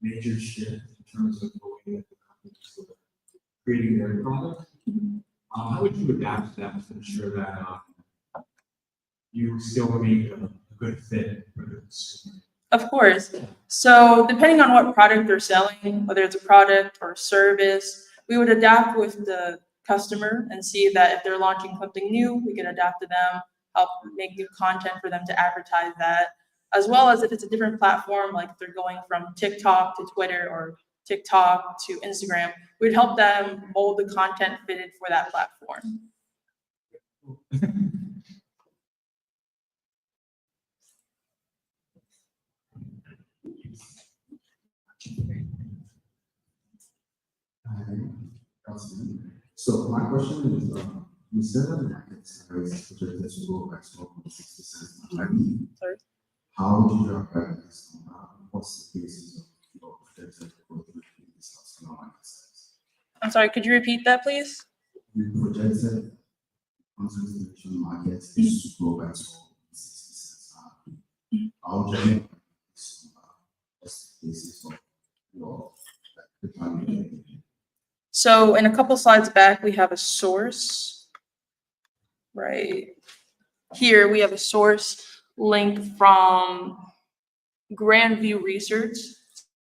Speaker 16: major shift in terms of the way that the companies are creating their product. How would you adapt to that to ensure that you still remain a good fit for the consumer?
Speaker 2: Of course. So depending on what product they're selling, whether it's a product or a service, we would adapt with the customer and see that if they're launching something new, we can adapt to them, help make new content for them to advertise that, as well as if it's a different platform, like if they're going from TikTok to Twitter or TikTok to Instagram, we'd help them mold the content fitted for that platform.
Speaker 7: So my question is, you said that the market is projected to grow by 12.6%.
Speaker 2: Sorry?
Speaker 7: How do you recognize what's the basis of your projected growth in this market size?
Speaker 2: I'm sorry, could you repeat that, please?
Speaker 7: You projected content creation market is to grow by 12.6%. How do you what's the basis of your determination?
Speaker 2: So in a couple slides back, we have a source. Right here, we have a source link from Grand View Research.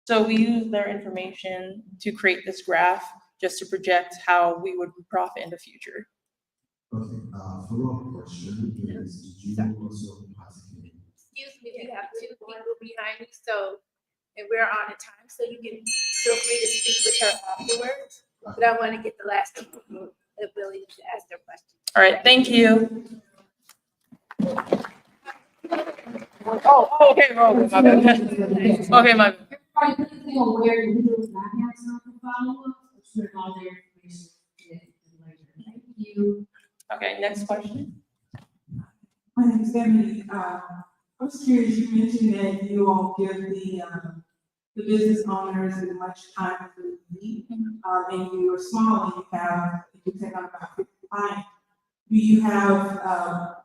Speaker 2: So we use their information to create this graph just to project how we would profit in the future.
Speaker 7: Okay, follow-up question is, did you also participate?
Speaker 1: Excuse me, we have two people behind you, so, and we're on a time, so you can feel free to speak with her afterwards. But I want to get the last two people the ability to ask their questions.
Speaker 2: All right, thank you. Oh, okay, my bad. Okay, my bad.
Speaker 13: Everybody, please be aware you do not have time to follow up, share all their information later. Thank you.
Speaker 2: Okay, next question.
Speaker 15: My name's Emily. I was curious, you mentioned that you all give the business owners as much time as they need. And you are small and you take on about 50 clients. Do you have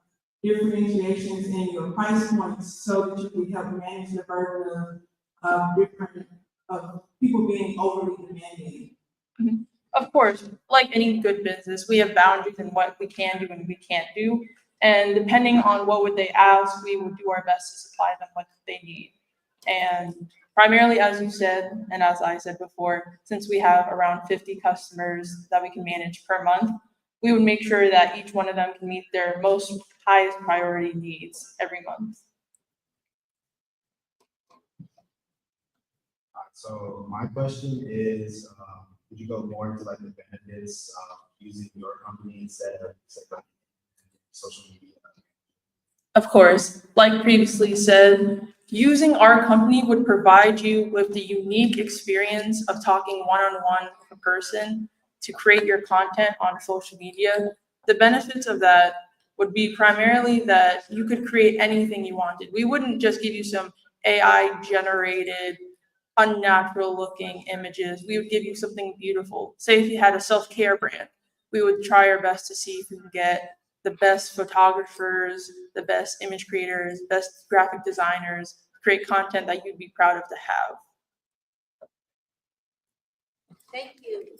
Speaker 15: differentiations in your price points so that you can help manage the burden of people being overly demanding?
Speaker 2: Of course, like any good business, we have boundaries in what we can do and we can't do. And depending on what would they ask, we would do our best to supply them what they need. And primarily, as you said, and as I said before, since we have around 50 customers that we can manage per month, we would make sure that each one of them can meet their most highest priority needs every month.
Speaker 7: So my question is, would you go more into like the benefits of using your company instead of social media?
Speaker 2: Of course, like previously said, using our company would provide you with the unique experience of talking one-on-one with a person to create your content on social media. The benefits of that would be primarily that you could create anything you wanted. We wouldn't just give you some AI-generated, unnatural-looking images. We would give you something beautiful. Say if you had a self-care brand, we would try our best to see if we can get the best photographers, the best image creators, best graphic designers, create content that you'd be proud of to have.
Speaker 1: Thank you.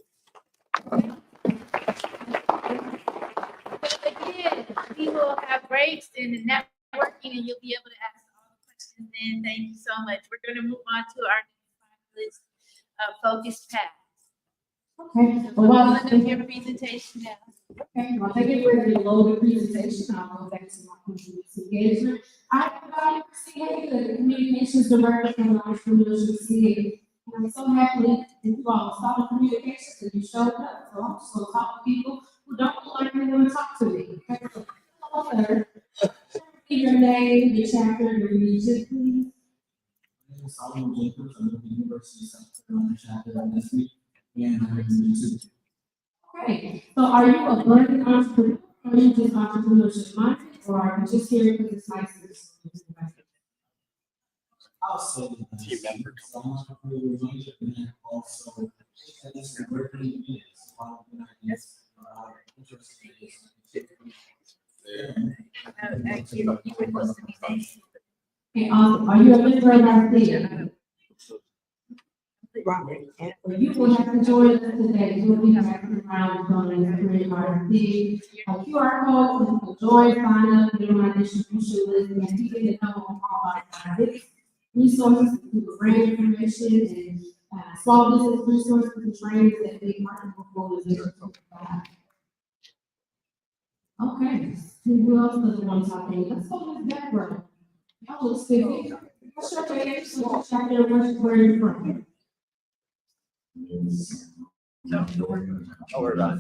Speaker 1: Again, we will have breaks in the networking and you'll be able to ask all the questions then. Thank you so much. We're going to move on to our next list of focus paths.
Speaker 13: Okay.
Speaker 1: So we'll do your presentation now.
Speaker 13: Okay, well, thank you for the loaded presentation. I'll go back to my community engagement. I'm the communications director from Entrepreneurship CA. And I'm so happy that you all saw the communications and you showed up. So I'm just going to talk to people who don't look like they want to talk to me. Okay, so hello, sir. Your name, your chapter, your region, please.
Speaker 9: Solomon Jacobs, I'm at the University of South Carolina chapter of NSBE, and I'm in the
Speaker 13: Okay, so are you a learning entrepreneur, or are you just entrepreneurship minded, or are you just here because it's nice to
Speaker 9: I'll say team member. I'm entrepreneurship and also this is where it is. A lot of ideas, interesting
Speaker 13: Okay, awesome. Are you a member of our theater? You will have to join us today. We'll be having around on the QR code. You can join, sign up, get on my distribution list, and you can know all our resources, brand information, and small business resources and trainings that we partner with. Okay, who else doesn't want to talk to me? Let's go with that row. Y'all look silly. What's your name? So check your where you're from.
Speaker 9: No, don't worry about it.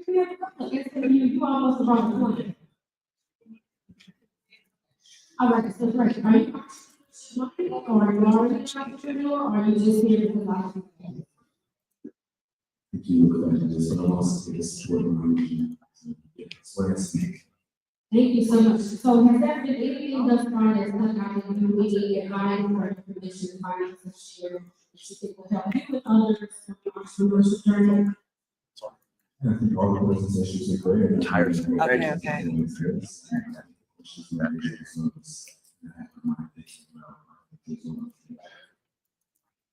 Speaker 13: You almost brought the point. All right, so first, are you already an entrepreneur, or are you just here because I have to?
Speaker 7: Thank you. So I'm also this
Speaker 13: Thank you so much. So has there been anything thus far that's done out of you, any advice or information, finance, share, that you think will help you with others in your entrepreneurship journey?
Speaker 7: I think all the presentations are great.
Speaker 3: Okay.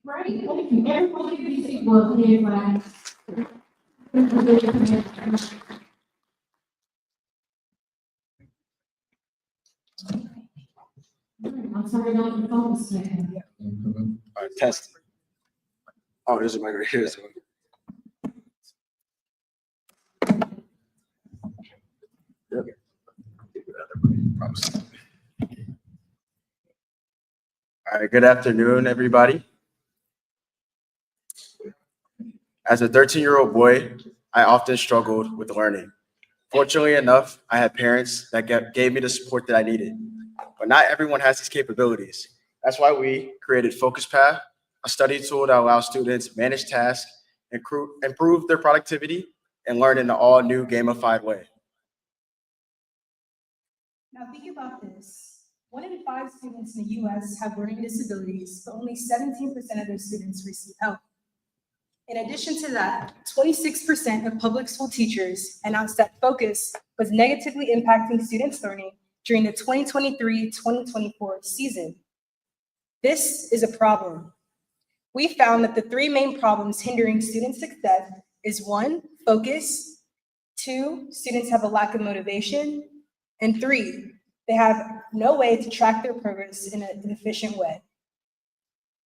Speaker 13: Right, thank you. Everybody can be seated. Well, here, I'm sorry, I don't have focus today.
Speaker 10: All right, test. Oh, there's a mic right here. There's a mic. Yep.
Speaker 4: All right, good afternoon, everybody. As a 13-year-old boy, I often struggled with learning. Fortunately enough, I had parents that gave me the support that I needed, but not everyone has these capabilities. That's why we created Focus Pad, a study tool that allows students manage tasks, improve their productivity, and learn in an all-new gamified way.
Speaker 20: Now think about this. 1 in 5 students in the US have learning disabilities, but only 17% of their students receive help. In addition to that, 26% of public school teachers announced that Focus was negatively impacting students' learning during the 2023-2024 season. This is a problem. We found that the 3 main problems hindering student success is 1, focus, 2, students have a lack of motivation, and 3, they have no way to track their progress in an efficient way.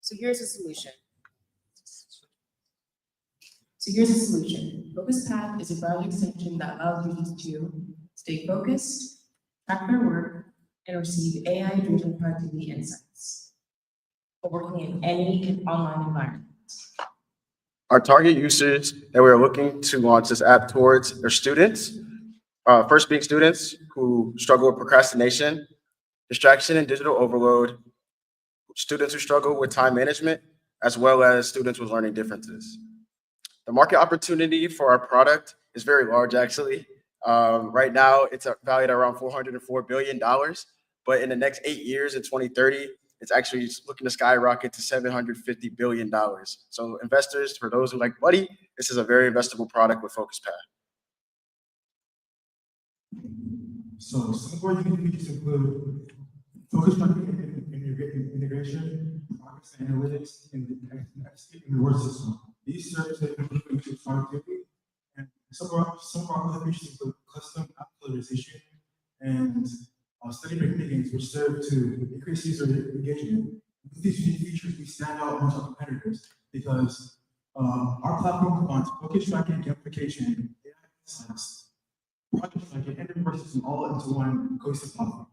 Speaker 13: So here's a solution. Focus Pad is a browser extension that allows users to stay focused, track their work, and receive AI-driven productivity insights for working in any online environment.
Speaker 4: Our target users that we're looking to launch this app towards are students, first being students who struggle with procrastination, distraction and digital overload, students who struggle with time management, as well as students with learning differences. The market opportunity for our product is very large, actually. Right now, it's valued at around $404 billion, but in the next 8 years, in 2030, it's actually looking to skyrocket to $750 billion. So investors, for those who like money, this is a very investable product with Focus Pad.
Speaker 7: So some of our unique features include focus on integration, progress analytics, and the reward system. These services improve user productivity, and some of our other features include custom app colorization and study games, which serve to increase user engagement. With these unique features, we stand out amongst our competitors because our platform combines focus tracking, gamification, AI insights, project tracking, and reward system all into one cohesive platform.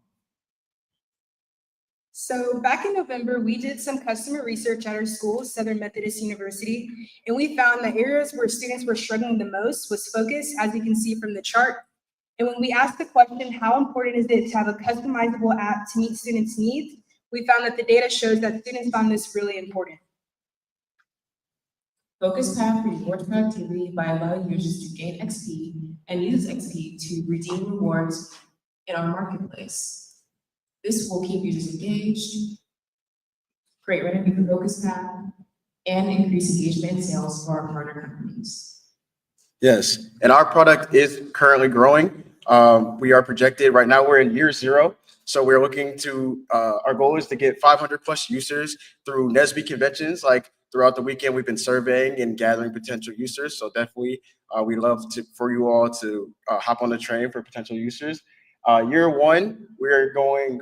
Speaker 20: So back in November, we did some customer research at our school, Southern Methodist University, and we found that areas where students were struggling the most was focus, as you can see from the chart. And when we asked the question, how important is it to have a customizable app to meet students' needs, we found that the data shows that students found this really important.
Speaker 13: Focus Pad rewards productivity by allowing users to gain XP and use XP to redeem rewards in our marketplace. This will keep users engaged, create revenue for Focus Pad, and increase engagement and sales for our partner companies.
Speaker 4: Yes, and our product is currently growing. We are projected, right now we're in year 0. So we're looking to, our goal is to get 500 plus users through NSBE conventions. Like throughout the weekend, we've been surveying and gathering potential users. So definitely, we'd love for you all to hop on the train for potential users. Year 1,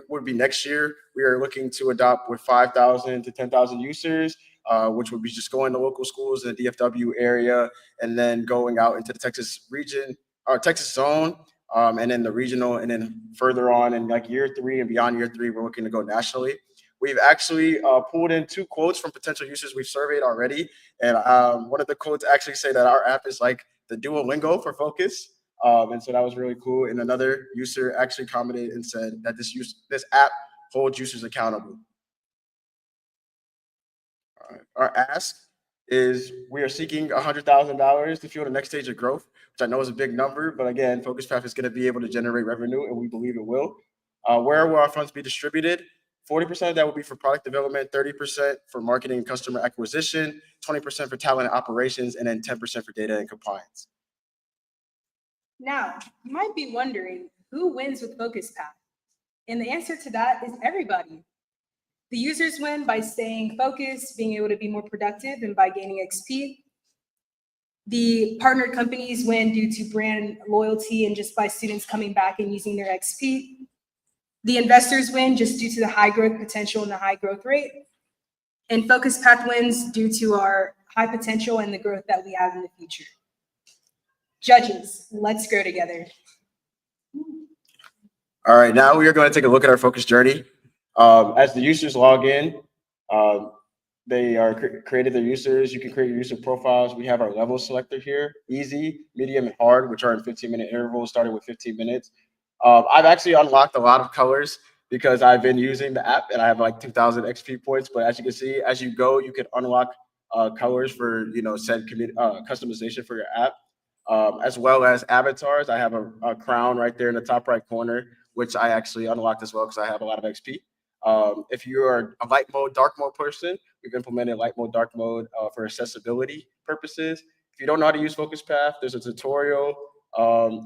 Speaker 4: would be next year. We are looking to adopt with 5,000 to 10,000 users, which would be just going to local schools in the DFW area and then going out into the Texas region, or Texas zone, and then the regional, and then further on in like year 3 and beyond year 3, we're looking to go nationally. We've actually pulled in 2 quotes from potential users we've surveyed already. And one of the quotes actually say that our app is like the Duolingo for focus. And so that was really cool. And another user actually commented and said that this app holds users accountable. All right. Our ask is we are seeking $100,000 to fuel the next stage of growth, which I know is a big number, but again, Focus Pad is going to be able to generate revenue, and we believe it will. Where will our funds be distributed? 40% of that will be for product development, 30% for marketing and customer acquisition, 20% for talent and operations, and then 10% for data and compliance.
Speaker 20: Now, you might be wondering, who wins with Focus Pad? And the answer to that is everybody. The users win by staying focused, being able to be more productive, and by gaining XP. The partner companies win due to brand loyalty and just by students coming back and using their XP. The investors win just due to the high growth potential and the high growth rate. And Focus Path wins due to our high potential and the growth that we have in the future. Judges, let's grow together.
Speaker 4: All right, now we are going to take a look at our focus journey. As the users log in, they are created their users. You can create your user profiles. We have our level selector here, easy, medium, and hard, which are in 15-minute intervals, starting with 15 minutes. I've actually unlocked a lot of colors because I've been using the app and I have like 2,000 XP points. But as you can see, as you go, you can unlock colors for, said customization for your app, as well as avatars. I have a crown right there in the top right corner, which I actually unlocked as well because I have a lot of XP. If you are a light mode, dark mode person, we've implemented light mode, dark mode for accessibility purposes. If you don't know how to use Focus Path, there's a tutorial.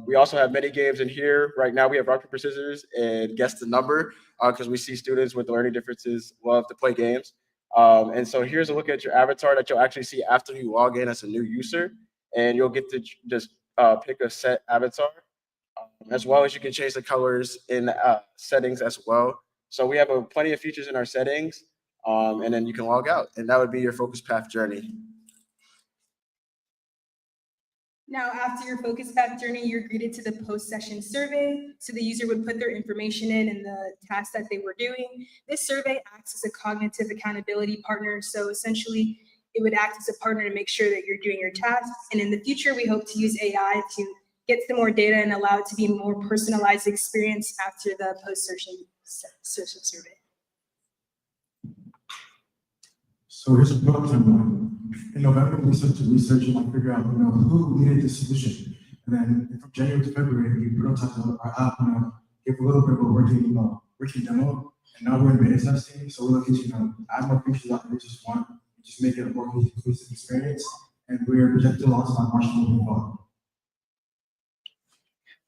Speaker 4: We also have many games in here. Right now we have rock, paper, scissors and guess the number because we see students with learning differences love to play games. And so here's a look at your avatar that you'll actually see after you log in as a new user, and you'll get to just pick a set avatar, as well as you can change the colors in settings as well. So we have plenty of features in our settings, and then you can log out, and that would be your Focus Path journey.
Speaker 20: Now, after your Focus Path journey, you're greeted to the post-session survey. So the user would put their information in and the task that they were doing. This survey acts as a cognitive accountability partner. So essentially, it would act as a partner to make sure that you're doing your tasks. And in the future, we hope to use AI to get some more data and allow it to be a more personalized experience after the post-session survey.
Speaker 7: So here's a product timeline. In November, we started to research and figure out, who needed this solution. And then from January to February, we prototyped our app, give a little bit of a working demo. And now we're in beta testing. So we're looking to, add more features that we just want, just make it a more inclusive experience. And we're projected to launch on March 25th.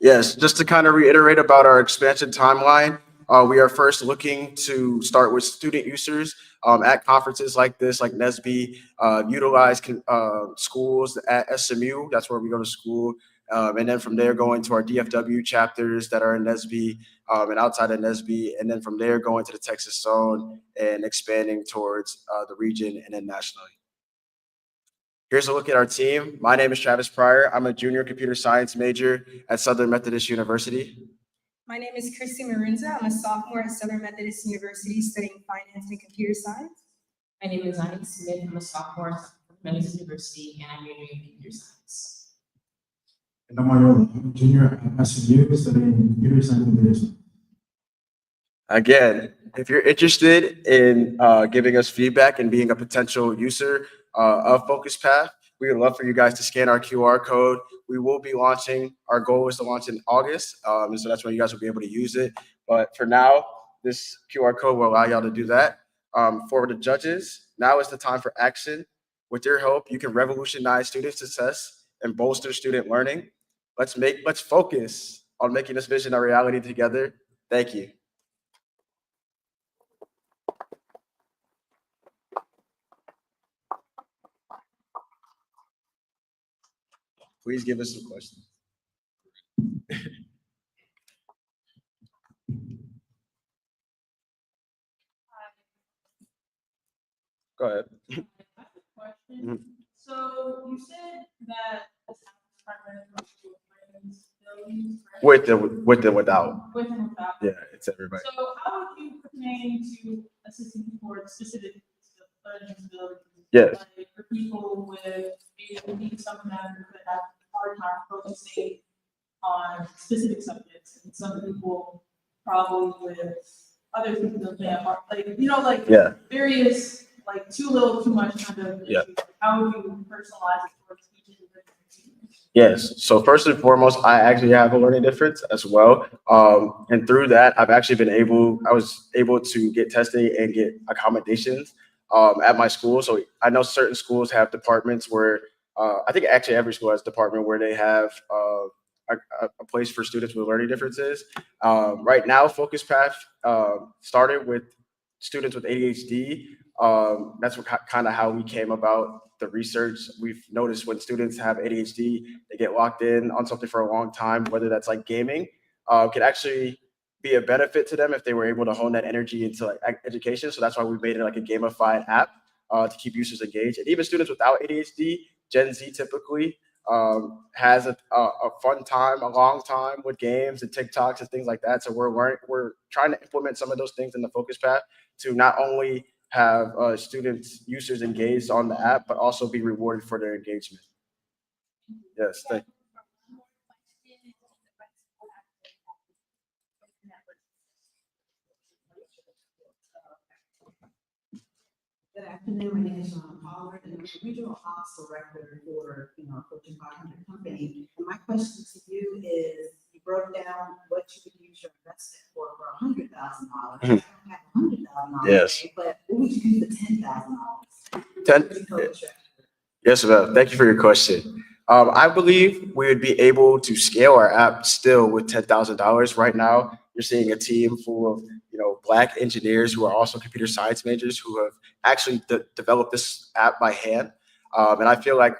Speaker 4: Yes, just to kind of reiterate about our expansion timeline, we are first looking to start with student users at conferences like this, like NSBE, utilize schools at SMU, that's where we go to school, and then from there going to our DFW chapters that are in NSBE and outside of NSBE, and then from there going to the Texas zone and expanding towards the region and then nationally. Here's a look at our team. My name is Travis Pryor. I'm a junior computer science major at Southern Methodist University.
Speaker 20: My name is Christy Marunza. I'm a sophomore at Southern Methodist University studying finance and computer science.
Speaker 12: My name is Onyx Smith. I'm a sophomore at Methodist University, and I'm majoring in computer science.
Speaker 7: And I'm a junior at SMU studying computer science and data science.
Speaker 4: Again, if you're interested in giving us feedback and being a potential user of Focus Path, we would love for you guys to scan our QR code. We will be launching, our goal is to launch in August, and so that's when you guys will be able to use it. But for now, this QR code will allow y'all to do that. For the judges, now is the time for action. With your help, you can revolutionize student success and bolster student learning. Let's focus on making this vision a reality together. Thank you. Please give us some questions. Go ahead.
Speaker 2: I have a question. So you said that this department
Speaker 4: With and without.
Speaker 2: With and without.
Speaker 4: Yeah, it's everybody.
Speaker 2: So how would you pertain to assisting people with specific learning disabilities?
Speaker 4: Yes.
Speaker 2: Like for people with maybe some of them could have a hard time focusing on specific subjects, and some people probably with other people that have like
Speaker 4: Yeah.
Speaker 2: various too little, too much kind of
Speaker 4: Yeah.
Speaker 2: issues. How would you personalize it for each individual student?
Speaker 4: Yes. So first and foremost, I actually have a learning difference as well. And through that, I was able to get testing and get accommodations at my school. So I know certain schools have departments where I think actually every school has a department where they have a place for students with learning differences. Right now, Focus Path started with students with ADHD. That's kind of how we came about the research. We've noticed when students have ADHD, they get locked in on something for a long time, whether that's like gaming, can actually be a benefit to them if they were able to hone that energy into like education. So that's why we made it like a gamified app to keep users engaged. And even students without ADHD, Gen Z typically has a fun time, a long time with games and TikToks and things like that. So we're trying to implement some of those things in the focus path to not only have students, users engaged on the app, but also be rewarded for their engagement. Yes, thank you.
Speaker 6: Good afternoon, my name is Pollard, and I'm the regional ops director for, a Fortune 500 company. And my question to you is, you broke down what you would use your investment for $100,000. I don't have $100,000.
Speaker 4: Yes.
Speaker 6: But what would you do for $10,000?
Speaker 4: Yes, ma'am. Thank you for your question. I believe we would be able to scale our app still with $10,000. Right now, you're seeing a team full of Black engineers who are also computer science majors who have actually developed this app by hand. And I feel like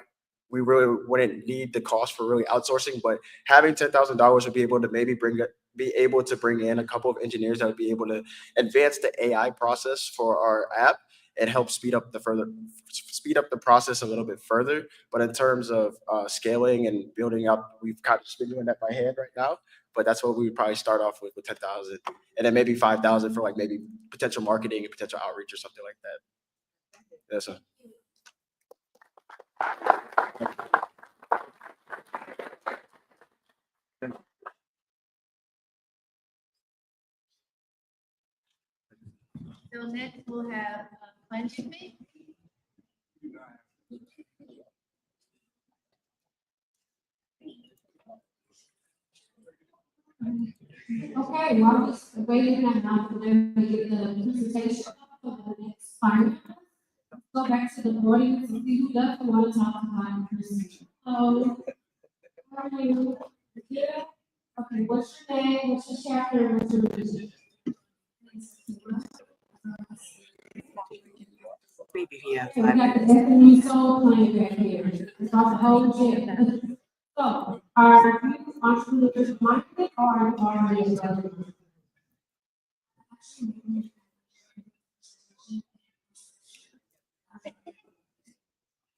Speaker 4: we really wouldn't need the cost for really outsourcing, but having $10,000 would be able to maybe bring in a couple of engineers that would be able to advance the AI process for our app and help speed up the process a little bit further. But in terms of scaling and building up, we've kind of just been doing that by hand right now. But that's what we would probably start off with 10,000, and then maybe 5,000 for like maybe potential marketing and potential outreach or something like that. Yes, sir.
Speaker 1: So next we'll have Fungi Fix.
Speaker 17: Okay, while we're waiting now for them to get the presentation for the next 5 minutes, go back to the audience and see who doesn't want to talk about presentation. So, how are you? Yeah? Okay, what's your name, what's your chapter, what's your vision?
Speaker 3: Yeah.
Speaker 17: Okay, we got the SMU Soul playing back here. It's off the whole gym. So, are you entrepreneurs minded or are you already entrepreneurs?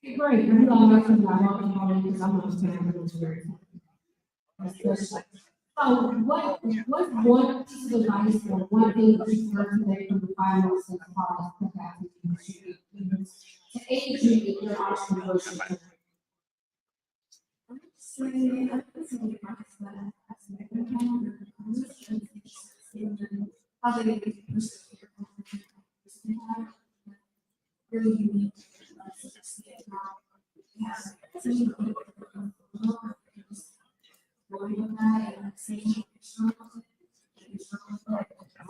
Speaker 17: Okay, great. I'm glad I can already because I'm not standing so what's one piece of advice or one thing that you learned today from the 5 months of college capacity to aid you in your entrepreneurship?
Speaker 3: Come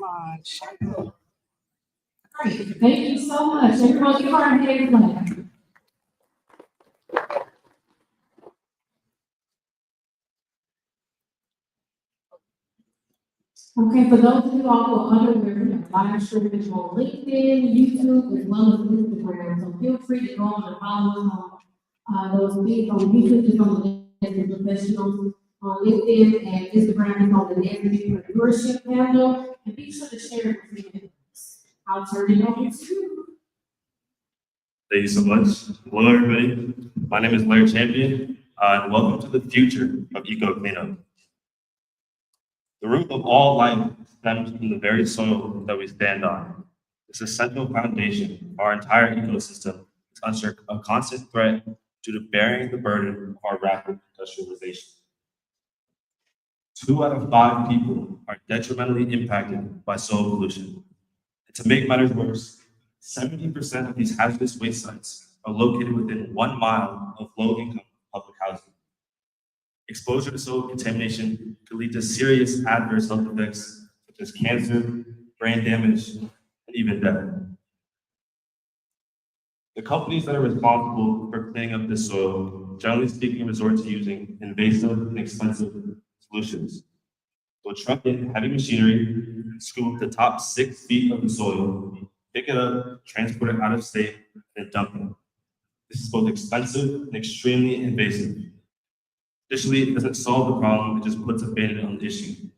Speaker 3: on.
Speaker 17: Great. Thank you so much. Everyone give our hand clap. Okay, for those of you all who are unaware, we have live streaming on LinkedIn, YouTube, as well as Instagram. So feel free to go on and follow those feeds on YouTube, is on the NSBE Professionals, on LinkedIn and Instagram is on the NSBE Entrepreneurship handle, and be sure to share it with your friends. I'll turn it over to you.
Speaker 18: Thank you so much. Hello, everybody. My name is Larry Champion, and welcome to the future of eco cleanup. The root of all life stems from the very soil that we stand on. This essential foundation, our entire ecosystem, is under a constant threat due to bearing the burden of our rapid industrialization. 2 out of 5 people are detrimentally impacted by soil pollution. And to make matters worse, 70% of these hazardous waste sites are located within 1 mile of low-income public housing. Exposure to soil contamination could lead to serious adverse health effects such as cancer, brain damage, and even death. The companies that are responsible for cleaning up this soil, generally speaking, resort to using invasive and expensive solutions. They'll truck in heavy machinery, scoop the top 6 feet of the soil, pick it up, transport it out of state, and dump it. This is both expensive and extremely invasive. Additionally, it doesn't solve the problem, it just puts a band-aid on the issue.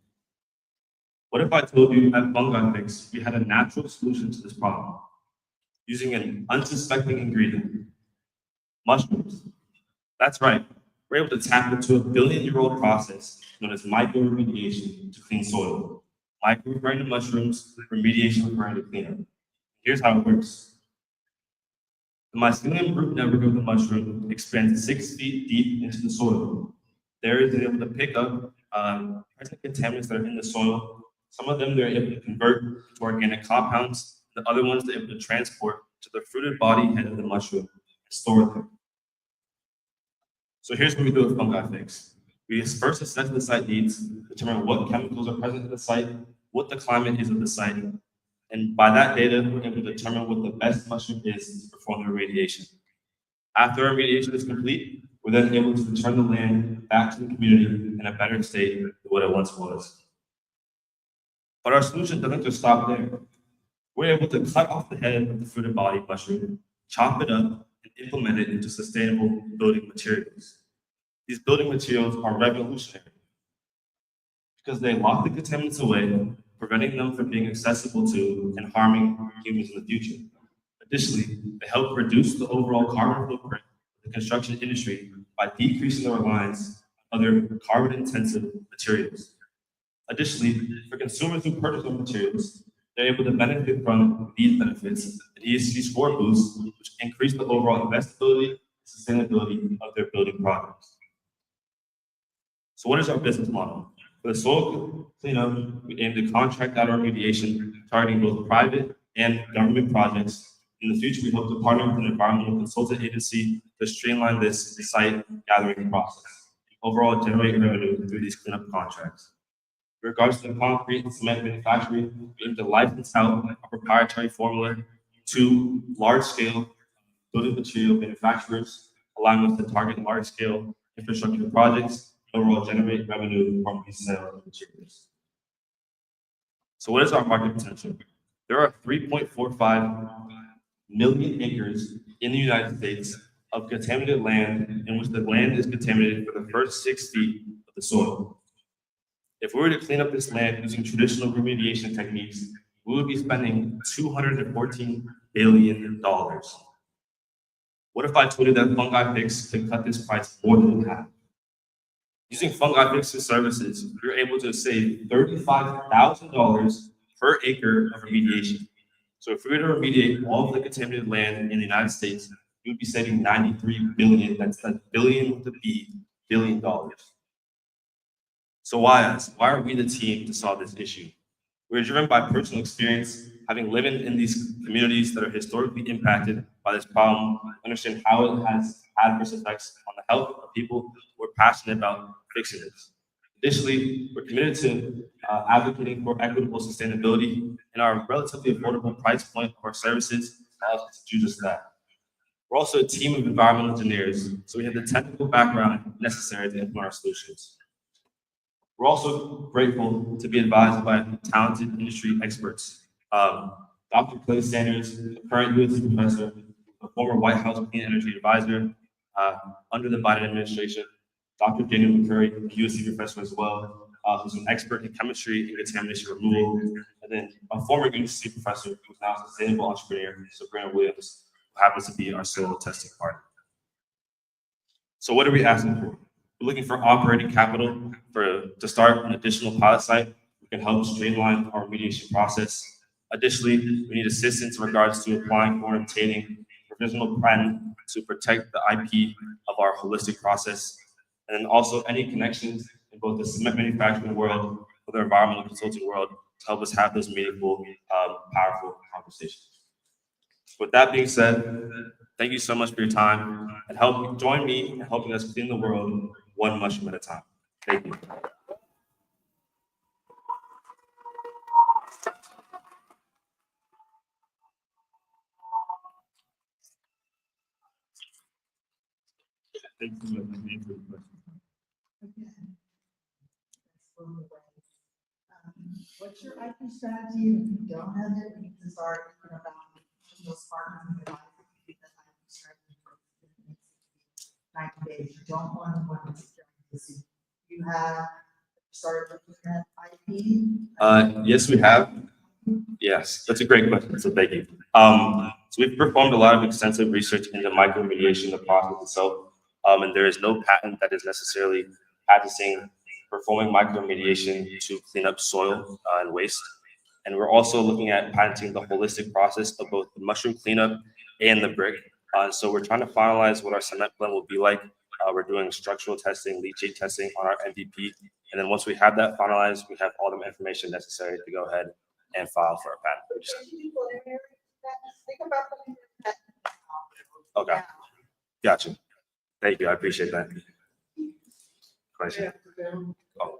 Speaker 18: What if I told you at Fungi Fix, we had a natural solution to this problem using an unsuspecting ingredient, mushrooms. That's right. We're able to tap into a billion-year-old process known as micro-remediation to clean soil. Micro referring to mushrooms, remediation referring to cleanup. Here's how it works. The mycelium root network of the mushroom expands 6 feet deep into the soil. There it is able to pick up present contaminants that are in the soil. Some of them they're able to convert to organic compounds. The other ones they're able to transport to the fruited body head of the mushroom and store them. So here's what we do with Fungi Fix. We first assess the site needs, determine what chemicals are present at the site, what the climate is of the site, and by that data, we're able to determine what the best mushroom is to perform the remediation. After our remediation is complete, we're then able to return the land back to the community in a better state than what it once was. But our solution doesn't just stop there. We're able to cut off the head of the fruited body mushroom, chop it up, and implement it into sustainable building materials. These building materials are revolutionary because they lock the contaminants away, preventing them from being accessible to and harming humans in the future. Additionally, they help reduce the overall carbon footprint of the construction industry by decreasing the reliance on other carbon-intensive materials. Additionally, for consumers who purchase those materials, they're able to benefit from these benefits, an ESG score boost, which increase the overall investability and sustainability of their building projects. So what is our business model? For the soil cleanup, we aim to contract out our remediation, targeting both private and government projects. In the future, we hope to partner with an environmental consultant agency to streamline this site gathering process, overall generate revenue through these cleanup contracts. In regards to the concrete and cement manufacturing, we aim to license out a proprietary formula to large-scale building material manufacturers, allowing us to target large-scale infrastructure projects and overall generate revenue from these sales of materials. So what is our market potential? There are 3.45 million acres in the United States of contaminated land in which the land is contaminated for the first 6 feet of the soil. If we were to clean up this land using traditional remediation techniques, we would be spending $214 billion. What if I told you that Fungi Fix could cut this price more than in half? Using Fungi Fix's services, we were able to save $35,000 per acre of remediation. So if we were to remediate all of the contaminated land in the United States, we would be saving $93 billion, that's a billion with a B, $billion. So why us? Why are we the team to solve this issue? We're driven by personal experience, having lived in these communities that are historically impacted by this problem, understand how it has adverse effects on the health of people who are passionate about fixing this. Additionally, we're committed to advocating for equitable sustainability, and our relatively affordable price point of our services allows us to do just that. We're also a team of environmental engineers, so we have the technical background necessary to implement our solutions. We're also grateful to be advised by talented industry experts. Dr. Clay Sanders, a current USC professor, a former White House Clean Energy Advisor under the Biden administration. Dr. Daniel McCurry, a USC professor as well, who's an expert in chemistry and contamination removal. And then a former USC professor who's now a sustainable entrepreneur, Sabrina Williams, who happens to be our soil testing partner. So what are we asking for? We're looking for operating capital to start an additional pilot site. We can help streamline our remediation process. Additionally, we need assistance in regards to applying for and obtaining provisional patent to protect the IP of our holistic process. And then also any connections in both the cement manufacturing world or the environmental consulting world to help us have those meaningful, powerful conversations. With that being said, thank you so much for your time and join me in helping us clean the world one mushroom at a time. Thank you. Thank you.
Speaker 6: What's your IP strategy? If you don't have it, we need to start thinking about those partners in your life. Because IP strategy for 90 days. You don't want to this. You have started looking at IP
Speaker 18: Yes, we have. Yes, that's a great question, so thank you. So we've performed a lot of extensive research into micromediation, the process itself, and there is no patent that is necessarily patenting performing micromediation to clean up soil and waste. And we're also looking at patenting the holistic process of both the mushroom cleanup and the brick. So we're trying to finalize what our cement blend will be like. We're doing structural testing, leachate testing on our MVP. And then once we have that finalized, we have all the information necessary to go ahead and file for a patent. Okay, gotcha. Thank you, I appreciate that. Question? Oh.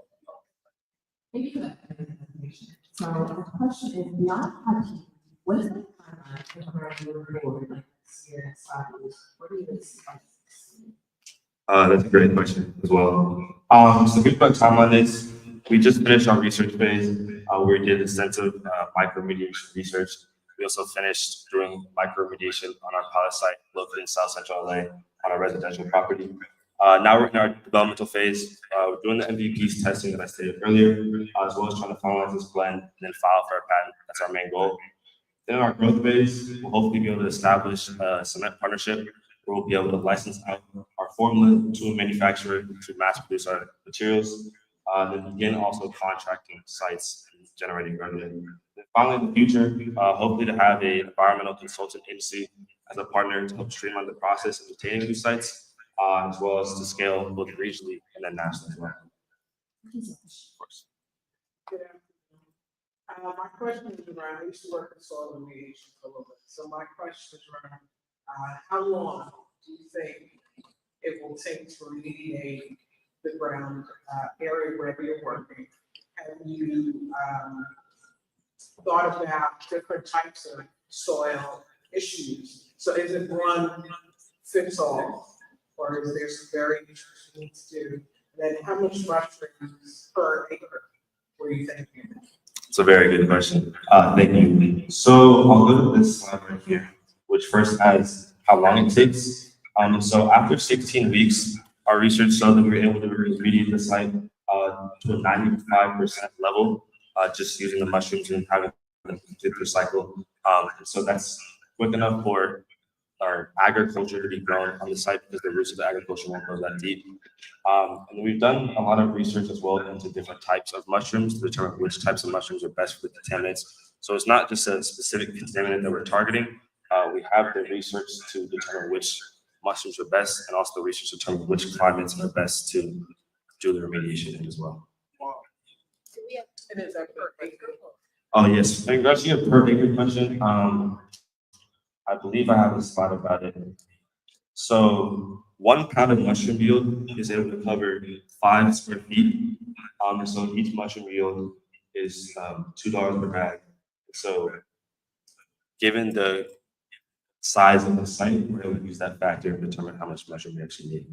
Speaker 6: Thank you for that information. So the question is, beyond touching, what is the timeline for moving forward, like this year, next 5 years? What do you expect?
Speaker 18: That's a great question as well. So the quick timeline is we just finished our research phase where we did extensive micromediation research. We also finished doing micromediation on our pilot site located in South Central LA on a residential property. Now we're in our developmental phase. We're doing the MVPs testing that I stated earlier, as well as trying to finalize this blend and then file for a patent. That's our main goal. Then in our growth phase, we'll hopefully be able to establish a cement partnership where we'll be able to license out our formula to a manufacturer to mass produce our materials. Then begin also contracting sites and generating revenue. Then finally, in the future, hopefully to have an environmental consultant agency as a partner to help streamline the process of obtaining new sites, as well as to scale both regionally and then nationally as well. Of course.
Speaker 8: Good afternoon. My question is around, I used to work in soil remediation for a little bit. So my question is around, how long do you think it will take to remediate the ground area wherever you're working? Have you thought about different types of soil issues? So is it one fits all, or is there some variations you need to do? And then how much mushrooms per acre were you thinking?
Speaker 18: It's a very good question. Thank you. So I'll go to this slide right here, which first has how long it takes. So after 16 weeks, our research showed that we were able to remediate the site to a 95% level, just using the mushrooms and having them complete their cycle. And so that's quick enough for our agriculture to be grown on the site because the roots of the agriculture won't go that deep. And we've done a lot of research as well into different types of mushrooms to determine which types of mushrooms are best for the contaminants. So it's not just a specific contaminant that we're targeting. We have the research to determine which mushrooms are best and also the research to determine which climates are best to do the remediation in as well.
Speaker 8: And is that per acre?
Speaker 18: Oh, yes. In regards to your per acre question, I believe I have a slide about it. So 1 pound of mushroom yield is able to cover 5 square feet. And so each mushroom yield is $2 per bag. So given the size of the site, we're able to use that factor to determine how much mushroom we actually need.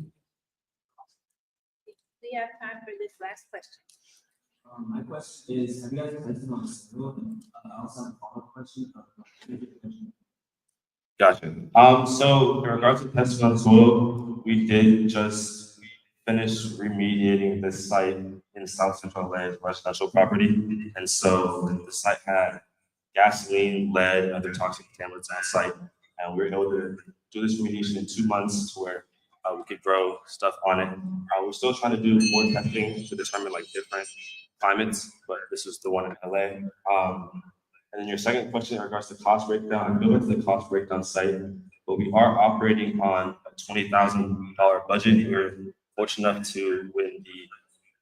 Speaker 1: We have time for this last question.
Speaker 9: My question is, have you guys tested on soil? I also have a follow-up question.
Speaker 18: Gotcha. So in regards to testing on soil, we did just finish remediating this site in South Central LA's residential property. And so the site had gasoline, lead, and other toxic contaminants on site. And we were able to do this remediation in 2 months to where we could grow stuff on it. We're still trying to do more testing to determine like different climates, but this is the one in LA. And then your second question in regards to cost breakdown, I'm going to the cost breakdown site, but we are operating on a $20,000 budget. We're fortunate enough to win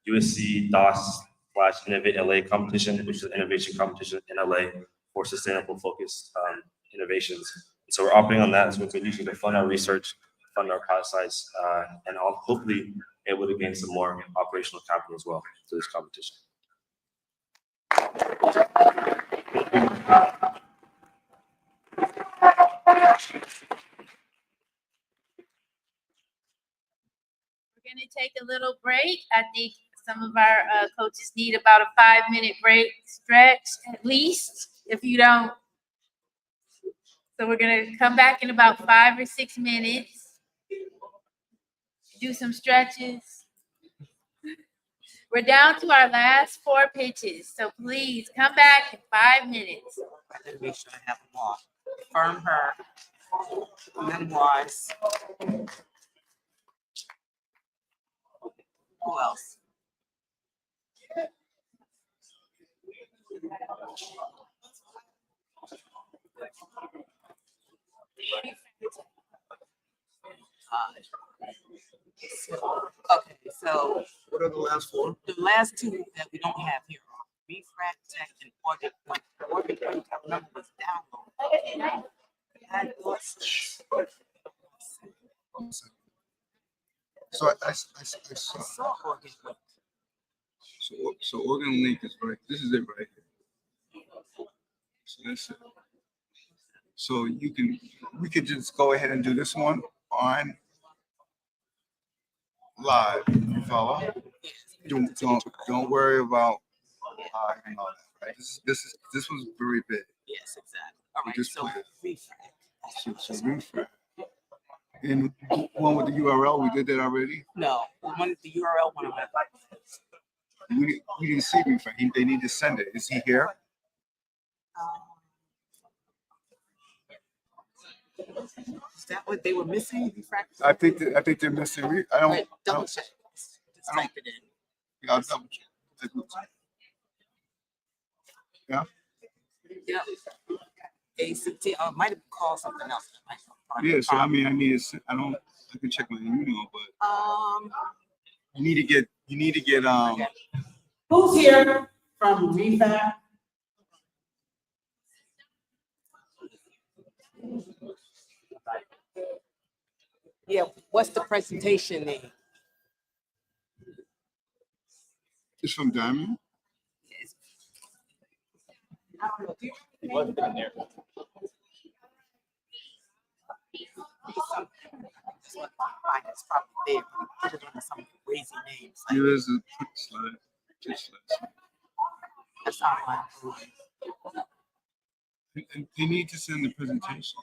Speaker 18: the USC DOS/Innovate LA competition, which is an innovation competition in LA for sustainable focused innovations. So we're operating on that. So we've been using to fund our research, fund our pilot sites, and hopefully able to gain some more operational capital as well to this competition.
Speaker 1: We're gonna take a little break. I think some of our coaches need about a 5-minute break stretch at least, if you don't. So we're gonna come back in about 5 or 6 minutes. Do some stretches. We're down to our last 4 pitches, so please come back in 5 minutes.
Speaker 3: I didn't make sure I have them all. Affirm Her, Memoirs. Who else? Okay, so
Speaker 11: What are the last 4?
Speaker 3: the last 2 that we don't have here are Refract Tech and Organ Point. Organ Point, I remember was download. And
Speaker 11: So I saw.
Speaker 3: Organ Point.
Speaker 11: So Organ Link is right. This is it right here. So that's it. So we could just go ahead and do this one on live. You follow? Don't worry about and all that. Right? This was very big.
Speaker 3: Yes, exactly. All right.
Speaker 11: Just
Speaker 3: So
Speaker 11: put it.
Speaker 3: Refract.
Speaker 11: So refresh. And one with the URL, we did that already.
Speaker 3: No, the URL one of my.
Speaker 11: We didn't see refresh. They need to send it. Is he here?
Speaker 3: Is that what they were missing? Refract?
Speaker 11: I think they're missing. I don't.
Speaker 3: Wait, double check. Just type it in.
Speaker 11: Yeah, I'll double check. Yeah.
Speaker 3: Yeah. ACT. Might have called something else.
Speaker 11: Yeah. So I mean, I can check my email, but you need to get.
Speaker 8: Who's here from Vive?
Speaker 3: Yeah. What's the presentation name?
Speaker 11: It's from Diamond.
Speaker 3: I don't know.
Speaker 19: It wasn't in there.
Speaker 3: It's probably there. Put it under some crazy names. Like,
Speaker 11: Here is a slide. Just slide.
Speaker 3: that's online.
Speaker 11: And you need to send the presentation.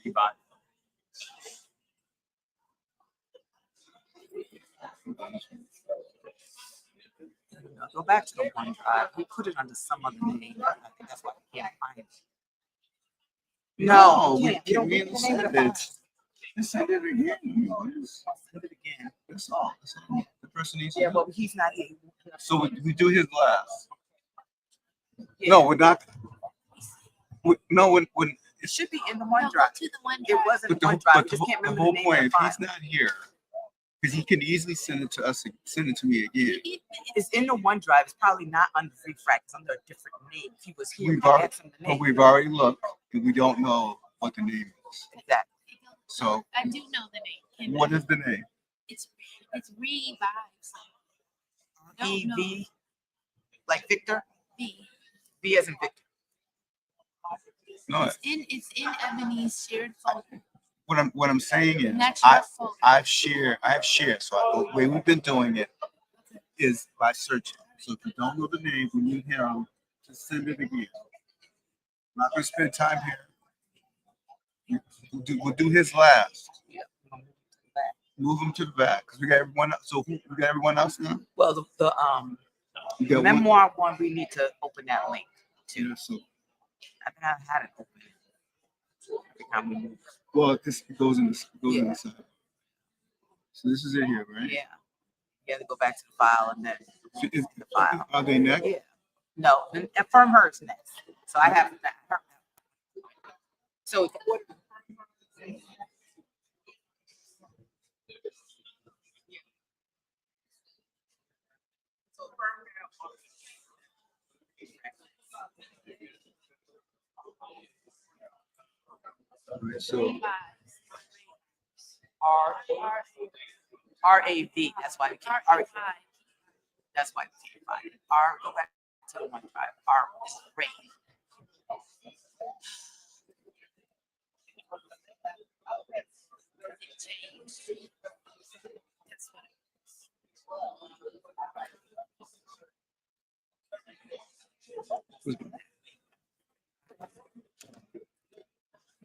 Speaker 3: Go back to the OneDrive. We put it under some other name. I think that's why we can't find it. No,
Speaker 11: we
Speaker 3: you don't
Speaker 11: can
Speaker 3: get the name of the
Speaker 11: send
Speaker 3: file.
Speaker 11: it. Just send it again.
Speaker 3: Send it again.
Speaker 11: That's all. The person needs to.
Speaker 3: Yeah, but he's not here.
Speaker 11: So we do his last.
Speaker 3: Yeah.
Speaker 11: No, we're not. No, when
Speaker 3: It should be in the OneDrive.
Speaker 1: To the OneDrive.
Speaker 3: It wasn't
Speaker 11: but
Speaker 3: OneDrive.
Speaker 11: the
Speaker 3: Just can't
Speaker 11: the
Speaker 3: remember
Speaker 11: whole
Speaker 3: the name
Speaker 11: point,
Speaker 3: of
Speaker 11: if
Speaker 3: the file.
Speaker 11: he's not here, because he can easily send it to us, send it to me again.
Speaker 3: It's in the OneDrive. It's probably not under Refract. It's under a different name. If he was here,
Speaker 11: We've
Speaker 3: we
Speaker 11: already,
Speaker 3: asked him the
Speaker 11: but
Speaker 3: name.
Speaker 11: we've already looked, and we don't know what the name is.
Speaker 3: Exactly.
Speaker 11: So
Speaker 1: I do know the name.
Speaker 11: what is the name?
Speaker 1: It's Revive.
Speaker 3: EV, like Victor.
Speaker 1: V.
Speaker 3: V as in Victor.
Speaker 11: No,
Speaker 1: It's in Ebony's shared folder.
Speaker 11: what I'm saying is,
Speaker 1: That's your folder.
Speaker 11: I have shared. So the way we've been doing it is by searching. So if you don't know the name, when you hear them, just send it again. I'm not gonna spend time here. We'll do his last.
Speaker 3: Yeah.
Speaker 11: Move him to the back because we got everyone else. So we got everyone else now.
Speaker 3: Well,
Speaker 11: You got
Speaker 3: Memoir one, we need to open that link too.
Speaker 11: Yeah, so
Speaker 3: I think I've had it open. Every time we move.
Speaker 11: well, it goes in the side. So this is it here, right?
Speaker 3: Yeah. You have to go back to the file and then
Speaker 11: So
Speaker 3: the file.
Speaker 11: are they next?
Speaker 3: Yeah. No, and Affirm Her is next. So I have that. So
Speaker 11: Right, so
Speaker 3: RAV. That's why we can't. That's why we can't find it. Go back to the OneDrive. R is great.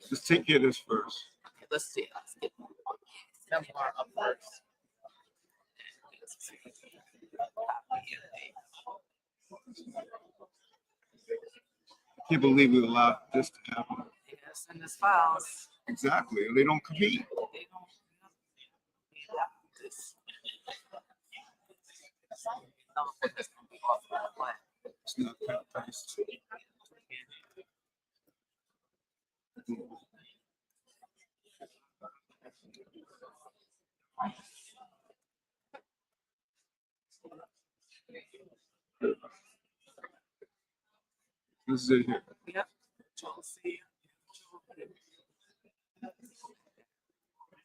Speaker 11: just take care of this first.
Speaker 3: Okay, let's see. Let's get Memoir up first.
Speaker 11: can't believe we allowed this to happen.
Speaker 3: They gotta send us files.
Speaker 11: Exactly, they don't compete.
Speaker 3: They don't. This.
Speaker 11: It's not cut-based. This is it here.
Speaker 3: Yep. Control C.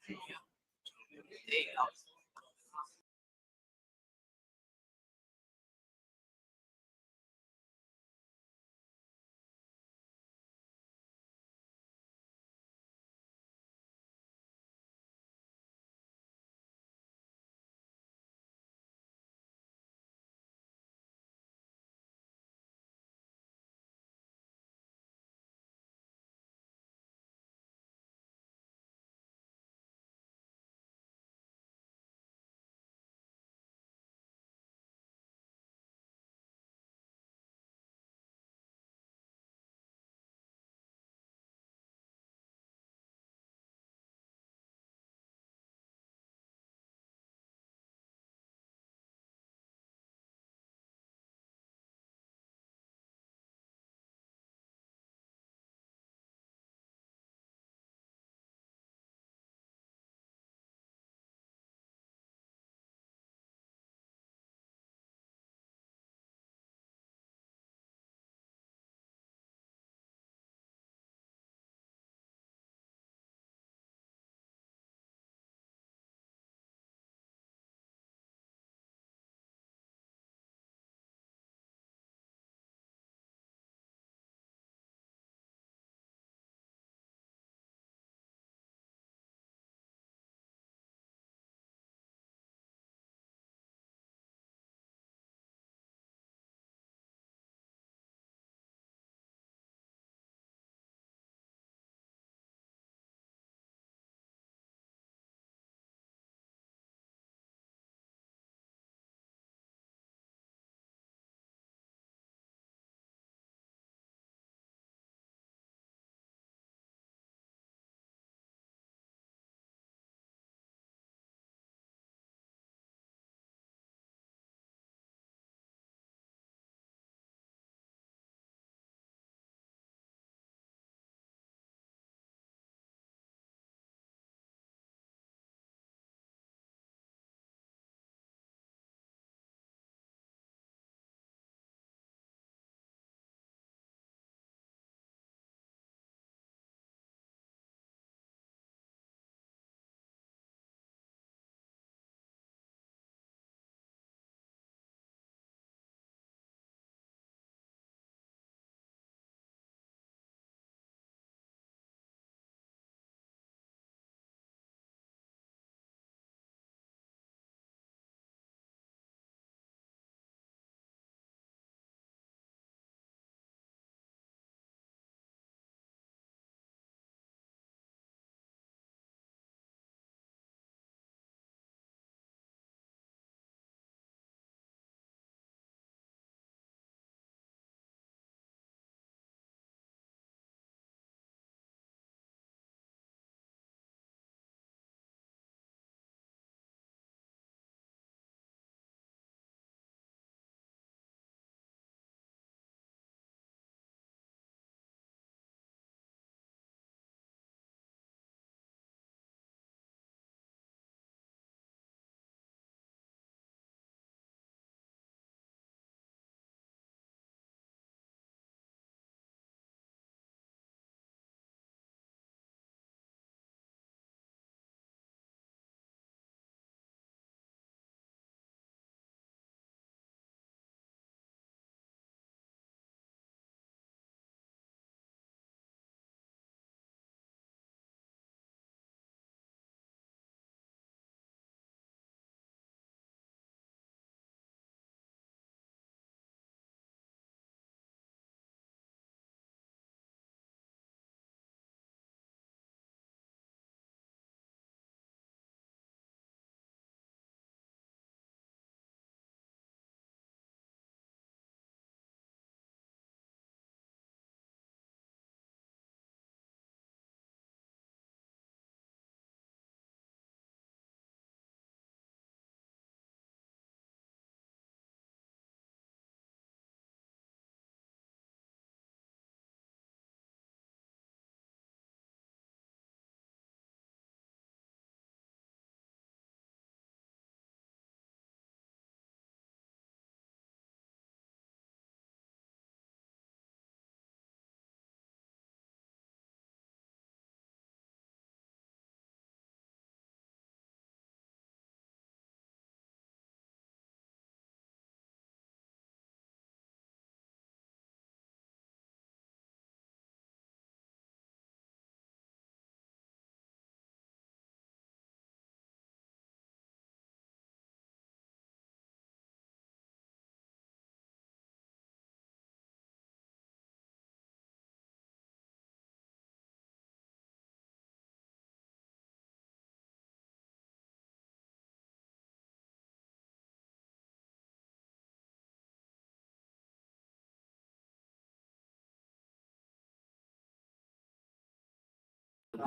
Speaker 3: There you go.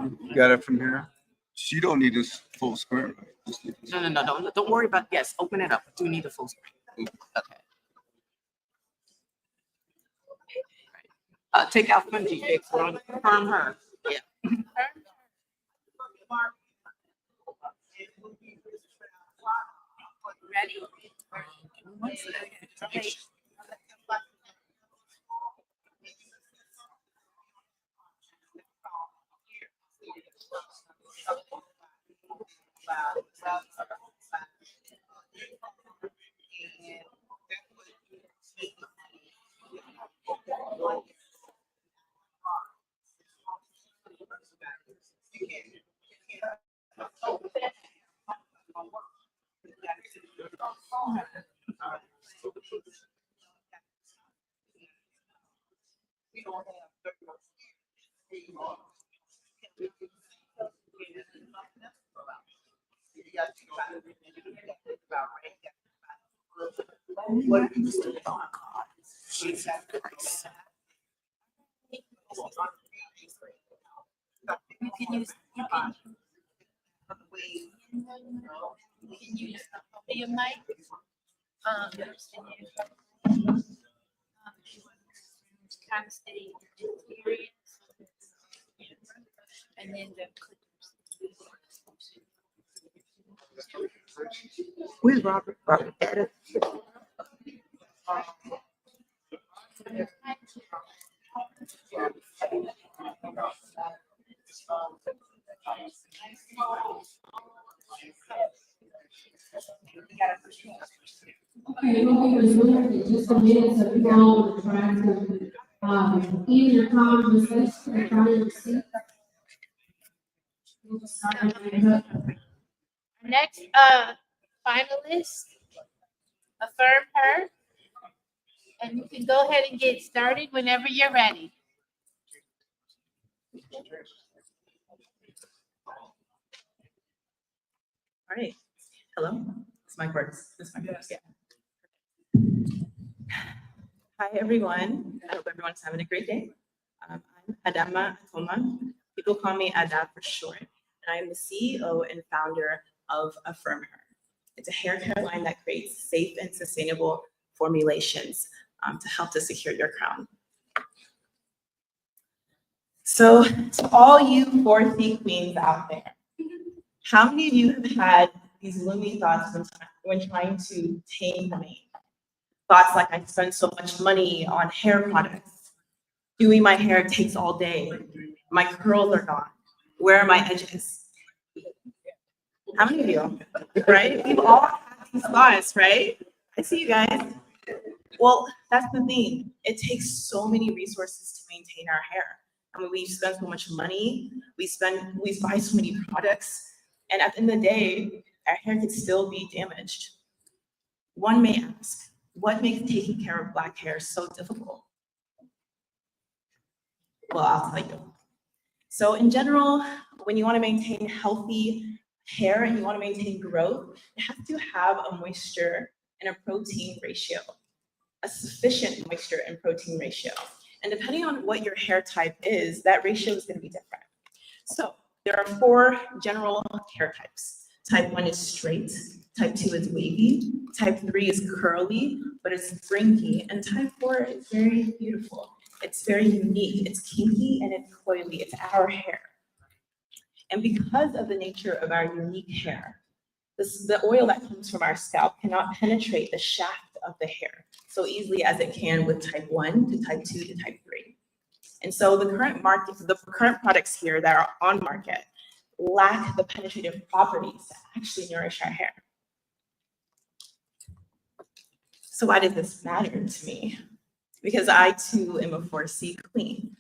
Speaker 11: You got it from here? She don't need this full screen, right? Just need this.
Speaker 3: No, don't worry about, yes, open it up. Do need a full screen. Okay. Take out Fungi Fix, we're on Affirm Her. Yeah.
Speaker 1: Ready?
Speaker 3: One second.
Speaker 1: You can use, your mic. Kind of stay experience. And then the
Speaker 3: Where's Robert? Robert, edit.
Speaker 17: Okay, we'll be resuming in just a minute, so you all will try to, end your conversation and try to see. We'll just start with the-
Speaker 1: Our next finalist, Affirm Her. And you can go ahead and get started whenever you're ready.
Speaker 2: All right, hello, this mic works, yeah. Hi, everyone, I hope everyone's having a great day. I'm Adama Akoma, people call me Ada for short, and I am the CEO and founder of Affirm Her. It's a hair care line that creates safe and sustainable formulations to help to secure your crown. So to all you 4C queens out there, how many of you have had these gloomy thoughts when trying to tame the mane? Thoughts like, I spend so much money on hair products. Doing my hair takes all day. My curls are gone. Where are my edges? How many of you, right? We've all had these thoughts, right? I see you guys. Well, that's the thing. It takes so many resources to maintain our hair. I mean, we spend so much money, we buy so many products, and at the end of the day, our hair can still be damaged. One may ask, what makes taking care of Black hair so difficult? Well, I'll tell you. So in general, when you want to maintain healthy hair and you want to maintain growth, it has to have a moisture and a protein ratio, a sufficient moisture and protein ratio. And depending on what your hair type is, that ratio is going to be different. So there are 4 general hair types. Type 1 is straight, type 2 is wavy, type 3 is curly, but it's fringy, and type 4 is very beautiful. It's very unique, it's kinky, and it's coily, it's our hair. And because of the nature of our unique hair, the oil that comes from our scalp cannot penetrate the shaft of the hair so easily as it can with type 1 to type 2 to type 3. And so the current products here that are on market lack the penetrative properties to actually nourish our hair. So why does this matter to me? Because I too am a 4C queen.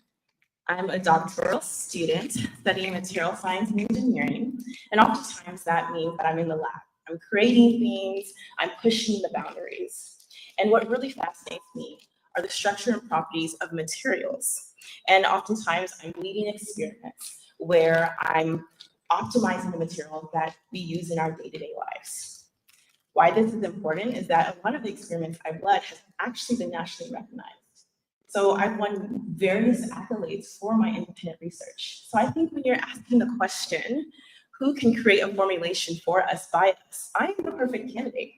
Speaker 2: I'm a doctoral student studying material science and engineering, and oftentimes that means that I'm in the lab. I'm creating things, I'm pushing the boundaries. And what really fascinates me are the structure and properties of materials. And oftentimes I'm leading experiments where I'm optimizing the materials that we use in our day-to-day lives. Why this is important is that a lot of the experiments I've led has actually been nationally recognized.
Speaker 21: So I've won various accolades for my independent research. So I think when you're asking the question, who can create a formulation for us by us, I am the perfect candidate.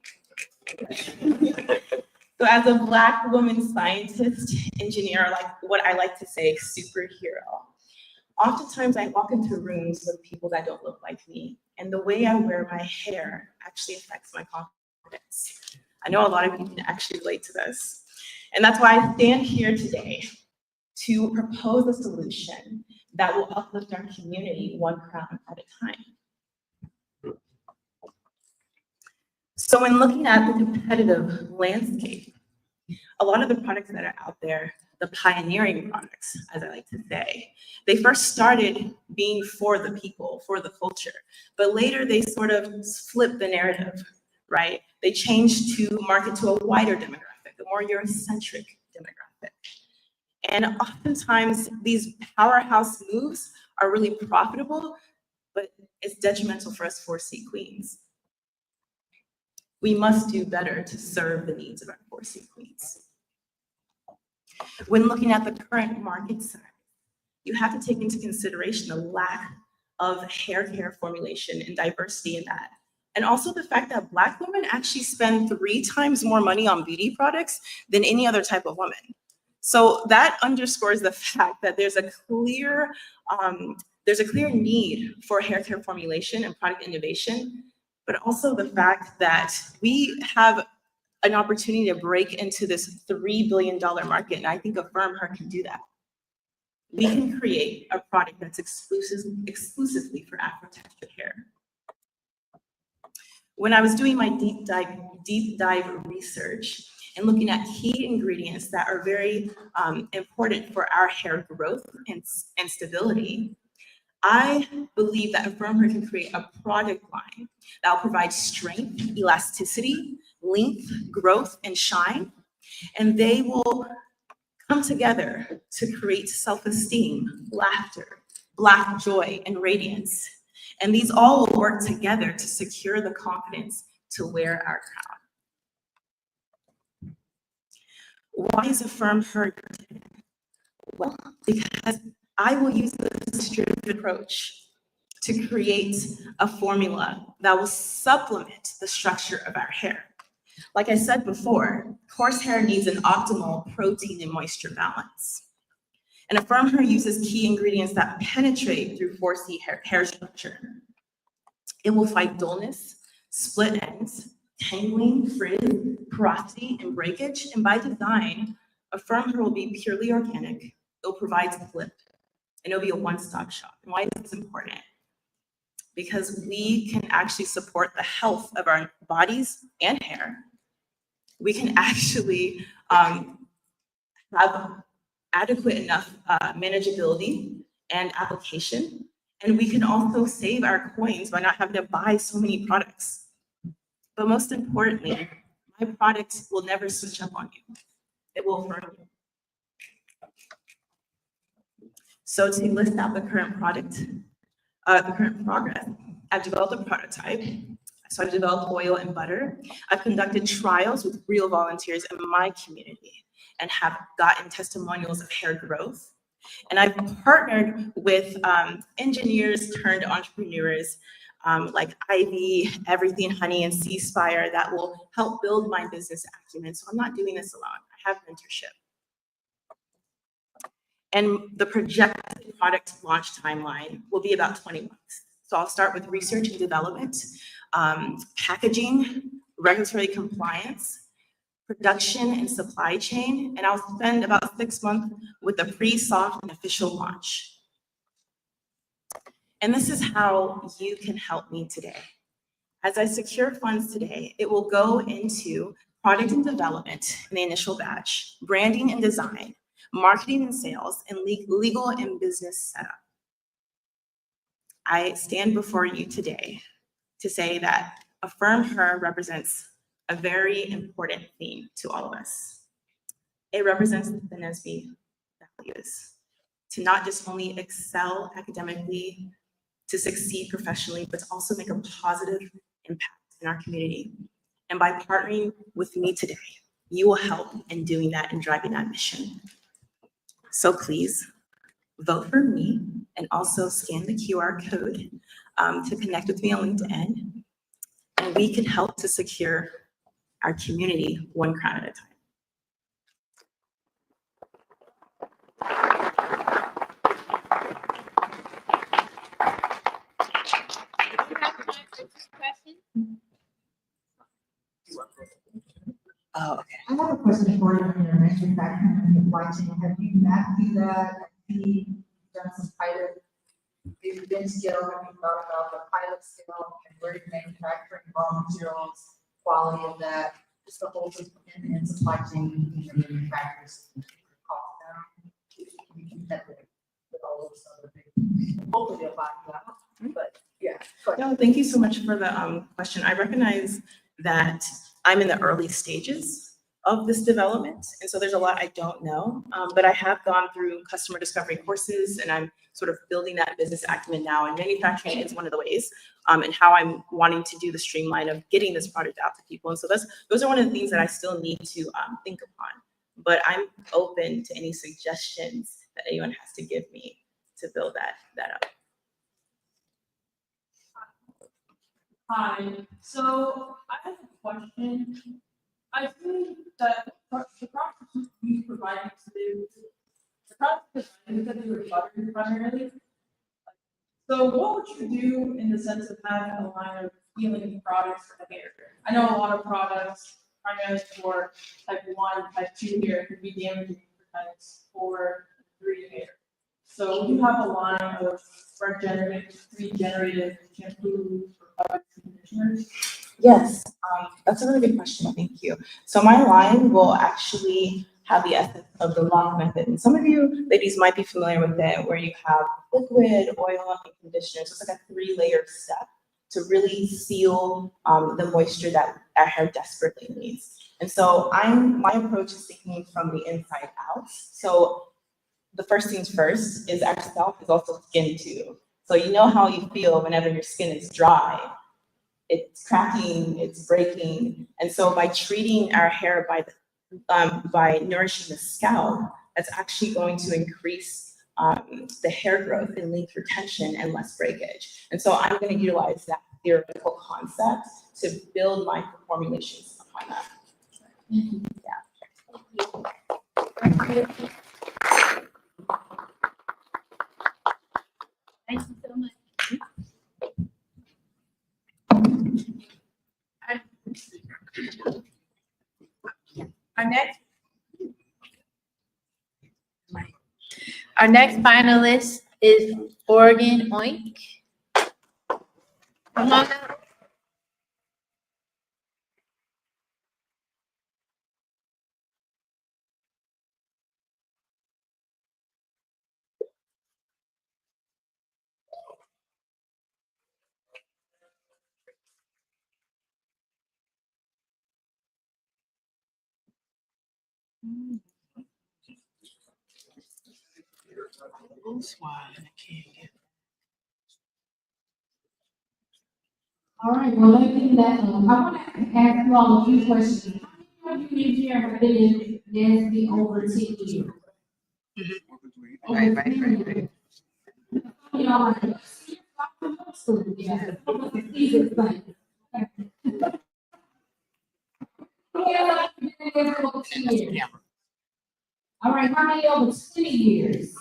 Speaker 21: So as a Black woman scientist, engineer, like what I like to say, superhero, oftentimes I walk into rooms with people that don't look like me, and the way I wear my hair actually affects my confidence. I know a lot of you can actually relate to this. And that's why I stand here today to propose a solution that will uplift our community one crown at a time. So when looking at the competitive landscape, a lot of the products that are out there, the pioneering products, as I like to say, they first started being for the people, for the culture, but later they sort of flipped the narrative, right? They changed to market to a wider demographic, a more Eurocentric demographic. And oftentimes these powerhouse moves are really profitable, but it's detrimental for us 4C queens. We must do better to serve the needs of our 4C queens. When looking at the current market size, you have to take into consideration the lack of hair care formulation and diversity in that. And also the fact that Black women actually spend 3 times more money on beauty products than any other type of woman. So that underscores the fact that there's a clear need for hair care formulation and product innovation, but also the fact that we have an opportunity to break into this $3 billion market, and I think Affirm Her can do that. We can create a product that's exclusively for Afro-textured hair. When I was doing my deep dive research and looking at key ingredients that are very important for our hair growth and stability, I believe that Affirm Her can create a product line that will provide strength, elasticity, length, growth, and shine, and they will come together to create self-esteem, laughter, Black joy, and radiance. And these all will work together to secure the confidence to wear our crown. Why is Affirm Her? Well, because I will use this distributed approach to create a formula that will supplement the structure of our hair. Like I said before, coarse hair needs an optimal protein and moisture balance. And Affirm Her uses key ingredients that penetrate through 4C hair structure. It will fight dullness, split ends, tangling, frizz, porosity, and breakage. And by design, Affirm Her will be purely organic. It will provide clip, and it'll be a one-stop shop. And why is this important? Because we can actually support the health of our bodies and hair. We can actually have adequate enough manageability and application. And we can also save our coins by not having to buy so many products. But most importantly, my product will never switch up on you. It will affirm you. So to list out the current product, the current progress, I've developed a prototype. So I've developed oil and butter. I've conducted trials with real volunteers in my community and have gotten testimonials of hair growth. And I've partnered with engineers turned entrepreneurs like Ivy, Everything Honey, and Ceasefire that will help build my business acumen. So I'm not doing this alone. I have mentorship. And the projected product launch timeline will be about 20 months. So I'll start with research and development, packaging, regulatory compliance, production and supply chain, and I'll spend about 6 months with the pre-soft and official launch. And this is how you can help me today. As I secure funds today, it will go into product and development in the initial batch, branding and design, marketing and sales, and legal and business setup. I stand before you today to say that Affirm Her represents a very important theme to all of us. It represents the NSBE values, to not just only excel academically, to succeed professionally, but to also make a positive impact in our community. And by partnering with me today, you will help in doing that and driving that mission. So please vote for me and also scan the QR code to connect with me on LinkedIn. And we can help to secure our community one crown at a time. Oh, okay.
Speaker 6: I have a question for you on your manufacturing and supply chain. Have you mapped through that? Have you done some pilot? If you've been scale, have you thought about the pilot scale and where you're manufacturing raw materials, quality of that, just the whole and supply chain in your manufacturers cost down? If you can be competitive with all those other things. Hopefully they'll buy you out, but yeah.
Speaker 21: No, thank you so much for the question. I recognize that I'm in the early stages of this development, and so there's a lot I don't know, but I have gone through customer discovery courses, and I'm sort of building that business acumen now, and manufacturing is one of the ways, and how I'm wanting to do the streamline of getting this product out to people. And so those are one of the things that I still need to think upon, but I'm open to any suggestions that anyone has to give me to build that up.
Speaker 2: Hi, so I have a question. I think that the process you provided to the process that you were buttering primarily. So what would you do in the sense of having a line of healing products for the hair? I know a lot of products, primarily for type 1, type 2 hair, can be damaging for types 4, 3 hair. So would you have a line of regenerative shampoos or products and conditioners?
Speaker 21: Yes, that's a really good question. Thank you. So my line will actually have the essence of the lock method. And some of you ladies might be familiar with it, where you have liquid, oil, and conditioner. So it's like a 3-layer step to really seal the moisture that our hair desperately needs. And so my approach is thinking from the inside out. So the first things first is our scalp is also skin too. So you know how you feel whenever your skin is dry. It's cracking, it's breaking. And so by treating our hair by nourishing the scalp, that's actually going to increase the hair growth and length retention and less breakage. And so I'm going to utilize that theoretical concept to build my formulations upon that.
Speaker 1: Thank you so much. Our next finalist is Oregon Oink. Come on up.
Speaker 17: All right, well, let me do that. I want to ask you all a few questions. How many of you here have been in NSBE over 10 years?
Speaker 3: Right.
Speaker 17: You know, like, yeah. Easy thing. Yeah, I've been in there for over 10 years. All right, how many over 20 years?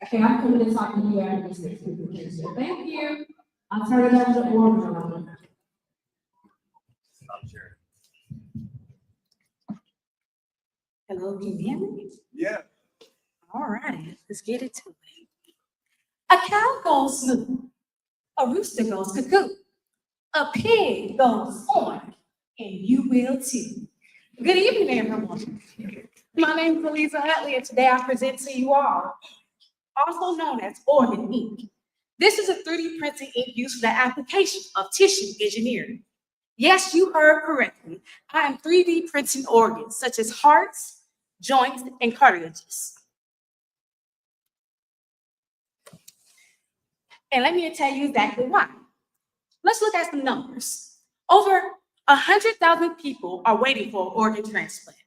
Speaker 17: Okay, I'm coming to talk to you after this next presentation. Thank you. I'll turn it over to Oregon.
Speaker 21: Hello, can you hear me?
Speaker 11: Yeah.
Speaker 21: All right, let's get it to it. A cow goes moo, a rooster goes cuckoo, a pig goes on, and you will too. Good evening, everyone. My name is Elisa Utley, and today I present to you all, also known as Organ Ink. This is a 3D printing ink used for the application of tissue engineering. Yes, you heard correctly. I am 3D printing organs such as hearts, joints, and cartilages. And let me tell you exactly why. Let's look at some numbers. Over 100,000 people are waiting for an organ transplant.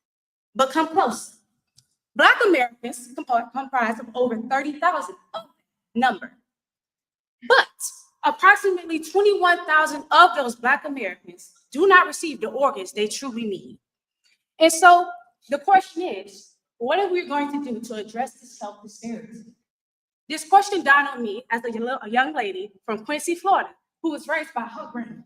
Speaker 21: But come closer.
Speaker 20: Black Americans comprise of over 30,000 of that number. But approximately 21,000 of those Black Americans do not receive the organs they truly need. And so the question is, what are we going to do to address this health disparity? This question dawned on me as a young lady from Quincy, Florida, who was raised by her grandmother.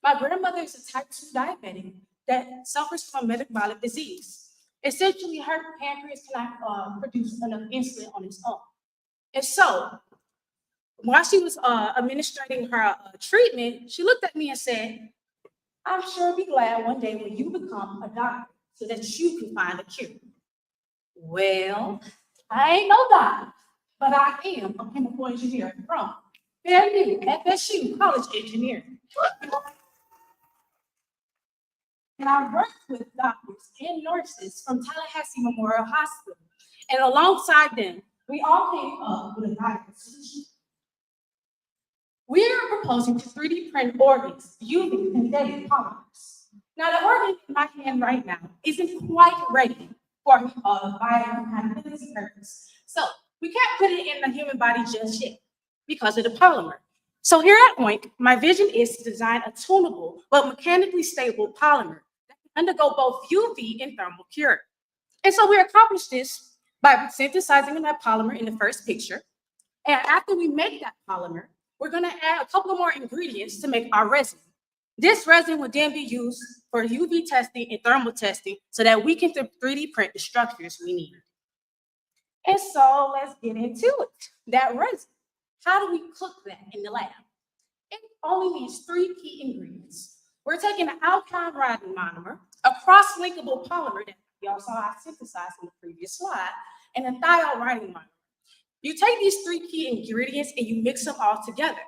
Speaker 20: My grandmother is a type 2 diabetic that suffers from metabolic disease. Essentially, her pancreas cannot produce enough insulin on its own. And so, while she was administering her treatment, she looked at me and said, I'm sure I'll be glad one day when you become a doctor so that you can find a cure. Well, I ain't no doctor, but I am a chemical engineer from Fairview, FSU, college engineering. And I worked with doctors and nurses from Tallahassee Memorial Hospital. And alongside them, we all came up with a viable solution. We are proposing to 3D print organs using synthetic polymers. Now, the organ in my hand right now isn't quite ready for biocompatibility purpose. So we can't put it in the human body just yet because of the polymer. So here at Oink, my vision is to design a tunable but mechanically stable polymer that can undergo both UV and thermal cure. And so we accomplished this by synthesizing that polymer in the first picture. And after we make that polymer, we're going to add a couple of more ingredients to make our resin. This resin will then be used for UV testing and thermal testing so that we can 3D print the structures we need. And so let's get into it. That resin, how do we cook that in the lab? It only needs 3 key ingredients. We're taking an alkyne writing monomer, a cross-linkable polymer that we also I synthesized in the previous slide, and a thiol writing monomer. You take these 3 key ingredients and you mix them all together.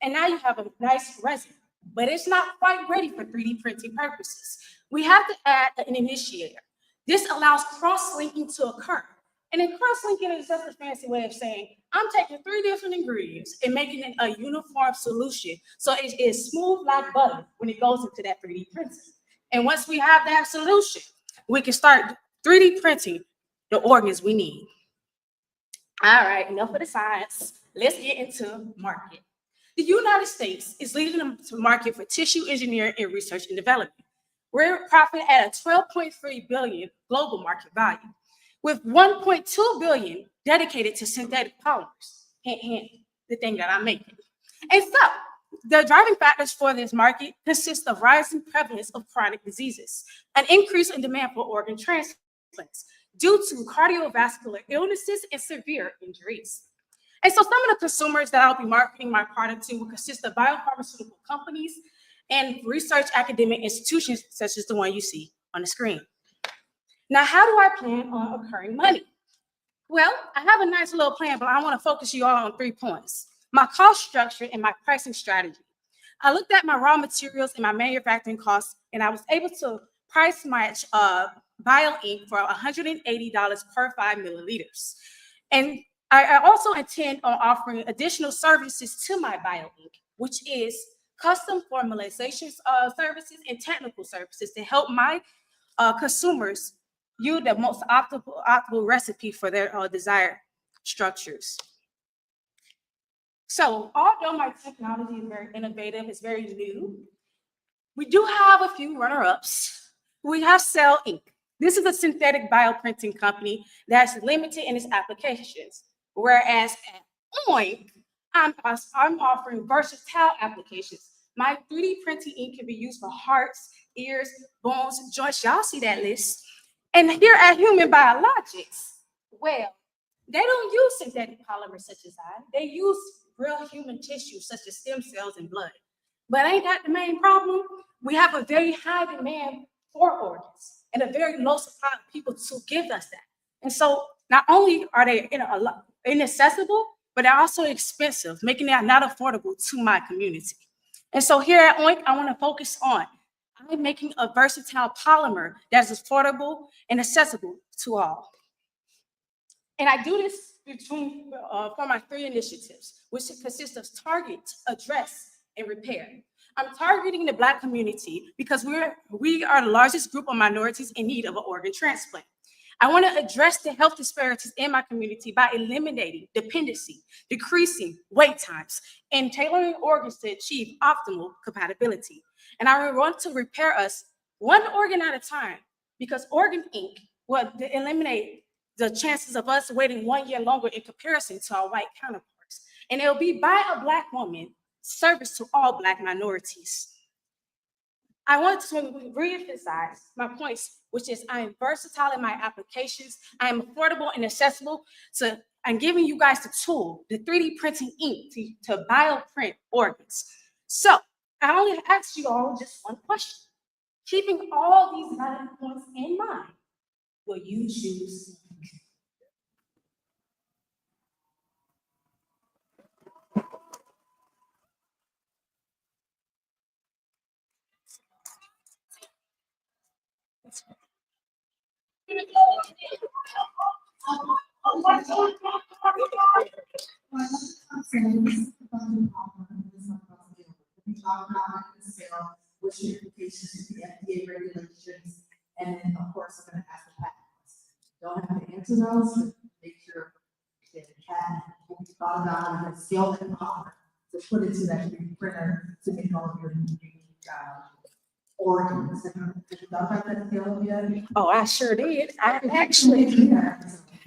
Speaker 20: And now you have a nice resin, but it's not quite ready for 3D printing purposes. We have to add an initiator. This allows cross-linking to occur. And then cross-linking is just a fancy way of saying, I'm taking 3 different ingredients and making it a uniform solution. So it is smooth like butter when it goes into that 3D printer. And once we have that solution, we can start 3D printing the organs we need. All right, enough of the science. Let's get into market. The United States is leading the market for tissue engineering and research and development. We're profit at a $12.3 billion global market value, with $1.2 billion dedicated to synthetic polymers, hint, hint, the thing that I'm making. And so, the driving factors for this market consist of rising prevalence of chronic diseases, an increase in demand for organ transplants due to cardiovascular illnesses and severe injuries. And so some of the consumers that I'll be marketing my product to will consist of biopharmaceutical companies and research academic institutions such as the one you see on the screen. Now, how do I plan on accruing money? Well, I have a nice little plan, but I want to focus you all on 3 points: my cost structure and my pricing strategy. I looked at my raw materials and my manufacturing costs, and I was able to price match bio ink for $180 per 5 milliliters. And I also intend on offering additional services to my bio ink, which is custom formulation services and technical services to help my consumers use the most optimal recipe for their desired structures. So although my technology is very innovative, it's very new, we do have a few runner-ups. We have Cell Inc. This is a synthetic bioprinting company that's limited in its applications, whereas at Oink, I'm offering versatile applications. My 3D printing ink can be used for hearts, ears, bones, joints. Y'all see that list. And here at Human Biologics, well, they don't use synthetic polymers such as they use real human tissue such as stem cells and blood. But ain't that the main problem? We have a very high demand for organs and a very low supply of people to give us that. And so not only are they inaccessible, but they're also expensive, making it not affordable to my community. And so here at Oink, I want to focus on I'm making a versatile polymer that is affordable and accessible to all. And I do this for my 3 initiatives, which consist of target, address, and repair. I'm targeting the Black community because we are the largest group of minorities in need of an organ transplant. I want to address the health disparities in my community by eliminating dependency, decreasing wait times, and tailoring organs to achieve optimal compatibility. And I want to repair us one organ at a time, because Organ Inc. will eliminate the chances of us waiting 1 year longer in comparison to our white counterparts. And it will be by a Black woman, service to all Black minorities. I want to re-emphasize my points, which is I am versatile in my applications. I am affordable and accessible. I'm giving you guys the tool, the 3D printing ink to bioprint organs. So I only asked you all just one question. Keeping all these valid points in mind, will you choose?
Speaker 6: We talk about the scale, which implications to the FDA regulations, and then of course I'm gonna ask the patents. Don't have to answer those, but make sure that the patent will be thought about and scale and offer to put into that 3D printer to make all of your unique organs. Y'all got that scale yet?
Speaker 20: Oh, I sure did. I actually,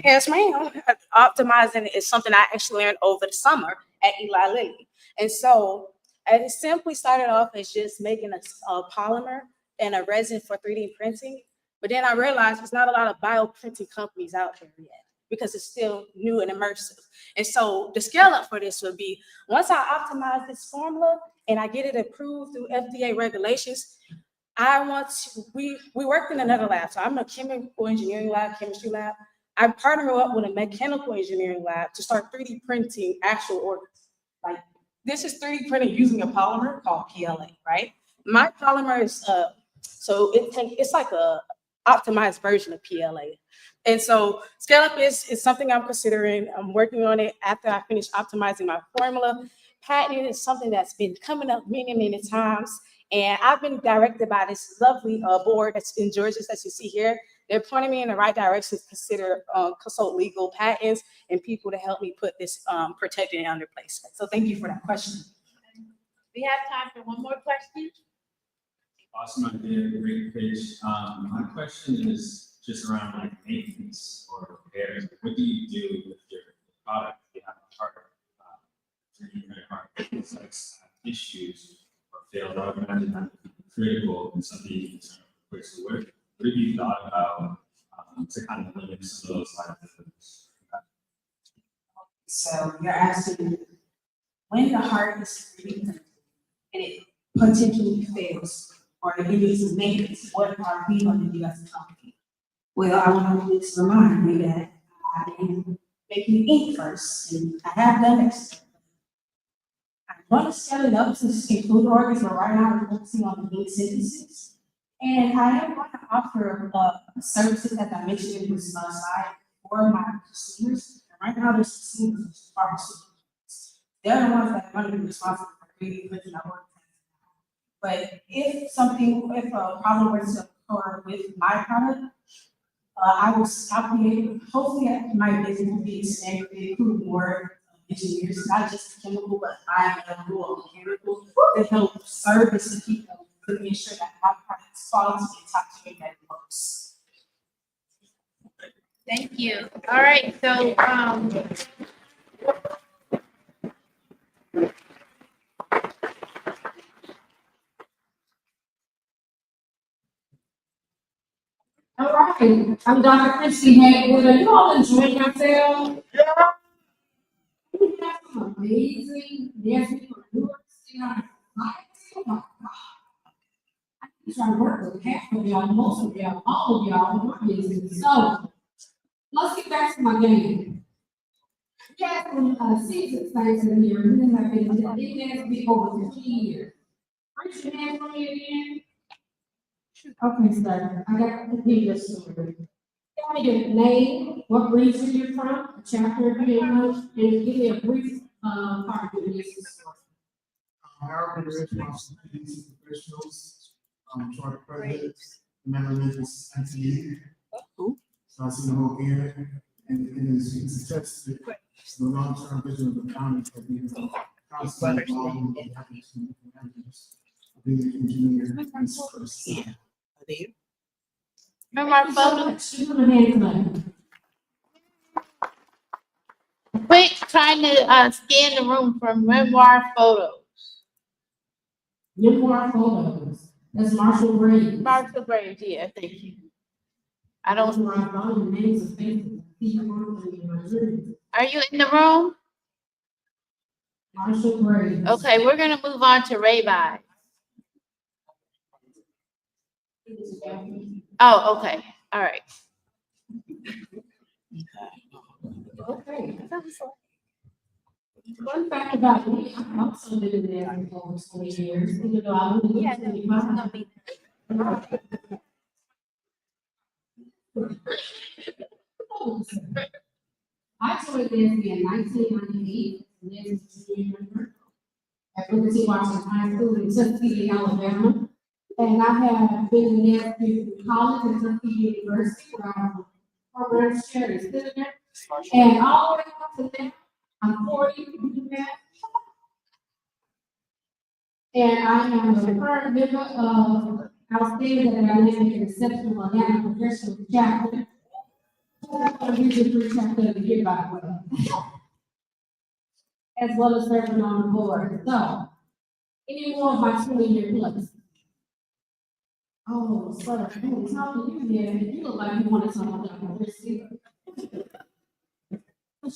Speaker 20: yes, ma'am. Optimizing is something I actually learned over the summer at Eli Lilly. And so it simply started off as just making a polymer and a resin for 3D printing. But then I realized there's not a lot of bioprinting companies out there yet because it's still new and immersive. And so the scale up for this would be, once I optimize this formula and I get it approved through FDA regulations, we worked in another lab. So I'm a chemical engineering lab, chemistry lab. I partner up with a mechanical engineering lab to start 3D printing actual organs. Like this is 3D printing using a polymer called PLA, right? My polymer is, so it's like a optimized version of PLA. And so scale up is something I'm considering. I'm working on it after I finish optimizing my formula. Patenting is something that's been coming up many, many times. And I've been directed by this lovely board that's in Georgia that you see here. They're pointing me in the right direction to consult legal patents and people to help me put this protected and under placement. So thank you for that question.
Speaker 1: We have time for one more question.
Speaker 16: Awesome idea, great pitch. My question is just around like maintenance or repairs. What do you do with your product? You have a part, 3D printed part, it's like issues or failed. I would imagine that would be critical and something you can turn quick. So what have you thought about to kind of limit some of those liabilities?
Speaker 20: So you're asking, when the heart is 3D printed and it potentially fails or it needs maintenance, what are we going to do as a company? Well, I want to just remind you that I am making ink first, and I have done it. I'm going to scale it up to include organs, but right now we're focusing on the ink synthesis. And I am going to offer services, as I mentioned in this slide, for my consumers. And right now, there's consumers, pharmaceuticals. They're the ones that are going to be responsible for 3D printing our organs. But if a problem were to occur with my product, I'll be able, hopefully my business will be expanded to include more engineers, not just chemical, but biomedical or mechanical, to help service the people to ensure that my product's quality and top tier that it works.
Speaker 1: Thank you. All right, so
Speaker 17: All right, I'm Dr. Christy Haywood. Are you all enjoying yourselves? Yeah. We have some amazing entrepreneurs in our lives. Oh my God. I try to work with half of y'all, most of y'all, all of y'all in my business. So let's get back to my game. We have some seasoned saints in here who have been in NSBE over 20 years. Raise your hand for me again. Okay, sir. I got to hear your story. Tell me your name, what region you're from, a chapter of your life, and give me a brief part of your business story.
Speaker 7: Our responsibilities and professionals, charter president, member of this NSBE. So I see the whole gamut, and it's just the long-term vision of the county for being constantly evolving and having to being an engineer and person.
Speaker 1: Memoir Photos. Quick, trying to scan the room for Memoir Photos.
Speaker 17: Memoir Photos. That's Marshall Graves.
Speaker 1: Marshall Graves, yeah, thank you. I don't. Are you in the room?
Speaker 17: Marshall Graves.
Speaker 1: Okay, we're gonna move on to Vive. Oh, okay, all right.
Speaker 17: Okay. Fun fact about me, I've also been in there for over 20 years, even though I was
Speaker 1: Yeah,
Speaker 17: 25. I joined NSBE in 1998, and then at Liberty Washington High School in Tuskegee, Alabama. And I have been in NSBE through college and Tuskegee University, where I'm a program chair and senator. And all the way up to now, I'm 40, and I am a current member of Outstanding Dynamic and Exceptional Atlanta Professional Chapter. Region 3 chapter of the year, by the way. As well as serving on the board. So, any more of my 20-year plus? Oh, sir, I'm talking to you, man. You look like you want to talk about this.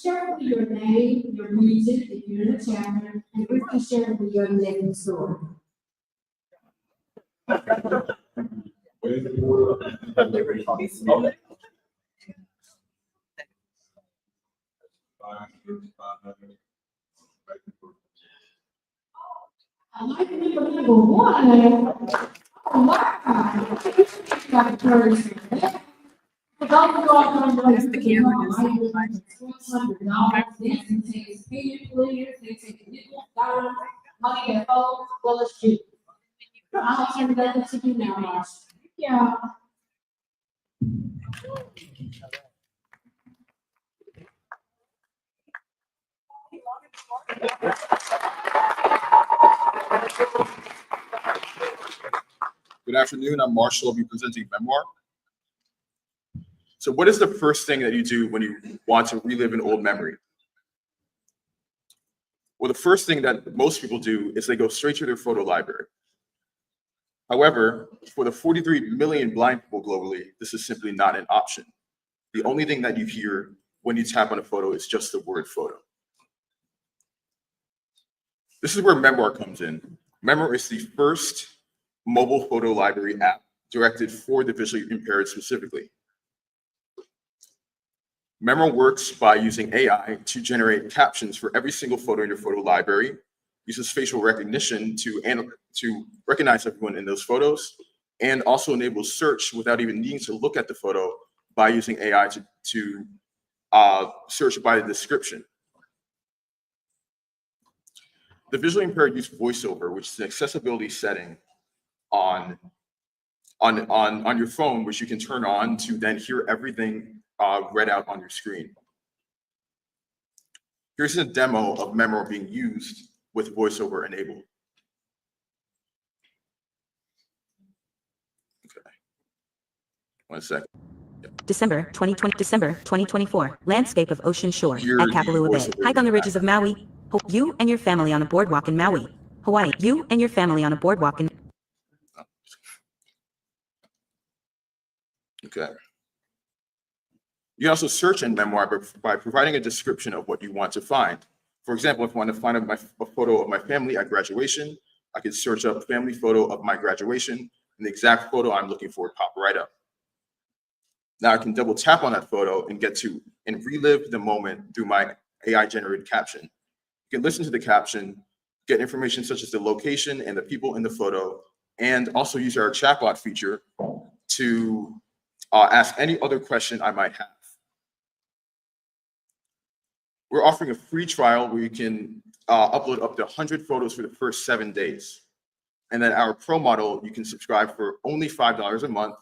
Speaker 17: Share with me your name, your region, if you're in a chapter, and briefly share with me your name story. I like to be number one. Oh, wow. Got first. For those who are going to the camera, $1,200. This takes payment players, they take nickel, dime, money and phones, well as you. I'll hand it over to you now, Marsh. Yeah.
Speaker 14: Good afternoon, I'm Marshall. I'll be presenting Memoir. So what is the first thing that you do when you want to relive an old memory? Well, the first thing that most people do is they go straight to their photo library. However, for the 43 million blind people globally, this is simply not an option. The only thing that you hear when you tap on a photo is just the word photo. This is where Memoir comes in. Memoir is the first mobile photo library app directed for the visually impaired specifically. Memoir works by using AI to generate captions for every single photo in your photo library, uses facial recognition to recognize everyone in those photos, and also enables search without even needing to look at the photo by using AI to search by the description. The visually impaired use VoiceOver, which is an accessibility setting on your phone, which you can turn on to then hear everything read out on your screen. Here's a demo of Memoir being used with VoiceOver enabled. Okay. 1 second.
Speaker 22: December 2024. Landscape of ocean shore
Speaker 14: Here
Speaker 22: at
Speaker 14: the
Speaker 22: Kapalua Bay.
Speaker 14: voiceover
Speaker 22: Hike on the
Speaker 14: in the
Speaker 22: ridges of Maui. You and your family on a boardwalk in Maui. Hawaii. You and your family on a boardwalk in.
Speaker 14: Okay. You can also search in Memoir by providing a description of what you want to find. For example, if I want to find a photo of my family at graduation, I could search up family photo of my graduation, and the exact photo I'm looking for would pop right up. Now I can double tap on that photo and relive the moment through my AI generated caption. You can listen to the caption, get information such as the location and the people in the photo, and also use our chatbot feature to ask any other question I might have. We're offering a free trial where you can upload up to 100 photos for the first 7 days. And then our pro model, you can subscribe for only $5 a month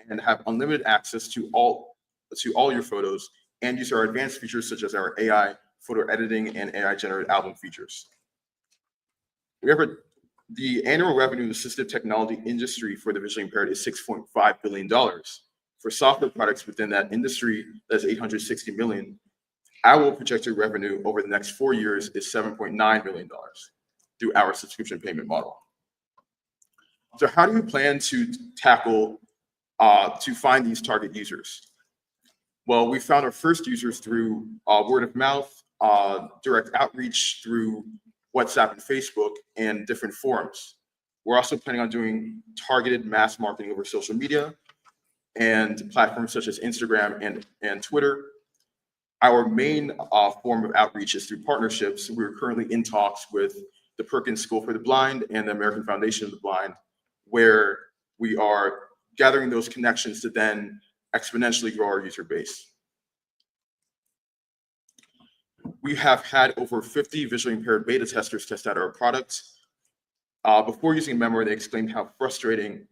Speaker 14: and have unlimited access to all to all your photos and use our advanced features such as our AI photo editing and AI generated album features. The annual revenue in the assistive technology industry for the visually impaired is $6.5 billion. For software products within that industry, that's $860 million. Our projected revenue over the next 4 years is $7.9 billion through our subscription payment model. So how do you plan to tackle, to find these target users? Well, we found our first users through word of mouth, direct outreach through WhatsApp and Facebook, and different forums. We're also planning on doing targeted mass marketing over social media and platforms such as Instagram and Twitter. Our main form of outreach is through partnerships. We're currently in talks with the Perkins School for the Blind and the American Foundation of the Blind, where we are gathering those connections to then exponentially grow our user base. We have had over 50 visually impaired beta testers test out our product. Before using Memoir, they exclaimed how frustrating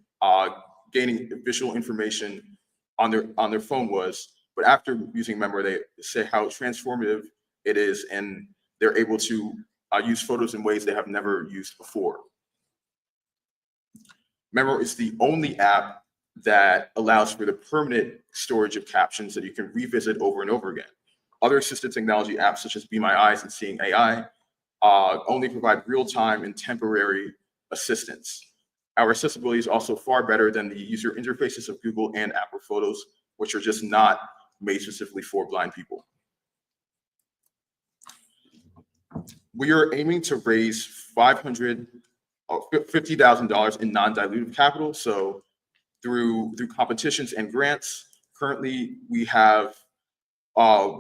Speaker 14: gaining visual information on their phone was. But after using Memoir, they say how transformative it is, and they're able to use photos in ways they have never used before. Memoir is the only app that allows for the permanent storage of captions that you can revisit over and over again. Other assistive technology apps such as Be My Eyes and Seeing AI only provide real-time and temporary assistance. Our accessibility is also far better than the user interfaces of Google and Apple Photos, which are just not made specifically for blind people. We are aiming to raise $50,000 in non-dilutive capital. So through competitions and grants, currently we have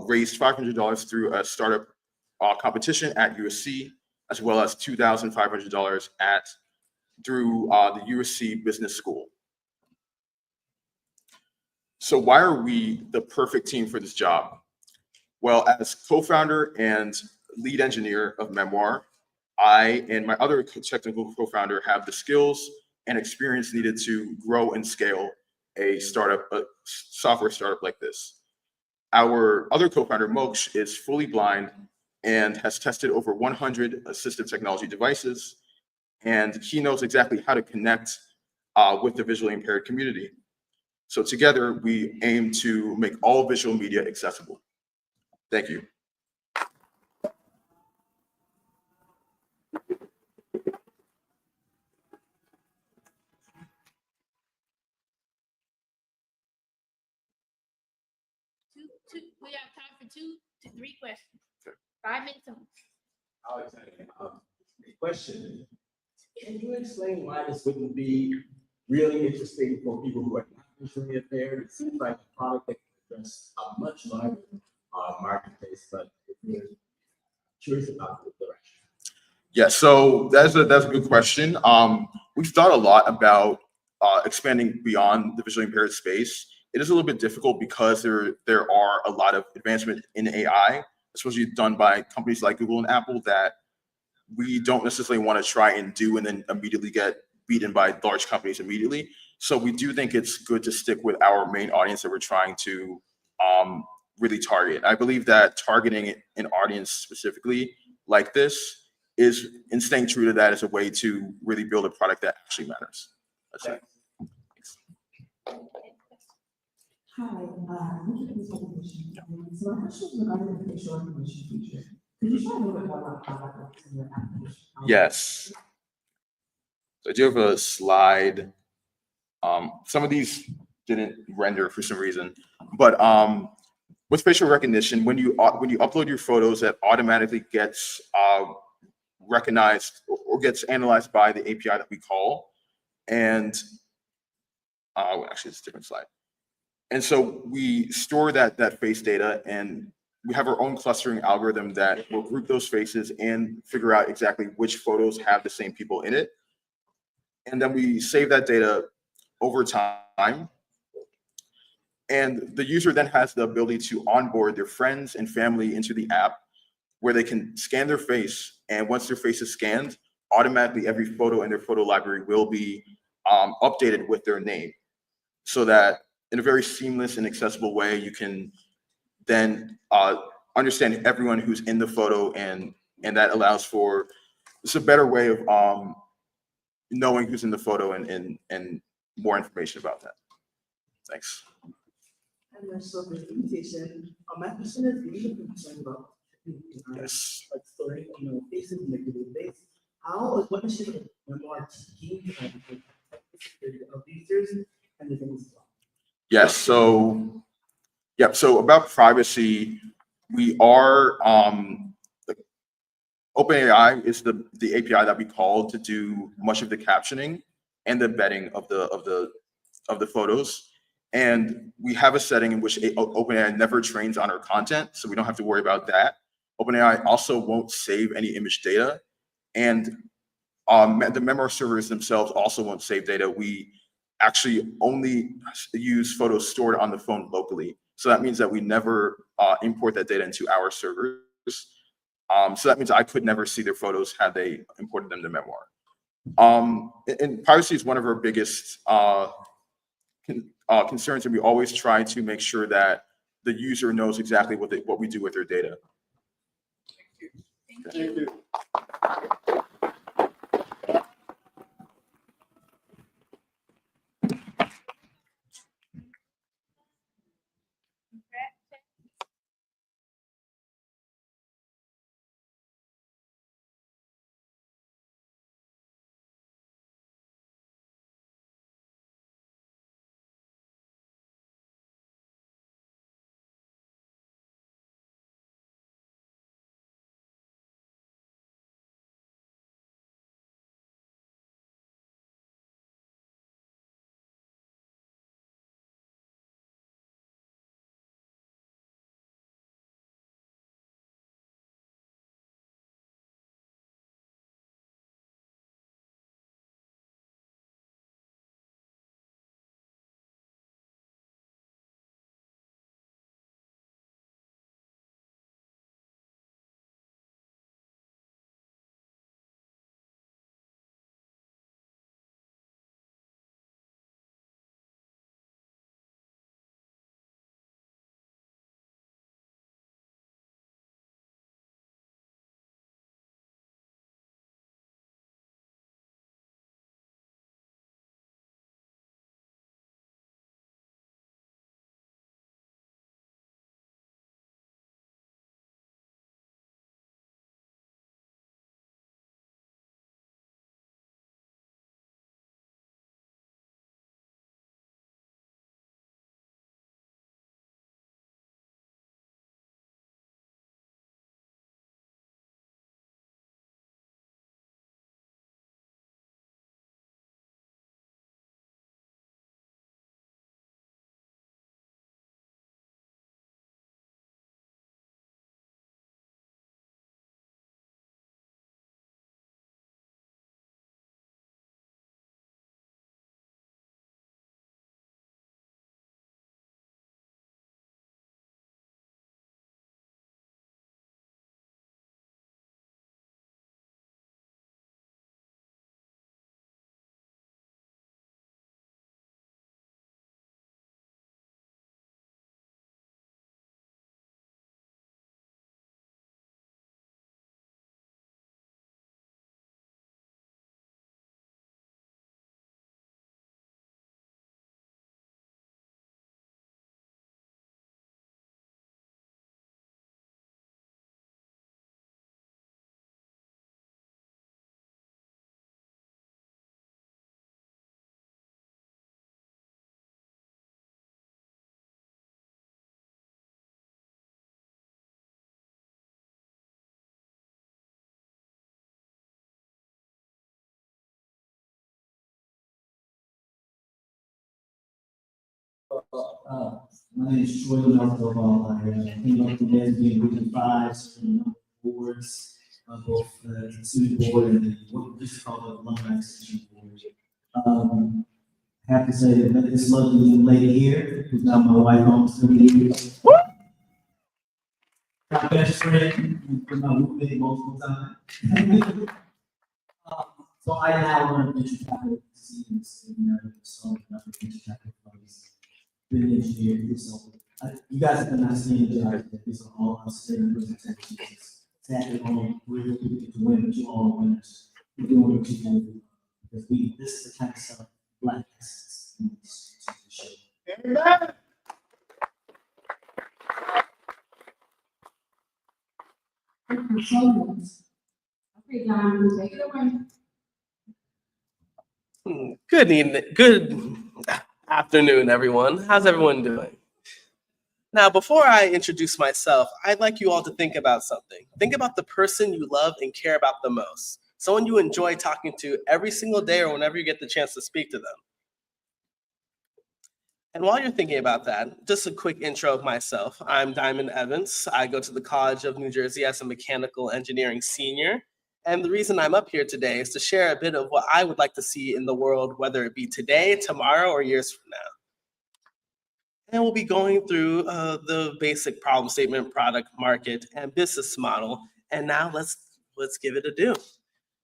Speaker 14: raised $500 through a startup competition at USC, as well as $2,500 through the USC Business School. So why are we the perfect team for this job? Well, as co-founder and lead engineer of Memoir, I and my other technical co-founder have the skills and experience needed to grow and scale a software startup like this. Our other co-founder, Moksh, is fully blind and has tested over 100 assistive technology devices, and he knows exactly how to connect with the visually impaired community. So together, we aim to make all visual media accessible. Thank you.
Speaker 1: We have time for 2 to 3 questions. 5 minutes on.
Speaker 9: Question. Can you explain why this wouldn't be really interesting for people who are not visually impaired? It seems like a product that can address a much larger marketplace, but we're curious about the direction.
Speaker 14: Yeah, so that's a good question. We've thought a lot about expanding beyond the visually impaired space. It is a little bit difficult because there are a lot of advancement in AI, especially done by companies like Google and Apple, that we don't necessarily want to try and do and then immediately get beaten by large companies immediately. So we do think it's good to stick with our main audience that we're trying to really target. I believe that targeting an audience specifically like this is, and staying true to that, is a way to really build a product that actually matters. That's it.
Speaker 6: Hi, thank you for this presentation. So my question is regarding the facial recognition feature. Could you share a little bit more about how that works in your application?
Speaker 14: Yes. So I do have a slide. Some of these didn't render for some reason, but with facial recognition, when you upload your photos, that automatically gets recognized or gets analyzed by the API that we call, and actually it's a different slide. And so we store that face data, and we have our own clustering algorithm that will group those faces and figure out exactly which photos have the same people in it. And then we save that data over time. And the user then has the ability to onboard their friends and family into the app, where they can scan their face. And once their face is scanned, automatically every photo in their photo library will be updated with their name, so that in a very seamless and accessible way, you can then understand everyone who's in the photo, and that allows for it's a better way of knowing who's in the photo and more information about that. Thanks.
Speaker 8: And then so the invitation, my question is really concerned about
Speaker 14: Yes.
Speaker 9: like story, faces in the database. How, what is the memoir team of users and the things as well?
Speaker 14: Yes. So, yeah. So about privacy, we are OpenAI is the API that we call to do much of the captioning and the embedding of the photos. And we have a setting in which OpenAI never trains on our content, so we don't have to worry about that. OpenAI also won't save any image data, and the memoir servers themselves also won't save data. We actually only use photos stored on the phone locally. So that means that we never import that data into our servers. So that means I could never see their photos had they imported them to Memoir. And privacy is one of our biggest concerns, and we always try to make sure that the user knows exactly what we do with their data.
Speaker 8: Thank you.
Speaker 9: My name is Troy Melville. I came up with NSBE Collegiates and boards, both the student board and what this is called the alumni extension board. I have to say that this lovely young lady here, who's now my wife almost 30 years. My best friend, who's been my roommate multiple times. So I now run venture capital students in so venture capital funds. been engineered. So you guys have done an outstanding job. These are all outstanding presentations. Sadly, only really people get to win, but you all are winners. We're doing what you do because this is the kind of stuff Black excellence needs to show.
Speaker 5: Amen.
Speaker 17: Okay, John, take it away.
Speaker 5: Good evening, good afternoon, everyone. How's everyone doing? Now, before I introduce myself, I'd like you all to think about something. Think about the person you love and care about the most. Someone you enjoy talking to every single day or whenever you get the chance to speak to them. And while you're thinking about that, just a quick intro of myself. I'm Diamond Evans. I go to the College of New Jersey as a mechanical engineering senior. And the reason I'm up here today is to share a bit of what I would like to see in the world, whether it be today, tomorrow, or years from now. And we'll be going through the basic problem statement, product, market, and business model. And now let's give it a do.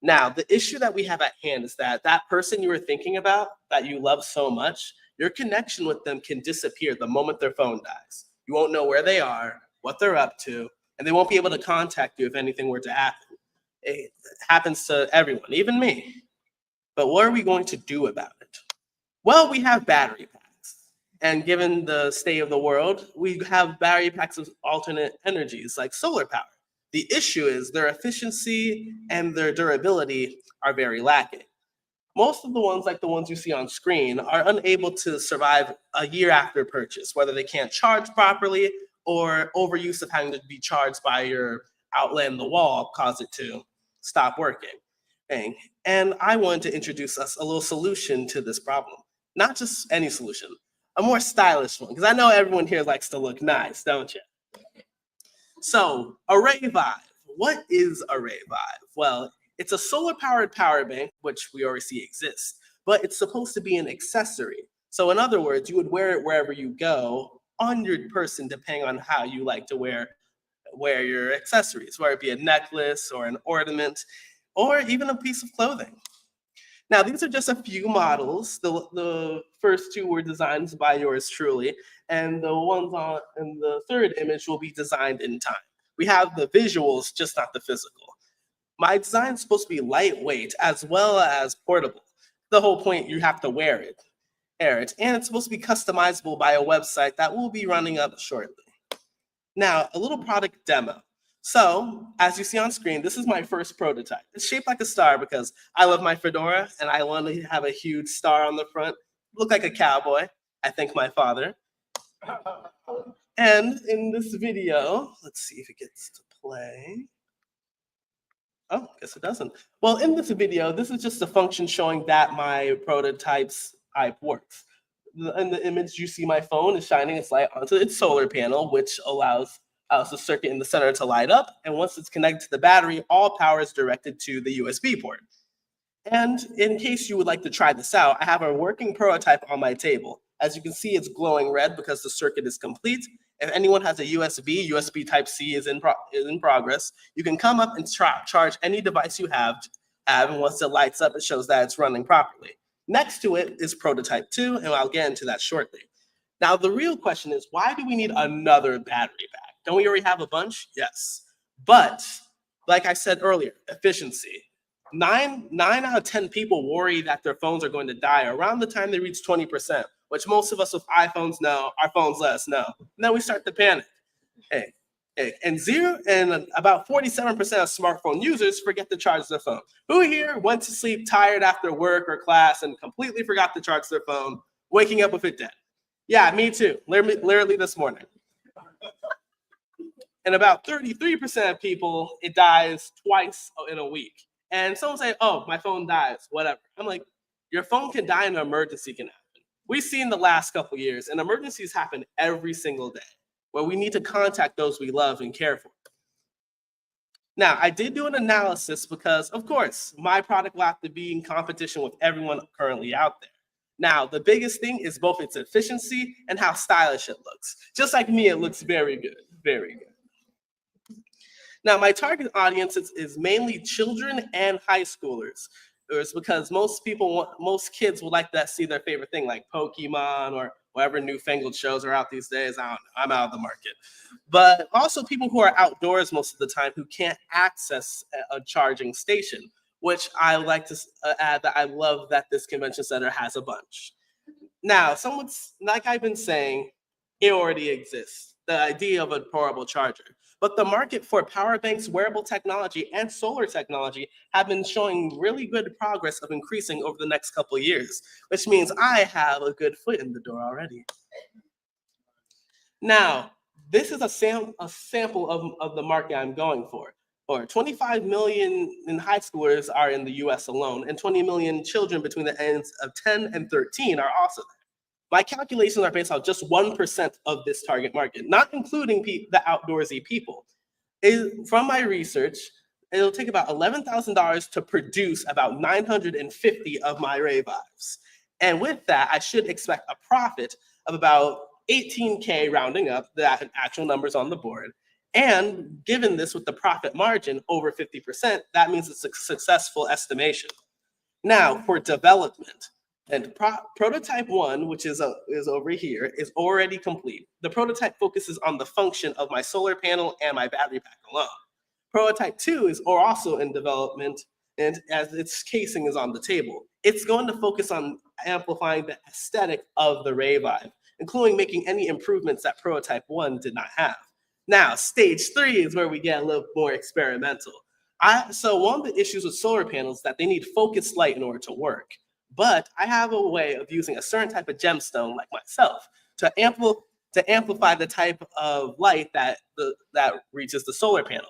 Speaker 5: Now, the issue that we have at hand is that person you were thinking about, that you love so much, your connection with them can disappear the moment their phone dies. You won't know where they are, what they're up to, and they won't be able to contact you if anything were to happen. It happens to everyone, even me. But what are we going to do about it? Well, we have battery packs. And given the state of the world, we have battery packs of alternate energies like solar power. The issue is their efficiency and their durability are very lacking. Most of the ones, like the ones you see on screen, are unable to survive a year after purchase, whether they can't charge properly or overuse of having to be charged by your outlet in the wall cause it to stop working. And I wanted to introduce us a little solution to this problem. Not just any solution, a more stylish one, because I know everyone here likes to look nice, don't you? So, Array Vive. What is Array Vive? Well, it's a solar-powered power bank, which we already see exists, but it's supposed to be an accessory. So in other words, you would wear it wherever you go on your person, depending on how you like to wear your accessories, whether it be a necklace or an ornament, or even a piece of clothing. Now, these are just a few models. The first two were designed by yours truly, and the ones in the third image will be designed in time. We have the visuals, just not the physical. My design is supposed to be lightweight as well as portable. The whole point, you have to wear it, and it's supposed to be customizable by a website that will be running up shortly. Now, a little product demo. So, as you see on screen, this is my first prototype. It's shaped like a star because I love my fedora and I want to have a huge star on the front. Look like a cowboy. I thank my father. And in this video, let's see if it gets to play. Oh, guess it doesn't. Well, in this video, this is just a function showing that my prototype's type works. In the image, you see my phone is shining its light onto its solar panel, which allows the circuit in the center to light up. And once it's connected to the battery, all power is directed to the USB port. And in case you would like to try this out, I have a working prototype on my table. As you can see, it's glowing red because the circuit is complete. If anyone has a USB Type-C is in progress. You can come up and charge any device you have, and once it lights up, it shows that it's running properly. Next to it is prototype 2, and I'll get into that shortly. Now, the real question is, why do we need another battery pack? Don't we already have a bunch? Yes. But, like I said earlier, efficiency. 9 out of 10 people worry that their phones are going to die around the time they reach 20%, which most of us with iPhones know, our phones let us know. And then we start to panic. And about 47% of smartphone users forget to charge their phone. Who here went to sleep tired after work or class and completely forgot to charge their phone, waking up with it dead? Yeah, me too, literally this morning. And about 33% of people, it dies twice in a week. And someone say, oh, my phone dies, whatever. I'm like, your phone can die and an emergency can happen. We've seen the last couple years, and emergencies happen every single day, where we need to contact those we love and care for. Now, I did do an analysis because, of course, my product will have to be in competition with everyone currently out there. Now, the biggest thing is both its efficiency and how stylish it looks. Just like me, it looks very good, very good. Now, my target audience is mainly children and high schoolers. It's because most kids would like to see their favorite thing, like Pokemon whatever newfangled shows are out these days. I don't know. I'm out of the market. But also people who are outdoors most of the time who can't access a charging station, which I like to add that I love that this convention center has a bunch. Now, like I've been saying, it already exists, the idea of a portable charger. But the market for power banks, wearable technology, and solar technology have been showing really good progress of increasing over the next couple of years, which means I have a good foot in the door already. Now, this is a sample of the market I'm going for. Or 25 million in high schoolers are in the US alone, and 20 million children between the ends of 10 and 13 are also there. My calculations are based on just 1% of this target market, not including the outdoorsy people. From my research, it'll take about $11,000 to produce about 950 of my Vives. And with that, I should expect a profit of about 18K rounding up, the actual numbers on the board. And given this with the profit margin over 50%, that means it's a successful estimation. Now for development. And prototype 1, which is over here, is already complete. The prototype focuses on the function of my solar panel and my battery pack alone. Prototype 2 is also in development, and as its casing is on the table. It's going to focus on amplifying the aesthetic of the Vive, including making any improvements that prototype 1 did not have. Now, stage 3 is where we get a little more experimental. So one of the issues with solar panels is that they need focused light in order to work. But I have a way of using a certain type of gemstone, like myself, to amplify the type of light that reaches the solar panel.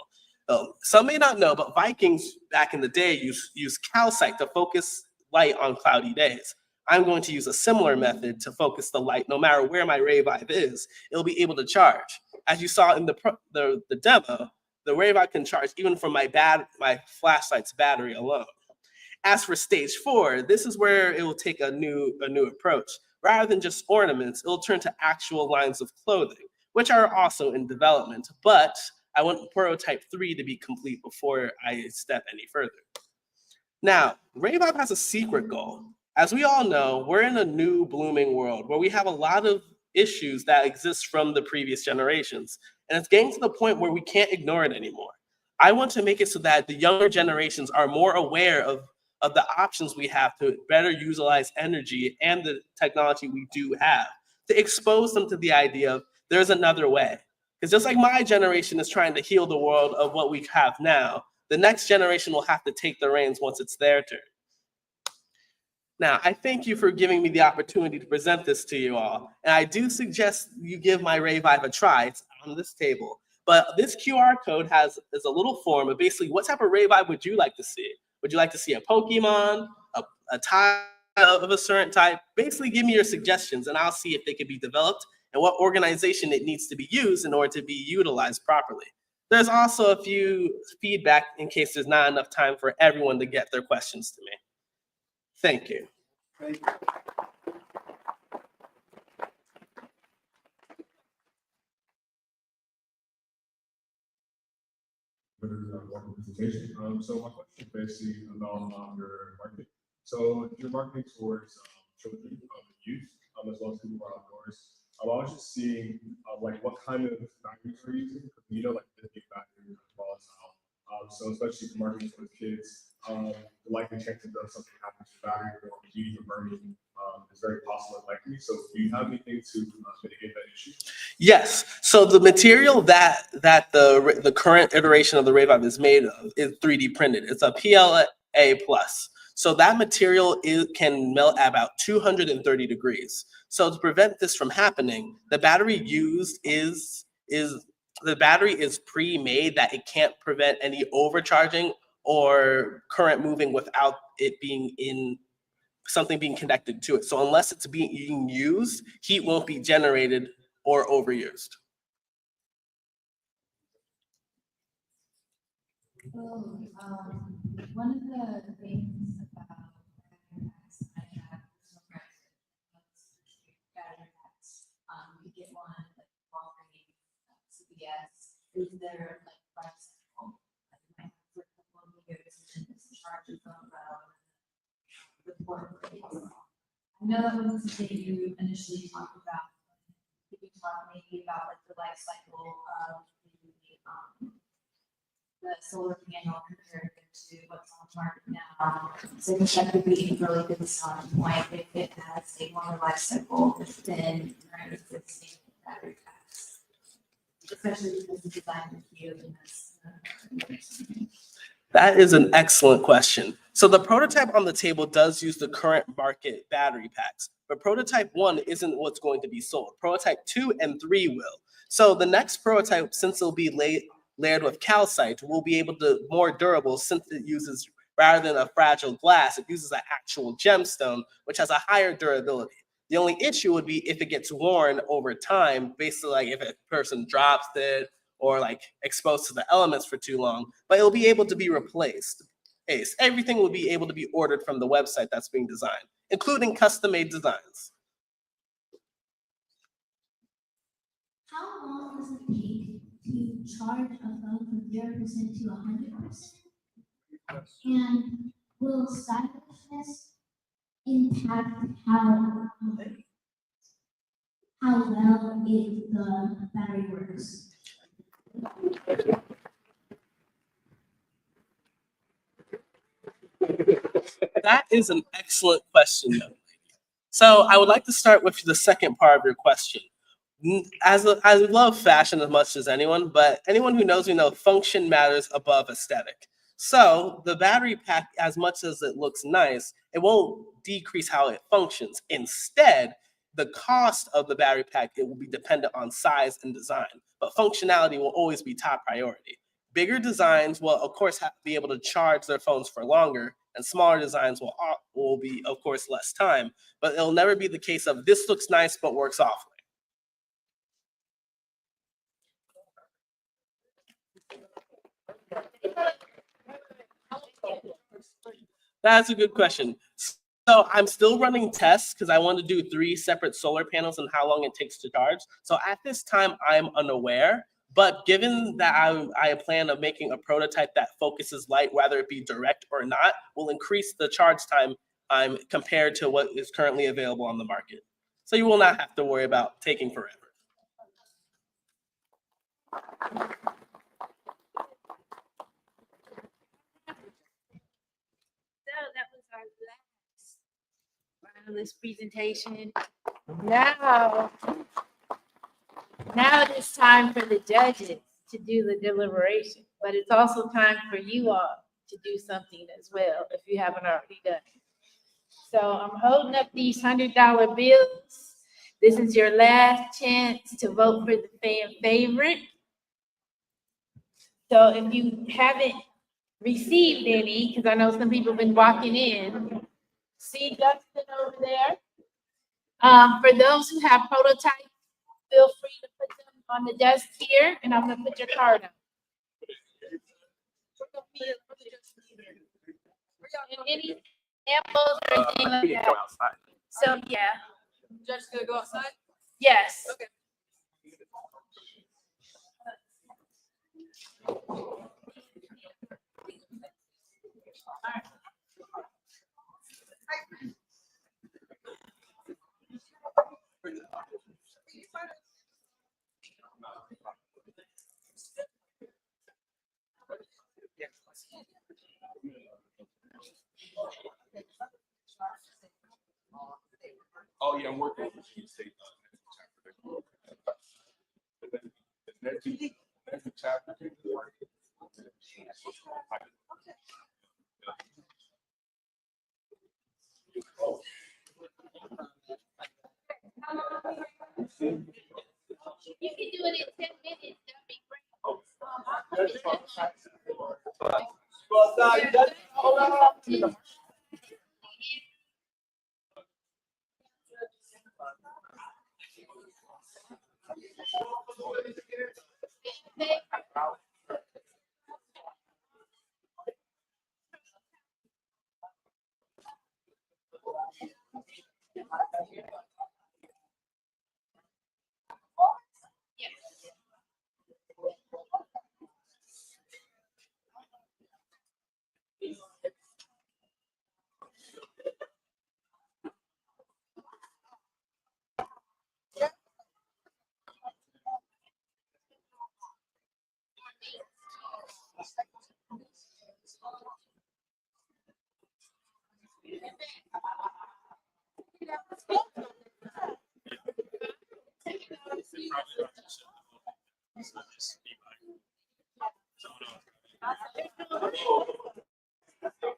Speaker 5: Some may not know, but Vikings back in the day used calcite to focus light on cloudy days. I'm going to use a similar method to focus the light, no matter where my Vive is, it'll be able to charge. As you saw in the demo, the Vive can charge even from my flashlight's battery alone. As for stage 4, this is where it will take a new approach. Rather than just ornaments, it'll turn to actual lines of clothing, which are also in development, but I want prototype 3 to be complete before I step any further. Now, Vive has a secret goal. As we all know, we're in a new blooming world where we have a lot of issues that exist from the previous generations, and it's getting to the point where we can't ignore it anymore. I want to make it so that the younger generations are more aware of the options we have to better utilize energy and the technology we do have, to expose them to the idea of there's another way. Because just like my generation is trying to heal the world of what we have now, the next generation will have to take the reins once it's their turn. Now, I thank you for giving me the opportunity to present this to you all. And I do suggest you give my Vive a try. It's on this table. But this QR code is a little form of basically what type of Vive would you like to see? Would you like to see a Pokemon, a tile of a certain type? Basically, give me your suggestions and I'll see if they could be developed and what organization it needs to be used in order to be utilized properly. There's also a few feedback in case there's not enough time for everyone to get their questions to me. Thank you.
Speaker 11: Thank you.
Speaker 7: Presentation. So my question is basically about your marketing. So your marketing towards children, youth, as well as people who are outdoors. I was just seeing like what kind of batteries are you using? You know, like the big battery volatile. So especially for marketing towards kids, the likely chance that something happens to the battery or heating or burning is very possible and likely. So do you have anything to mitigate that issue?
Speaker 5: Yes. So the material that the current iteration of the Vive is made of is 3D printed. It's a PLA plus. So that material can melt at about 230 degrees. So to prevent this from happening, the battery used is pre-made that it can't prevent any overcharging or current moving without it being in something being connected to it. So unless it's being used, heat won't be generated or overused.
Speaker 17: Well, one of the things about battery packs I have personal battery packs, you get one like Walgreens, CVS. Is there like price cycle? Like you might have for a couple of years and then this charges on the report. I know that was something you initially talked about. Could you talk maybe about like the life cycle of the solar panel compared to what's on the market now? So I think that could be a really good starting point if it has a longer life cycle than current existing battery packs. Especially because the design is cute and that's.
Speaker 5: That is an excellent question. So the prototype on the table does use the current market battery packs, but prototype 1 isn't what's going to be sold. Prototype 2 and 3 will. So the next prototype, since it'll be layered with calcite, will be able to more durable since it uses, rather than a fragile glass, it uses an actual gemstone, which has a higher durability. The only issue would be if it gets worn over time, basically like if a person drops it or like exposed to the elements for too long, but it'll be able to be replaced. Everything will be able to be ordered from the website that's being designed, including custom-made designs.
Speaker 17: How long does it take to charge a phone from 0% to 100%? And will stylishness impact how well the battery works?
Speaker 5: That is an excellent question, young lady. So I would like to start with the second part of your question. I love fashion as much as anyone, but anyone who knows me knows function matters above aesthetic. So the battery pack, as much as it looks nice, it won't decrease how it functions. Instead, the cost of the battery pack, it will be dependent on size and design, but functionality will always be top priority. Bigger designs will, of course, have to be able to charge their phones for longer, and smaller designs will be, of course, less time, but it'll never be the case of this looks nice but works awfully. That's a good question. So I'm still running tests because I want to do 3 separate solar panels and how long it takes to charge. So at this time, I'm unaware. But given that I plan on making a prototype that focuses light, whether it be direct or not, will increase the charge time compared to what is currently available on the market. So you will not have to worry about taking forever.
Speaker 1: So that was our last wireless presentation. Now it is time for the judges to do the deliberation, but it's also time for you all to do something as well if you haven't already done it. So I'm holding up these $100 bills. This is your last chance to vote for the fan favorite. So if you haven't received any, because I know some people have been walking in, see Justin over there. For those who have prototypes, feel free to put them on the desk here, and I'm gonna put your card up. And any samples or anything like that. So, yeah.
Speaker 2: Just gonna go outside?
Speaker 1: Yes.
Speaker 2: Okay.
Speaker 14: Oh, yeah, I'm working with Virginia State. Next chapter.
Speaker 1: You can do it in 10 minutes, that'd be great.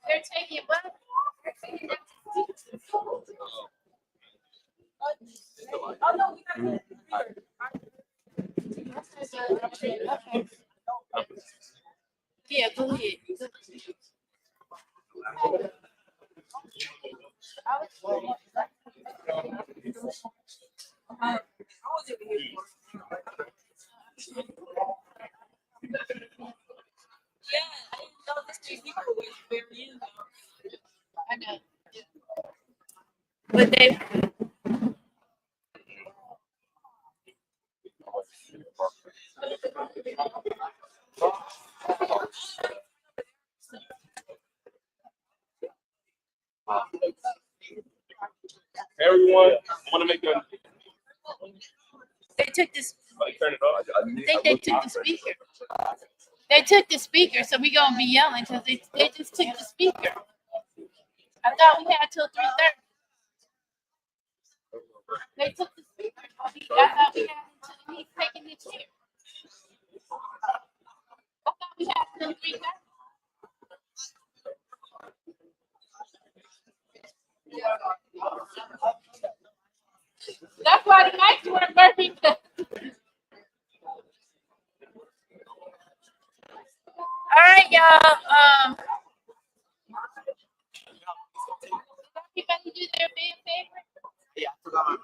Speaker 1: They're taking what? Oh, no, we got it. Okay. Yeah, go ahead. I know. But they.
Speaker 14: Everyone, I want to make a.
Speaker 1: They took this.
Speaker 14: Turn it off.
Speaker 1: I think they took the speaker. They took the speaker, so we gonna be yelling because they just took the speaker. I thought we had till 3:30. They took the speaker. I thought we had until he's taking the chair. I thought we had till 3:30. That's why the mics weren't working. All right, y'all. Everybody do their big favorite.
Speaker 11: Yeah, I forgot my.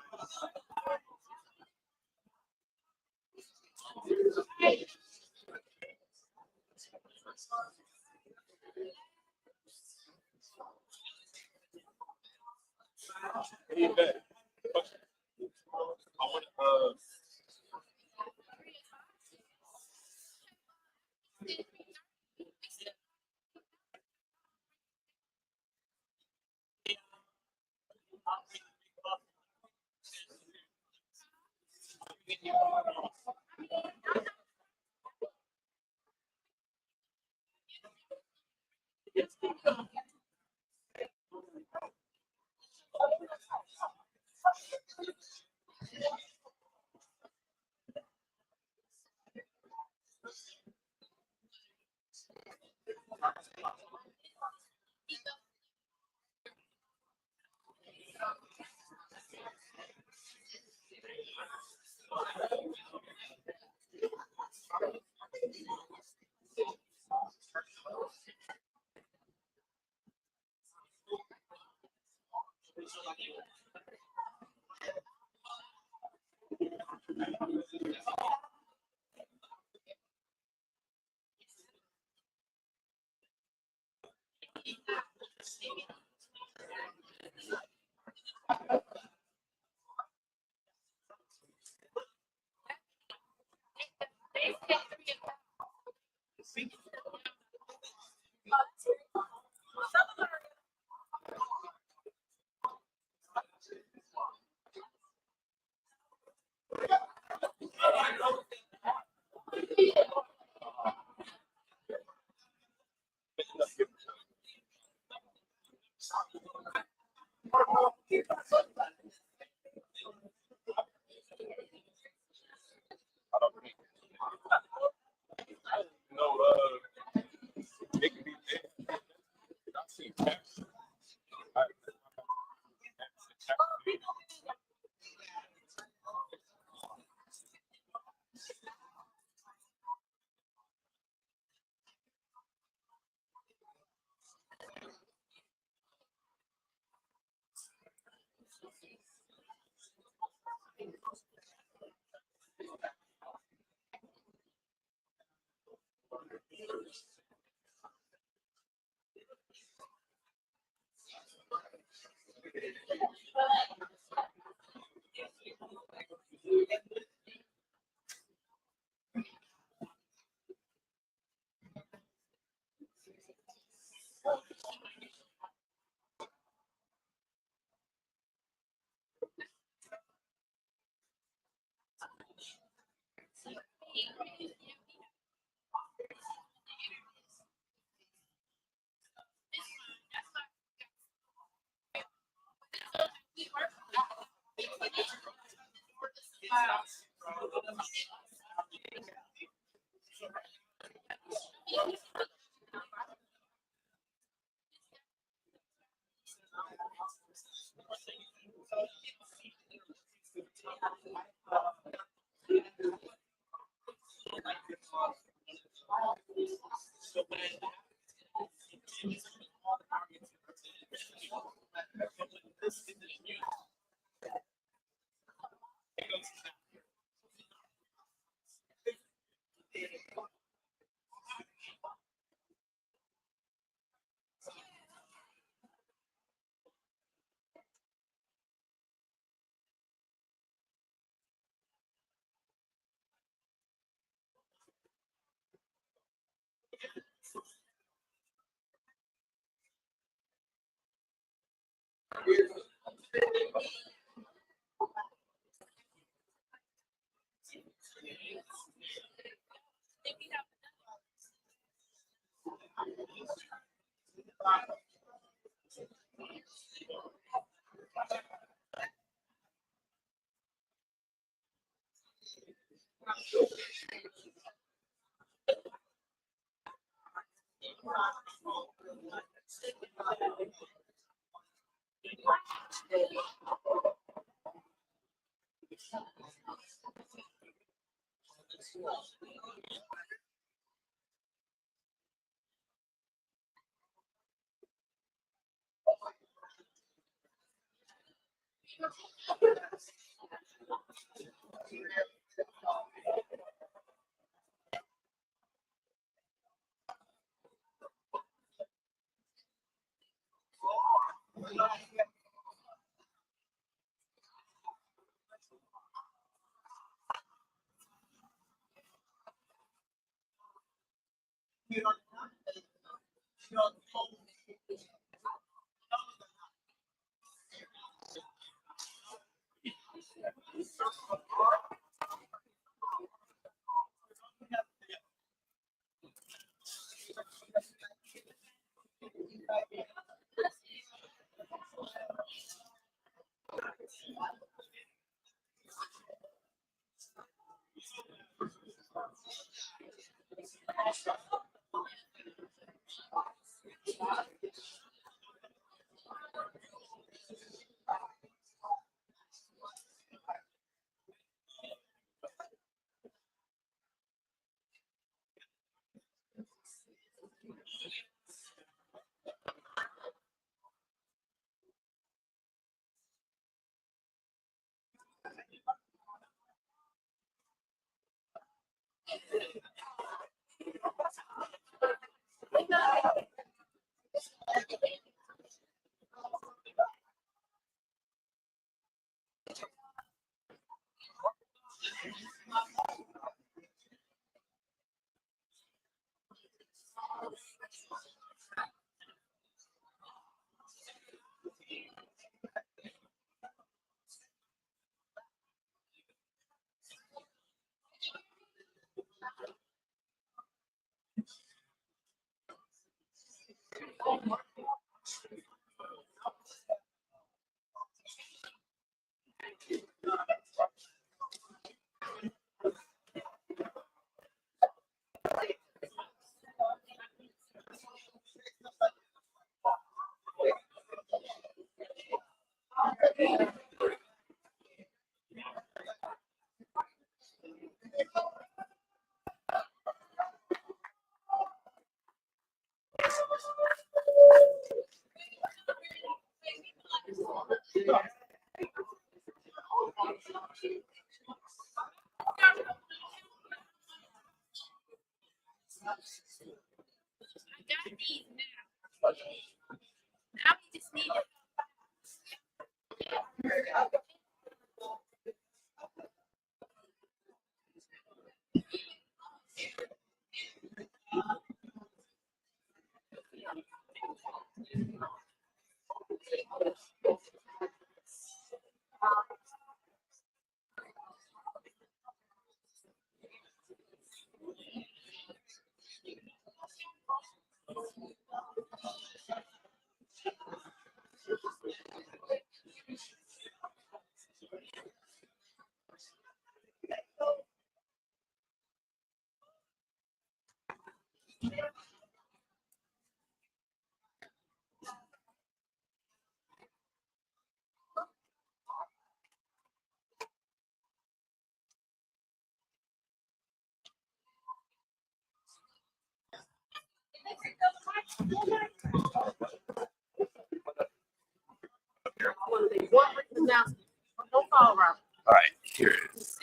Speaker 14: All right, here it is.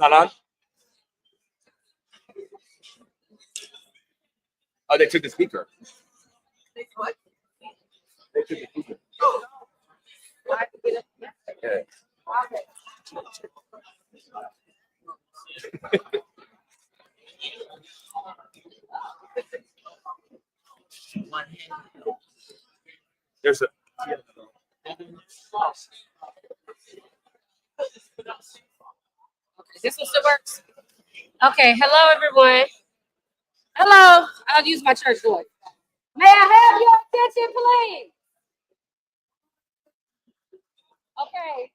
Speaker 14: Not on? Oh, they took the speaker.
Speaker 8: What?
Speaker 14: They took the speaker. Yeah.
Speaker 10: This one still works? Okay, hello everyone. Hello, I'll use my church voice. May I have your attention, please? Okay,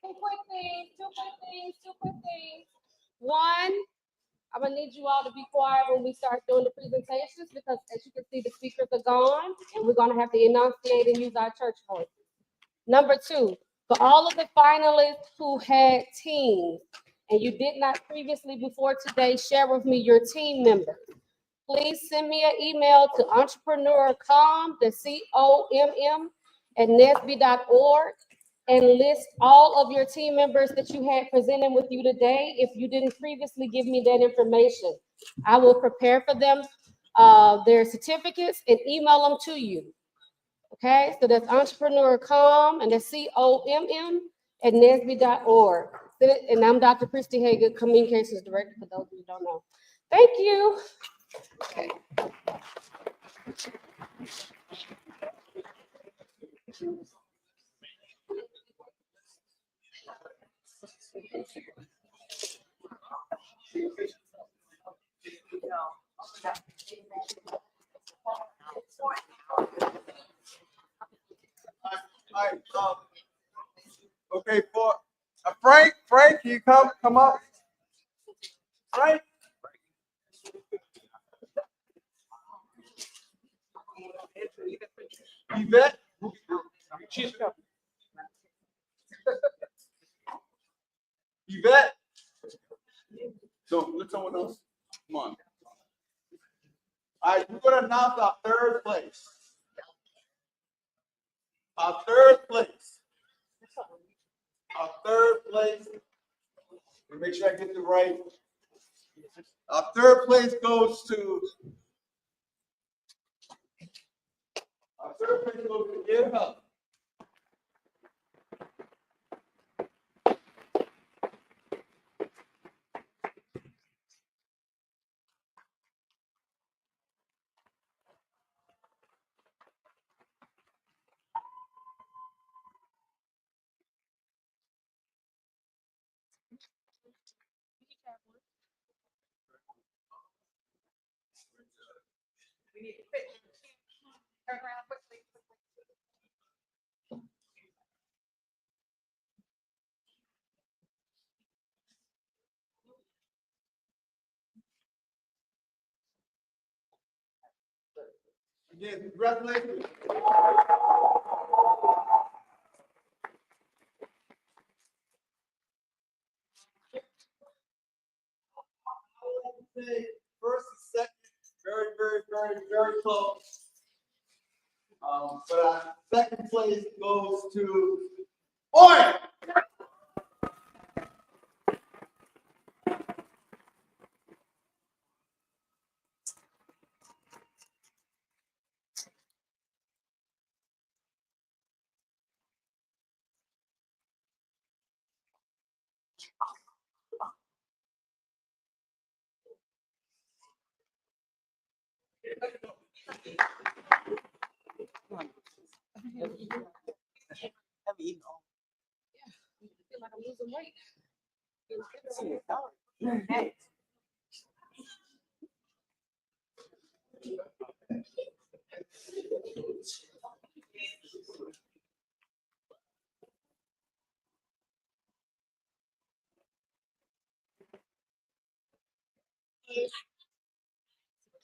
Speaker 10: two quick things. One, I'm gonna need you all to be quiet when we start doing the presentations because as you can see, the speakers are gone and we're gonna have to enunciate and use our church voice. Number two, for all of the finalists who had teams and you did not previously before today, share with me your team members. Please send me an email to entrepreneurcom, the COMM, at NSBE.org and list all of your team members that you had presenting with you today. If you didn't previously give me that information, I will prepare for them their certificates and email them to you. Okay, so that's entrepreneurcom and that's COMM at NSBE.org. And I'm Dr. Christy Hager, Communications Director, for those who don't know. Thank you. Okay.
Speaker 11: Okay, for Frank, can you come up? Frank? Yvette? Yvette? So let someone else. Come on. All right, we're gonna announce our third place. Our third place. Our third place. Let me make sure I get the right. Our third place goes to. Our third place goes to Give Up.
Speaker 8: We need to fit. Turn around quickly.
Speaker 11: Again, congratulations. First and second, very close. But our second place goes to Oink.
Speaker 10: Feel like I'm losing weight.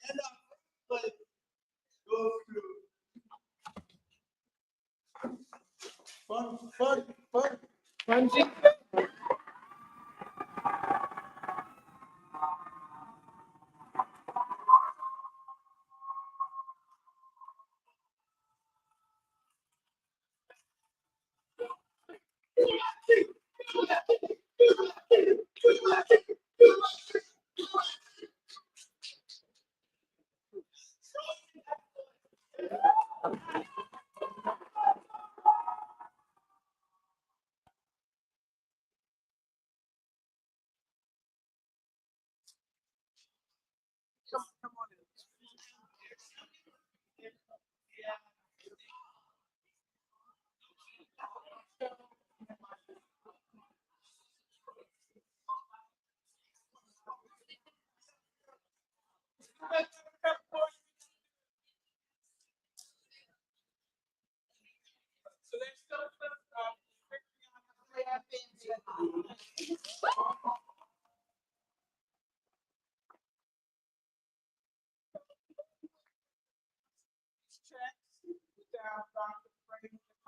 Speaker 11: And our place goes to
Speaker 10: Fungi.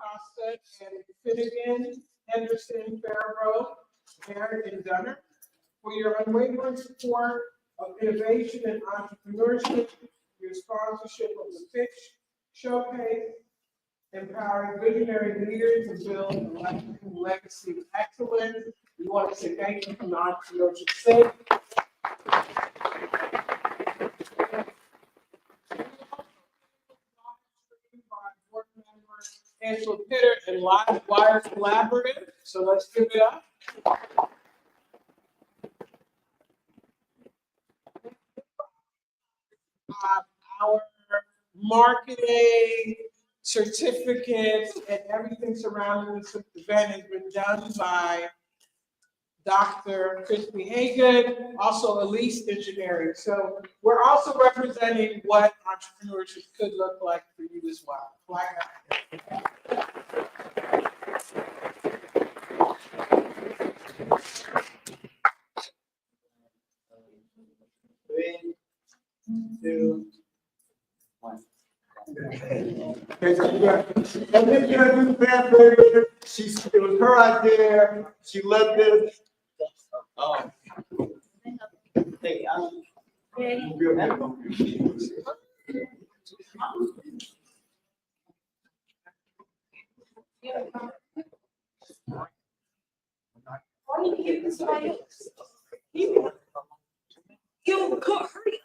Speaker 8: Costa and Finnegan, Henderson, Faribault, Barrett, and Dunner for your unwavering support of innovation and entrepreneurship, your sponsorship of the Fix Showcase, empowering visionary leaders to build a lasting legacy of excellence. We want to say thank you from the Entrepreneurship sake. Angela Pitter and Live Wire Collaborative. So let's give it up. Our marketing, certificates, and everything surrounding this event has been done by Dr. Crispy Hagan, also Elise Engineering. So we're also representing what entrepreneurship could look like for you as well. Three, two, one.
Speaker 11: And then you know, do that, baby. It was her idea. She loved it. Hey,
Speaker 21: You could hurry.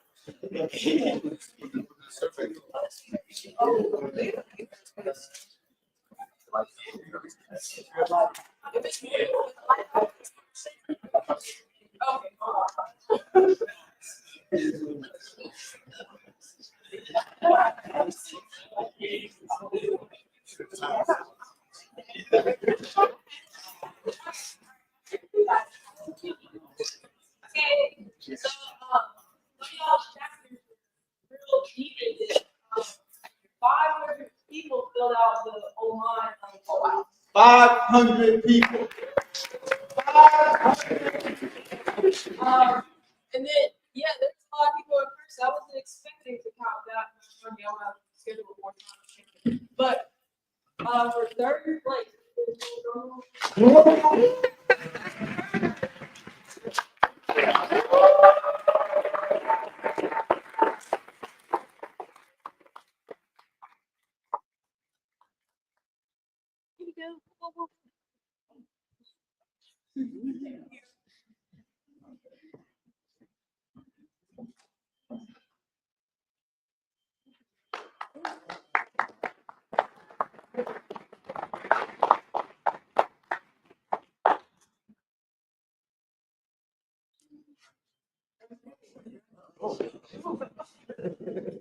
Speaker 21: People filled out the online.
Speaker 11: 500 people. 500 people.
Speaker 2: And then, yeah, there's a lot of people in person. I wasn't expecting to count that much money. I'll have to schedule more time. But for third place.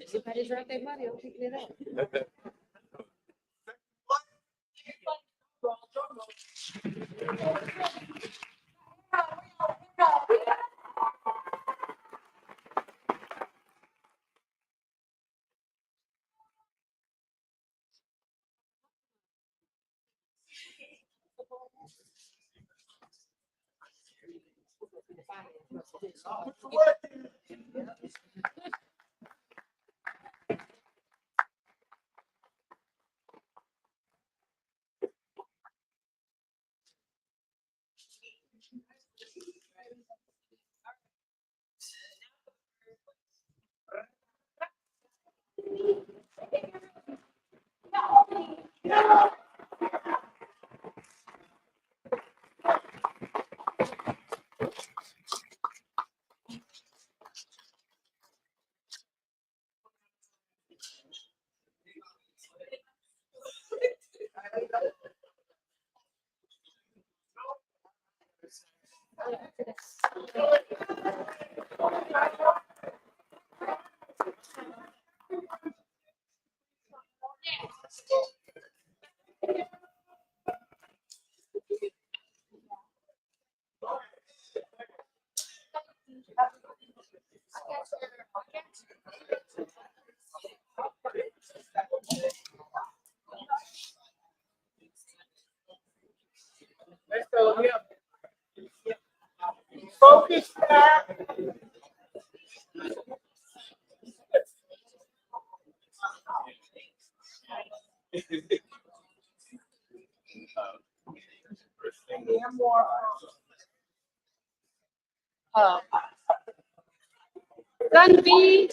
Speaker 10: Everybody's right their money, I'm picking it up.
Speaker 8: Let's go, yeah. Focus back.
Speaker 10: SunV.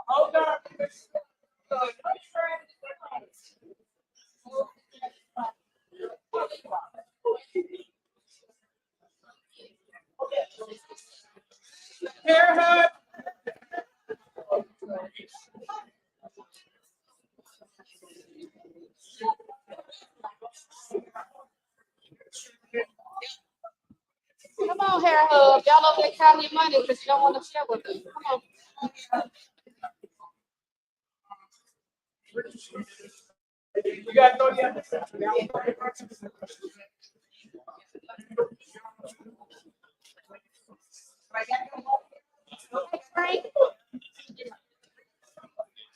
Speaker 8: Hold on. Haircut.
Speaker 10: Come on, hair hub. Y'all over there counting your money because you don't want to share with us. Come on.
Speaker 8: You got no yet?
Speaker 10: Frank.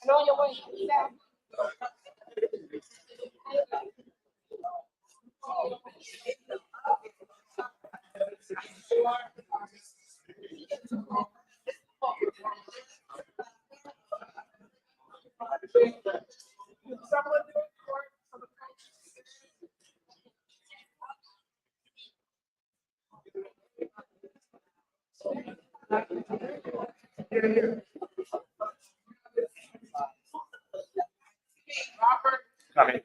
Speaker 10: And on your way down.
Speaker 14: Coming.